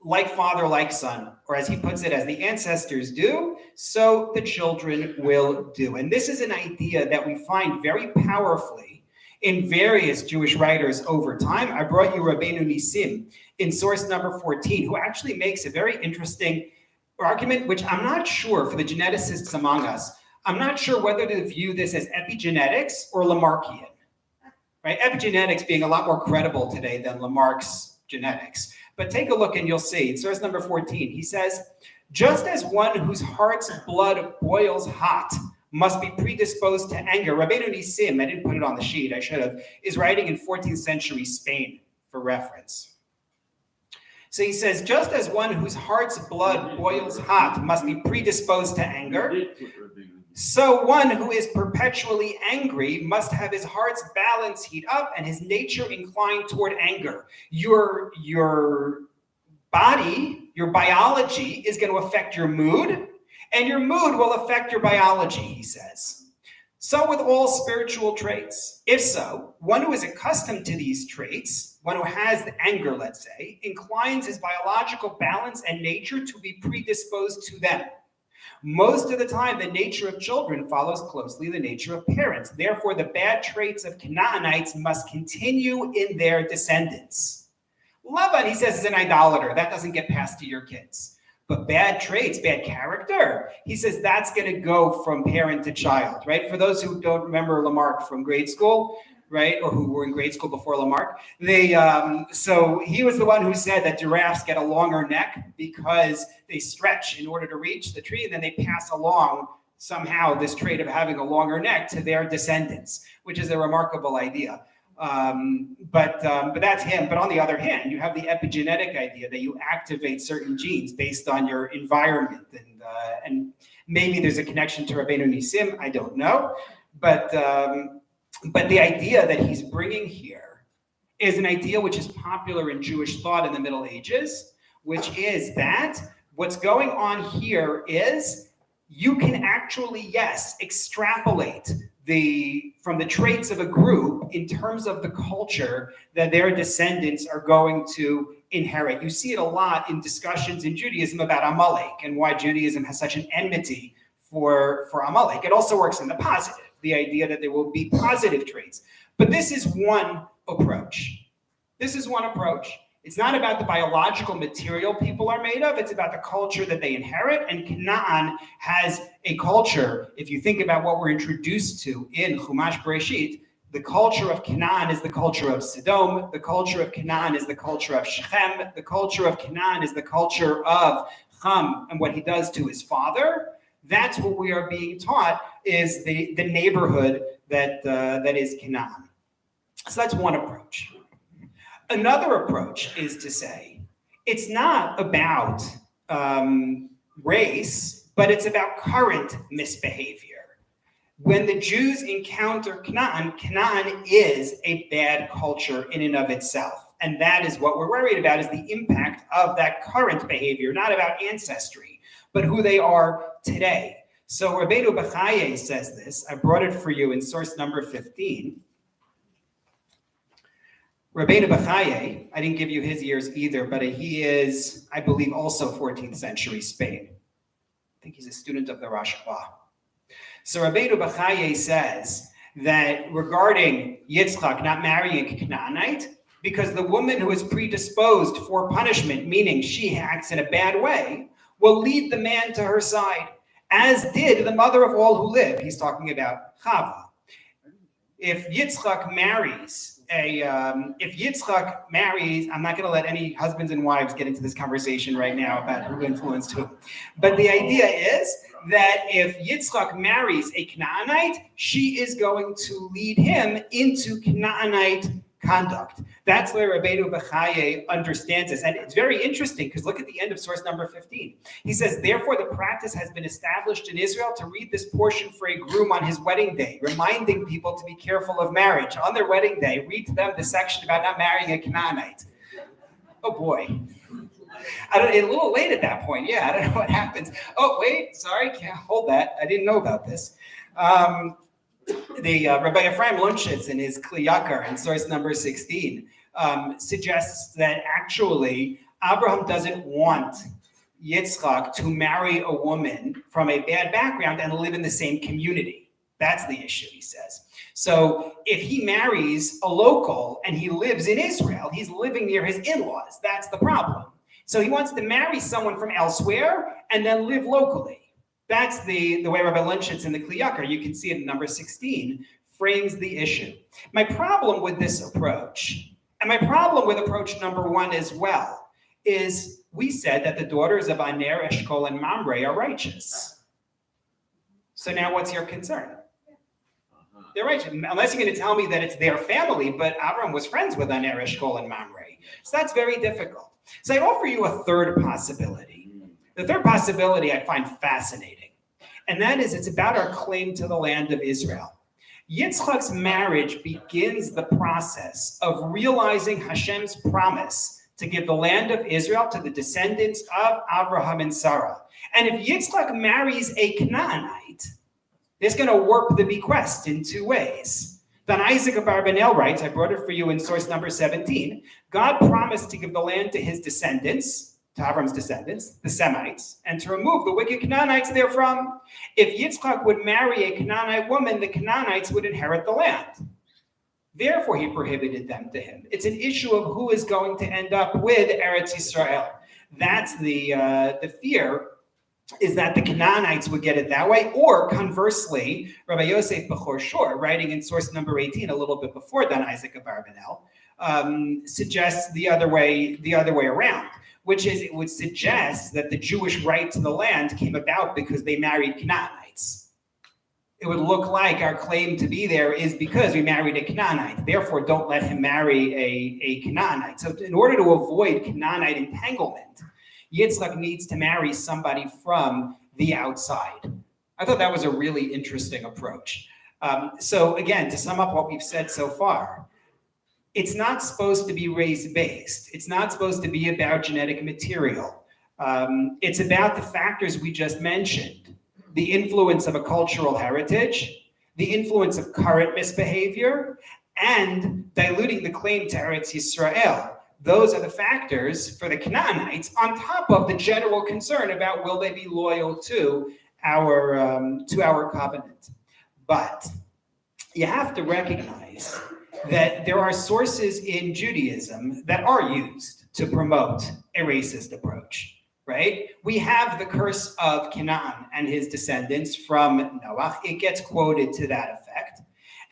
like father, like son, or as he puts it, as the ancestors do, so the children will do. And this is an idea that we find very powerfully in various Jewish writers over time. I brought you Rabbeinu Nisim in source number 14, who actually makes a very interesting argument, which I'm not sure, for the geneticists among us, I'm not sure whether to view this as epigenetics or Lamarckian, right? Epigenetics being a lot more credible today than Lamarck's genetics. But take a look and you'll see. Source number 14, he says, just as one whose heart's blood boils hot must be predisposed to anger. Rabbeinu Nisim, I didn't put it on the sheet, I should have, is writing in 14th century Spain for reference. So he says, just as one whose heart's blood boils hot must be predisposed to anger, so one who is perpetually angry must have his heart's balance heat up and his nature inclined toward anger. Your body, your biology is going to affect your mood, and your mood will affect your biology, he says. So with all spiritual traits. If so, one who is accustomed to these traits, one who has the anger, let's say, inclines his biological balance and nature to be predisposed to them. Most of the time, the nature of children follows closely the nature of parents. Therefore, the bad traits of Canaanites must continue in their descendants. Lavan, he says, is an idolater. That doesn't get passed to your kids. But bad traits, bad character, he says that's going to go from parent to child, right? For those who don't remember Lamarck from grade school, right, or who were in grade school before Lamarck, so he was the one who said that giraffes get a longer neck because they stretch in order to reach the tree, and then they pass along somehow this trait of having a longer neck to their descendants, which is a remarkable idea. But that's him. But on the other hand, you have the epigenetic idea that you activate certain genes based on your environment, and maybe there's a connection to Rabbeinu Nisim. I don't know, but the idea that he's bringing here is an idea which is popular in Jewish thought in the Middle Ages, which is that what's going on here is you can actually, yes, extrapolate from the traits of a group in terms of the culture that their descendants are going to inherit. You see it a lot in discussions in Judaism about Amalek and why Judaism has such an enmity for Amalek. It also works in the positive, the idea that there will be positive traits. But this is one approach. This is one approach. It's not about the biological material people are made of. It's about the culture that they inherit. And Canaan has a culture. If you think about what we're introduced to in Chumash Bereshit, the culture of Canaan is the culture of Sodom. The culture of Canaan is the culture of Shechem. The culture of Canaan is the culture of Ham and what he does to his father. That's what we are being taught is the neighborhood that is Canaan. So that's one approach. Another approach is to say, it's not about race, but it's about current misbehavior. When the Jews encounter Canaan, Canaan is a bad culture in and of itself. And that is what we're worried about, is the impact of that current behavior, not about ancestry, but who they are today. So Rabbeinu Bechaye says this. I brought it for you in source number 15. Rabbeinu Bechaye, I didn't give you his years either, but he is, I believe, also 14th century Spain. I think he's a student of the Rashba. So Rabbeinu Bechaye says that regarding Yitzchak not marrying a Canaanite, because the woman who is predisposed for punishment, meaning she acts in a bad way, will lead the man to her side, as did the mother of all who live. He's talking about Chava. If Yitzchak marries, I'm not going to let any husbands and wives get into this conversation right now about who influenced who. But the idea is that if Yitzchak marries a Canaanite, she is going to lead him into Canaanite conduct. That's where Rabbeinu Bechaye understands this. And it's very interesting because look at the end of source number 15. He says, therefore, the practice has been established in Israel to read this portion for a groom on his wedding day, reminding people to be careful of marriage. On their wedding day, read to them the section about not marrying a Canaanite. Oh boy. A little late at that point. Yeah, I don't know what happens. Oh, wait, sorry, can't hold that. I didn't know about this. Rabbi Ephraim Lunchitz in his Kli Yakar in source number 16 suggests that actually Abraham doesn't want Yitzchak to marry a woman from a bad background and live in the same community. That's the issue, he says. So if he marries a local and he lives in Israel, he's living near his in-laws. That's the problem. So he wants to marry someone from elsewhere and then live locally. That's the way Rabbi Lunchitz in the Kli Yakar, you can see it in number 16, frames the issue. My problem with this approach, and my problem with approach number 1 as well, is we said that the daughters of Aner, Eshkol, and Mamre are righteous. So now what's your concern? They're righteous, unless you're going to tell me that it's their family, but Avram was friends with Aner, Eshkol, and Mamre. So that's very difficult. So I offer you a third possibility. The third possibility I find fascinating, and that is it's about our claim to the land of Israel. Yitzchak's marriage begins the process of realizing Hashem's promise to give the land of Israel to the descendants of Abraham and Sarah. And if Yitzchak marries a Canaanite, it's going to warp the bequest in 2 ways. Then Isaac of Abarbanel writes, I brought it for you in source number 17, God promised to give the land to his descendants, to Avram's descendants, the Semites, and to remove the wicked Canaanites therefrom. If Yitzchak would marry a Canaanite woman, the Canaanites would inherit the land. Therefore, he prohibited them to him. It's an issue of who is going to end up with Eretz Yisrael. That's the fear, is that the Canaanites would get it that way, or conversely, Rabbi Yosef Bechor Shor, writing in source number 18, a little bit before Dan Isaac of Abarbanel, suggests the other way around, which is it would suggest that the Jewish right to the land came about because they married Canaanites. It would look like our claim to be there is because we married a Canaanite. Therefore, don't let him marry a Canaanite. So in order to avoid Canaanite entanglement, Yitzchak needs to marry somebody from the outside. I thought that was a really interesting approach. So again, to sum up what we've said so far, it's not supposed to be race-based. It's not supposed to be about genetic material. It's about the factors we just mentioned. The influence of a cultural heritage, the influence of current misbehavior, and diluting the claim to Eretz Yisrael. Those are the factors for the Canaanites, on top of the general concern about will they be loyal to our covenant. But you have to recognize that there are sources in Judaism that are used to promote a racist approach. Right? We have the curse of Canaan and his descendants from Noah. It gets quoted to that effect.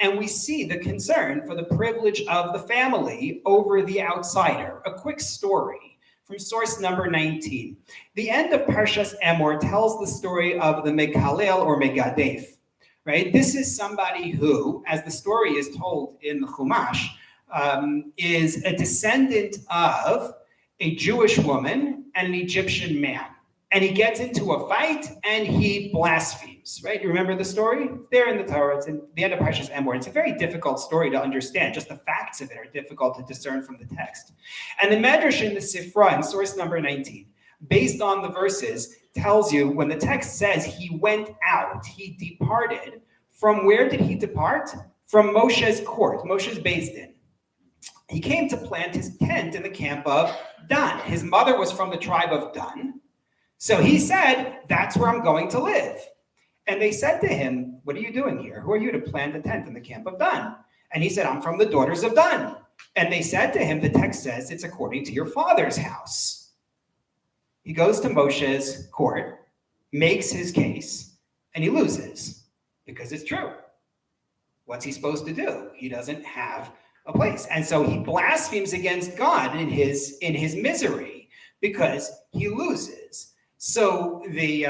And we see the concern for the privilege of the family over the outsider. A quick story from source number 19. The end of Parshas Emor tells the story of the Mekalel or Megadef. Right? This is somebody who, as the story is told in the Chumash, is a descendant of a Jewish woman and an Egyptian man. And he gets into a fight and he blasphemes, right? You remember the story? It's there in the Torah. It's in the end of Parshas Emor. It's a very difficult story to understand. Just the facts of it are difficult to discern from the text. And the Medrash in the Sifra, in source number 19, based on the verses, tells you when the text says he went out, he departed. From where did he depart? From Moshe's court, Moshe's Beis Din. He came to plant his tent in the camp of Dan. His mother was from the tribe of Dan. So he said, that's where I'm going to live. And they said to him, what are you doing here? Who are you to plant a tent in the camp of Dan? And he said, I'm from the daughters of Dan. And they said to him, the text says, it's according to your father's house. He goes to Moshe's court, makes his case, and he loses because it's true. What's he supposed to do? He doesn't have a place. And so he blasphemes against God in his misery because he loses. So the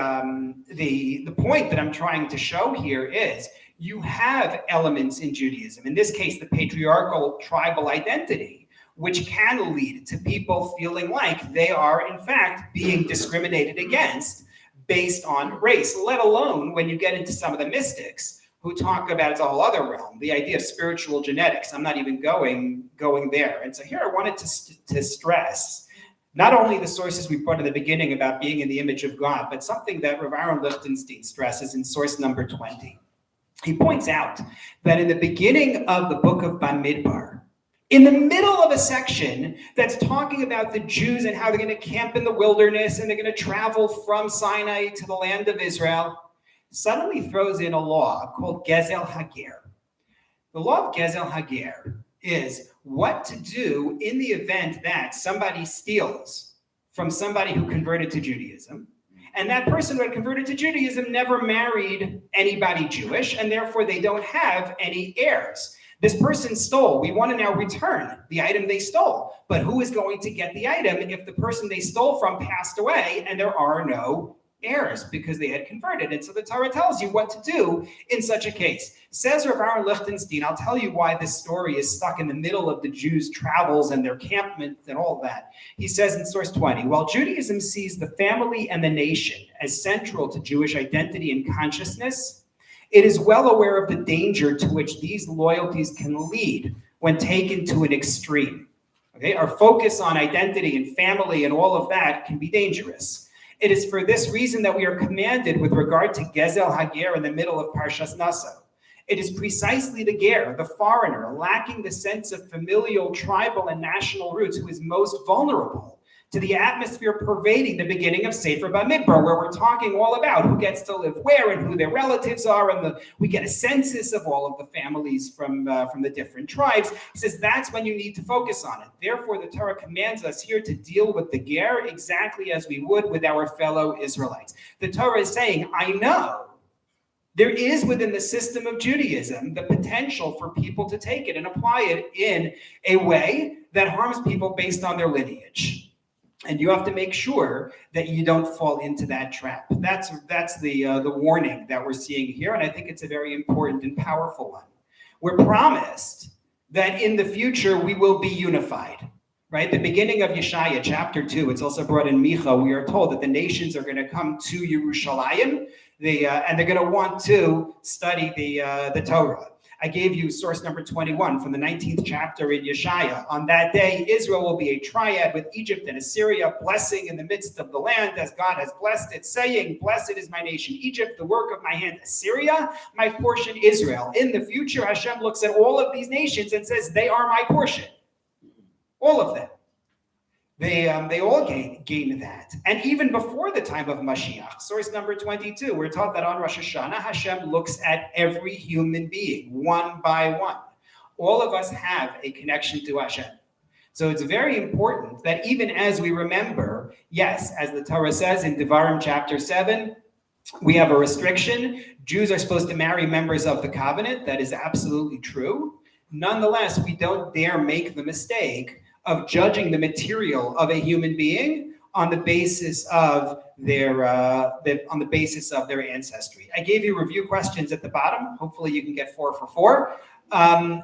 point that I'm trying to show here is you have elements in Judaism, in this case, the patriarchal tribal identity, which can lead to people feeling like they are, in fact, being discriminated against based on race, let alone when you get into some of the mystics who talk about, it's a whole other realm, the idea of spiritual genetics. I'm not even going there. And so here I wanted to stress not only the sources we brought in the beginning about being in the image of God, but something that Rav Aaron Lichtenstein stresses in source number 20. He points out that in the beginning of the book of Bamidbar, in the middle of a section that's talking about the Jews and how they're going to camp in the wilderness and they're going to travel from Sinai to the land of Israel, suddenly throws in a law called Gezel Hager. The law of Gezel Hager is what to do in the event that somebody steals from somebody who converted to Judaism, and that person who had converted to Judaism never married anybody Jewish, and therefore they don't have any heirs. This person stole. We want to now return the item they stole. But who is going to get the item if the person they stole from passed away and there are no heirs because they had converted? And so the Torah tells you what to do in such a case. Says Rav Aaron Lichtenstein, I'll tell you why this story is stuck in the middle of the Jews' travels and their campment and all of that. He says in source 20, while Judaism sees the family and the nation as central to Jewish identity and consciousness, it is well aware of the danger to which these loyalties can lead when taken to an extreme. Okay, our focus on identity and family and all of that can be dangerous. It is for this reason that we are commanded with regard to Gezel Hager in the middle of Parshas Naso. It is precisely the ger, the foreigner, lacking the sense of familial, tribal, and national roots who is most vulnerable to the atmosphere pervading the beginning of Sefer Bamidbar, where we're talking all about who gets to live where and who their relatives are, and we get a census of all of the families from the different tribes. He says that's when you need to focus on it. Therefore, the Torah commands us here to deal with the ger exactly as we would with our fellow Israelites. The Torah is saying, I know there is within the system of Judaism the potential for people to take it and apply it in a way that harms people based on their lineage. And you have to make sure that you don't fall into that trap. That's the warning that we're seeing here, and I think it's a very important and powerful one. We're promised that in the future we will be unified, right? The beginning of Yeshaya, chapter 2, it's also brought in Micha, we are told that the nations are going to come to Yerushalayim, and they're going to want to study the Torah. I gave you source number 21 from the 19th chapter in Yeshaya. On that day, Israel will be a triad with Egypt and Assyria, blessing in the midst of the land as God has blessed it, saying, blessed is my nation Egypt, the work of my hand Assyria, my portion Israel. In the future, Hashem looks at all of these nations and says, they are my portion. All of them. They all gain that. And even before the time of Mashiach, source number 22, we're taught that on Rosh Hashanah, Hashem looks at every human being, one by one. All of us have a connection to Hashem. So it's very important that even as we remember, yes, as the Torah says in Devarim chapter 7, we have a restriction. Jews are supposed to marry members of the covenant. That is absolutely true. Nonetheless, we don't dare make the mistake of judging the material of a human being on the basis of their ancestry. I gave you review questions at the bottom. Hopefully, you can get 4 for 4.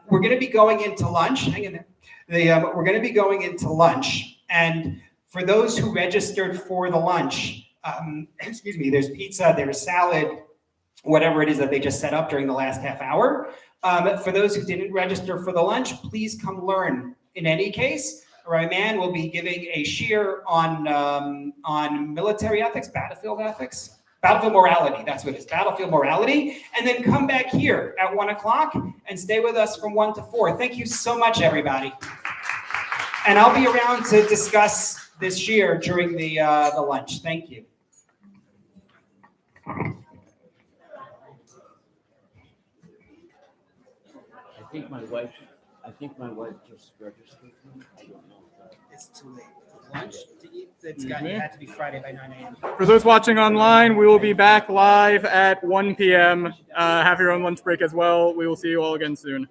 We're going to be going into lunch. Hang in there. We're going to be going into lunch, and for those who registered for the lunch, excuse me, there's pizza, there's salad, whatever it is that they just set up during the last half hour. For those who didn't register for the lunch, please come learn. In any case, our man will be giving a shiur on military ethics, battlefield morality. That's what it is, battlefield morality. And then come back here at 1 o'clock and stay with us from 1 to 4. Thank you so much, everybody. And I'll be around to discuss this shiur during the lunch. Thank you. I think my wife just registered. I don't know. It's too late for lunch to eat. It had to be Friday by 9 a.m. For those watching online, we will be back live at 1 p.m. Have your own lunch break as well. We will see you all again soon.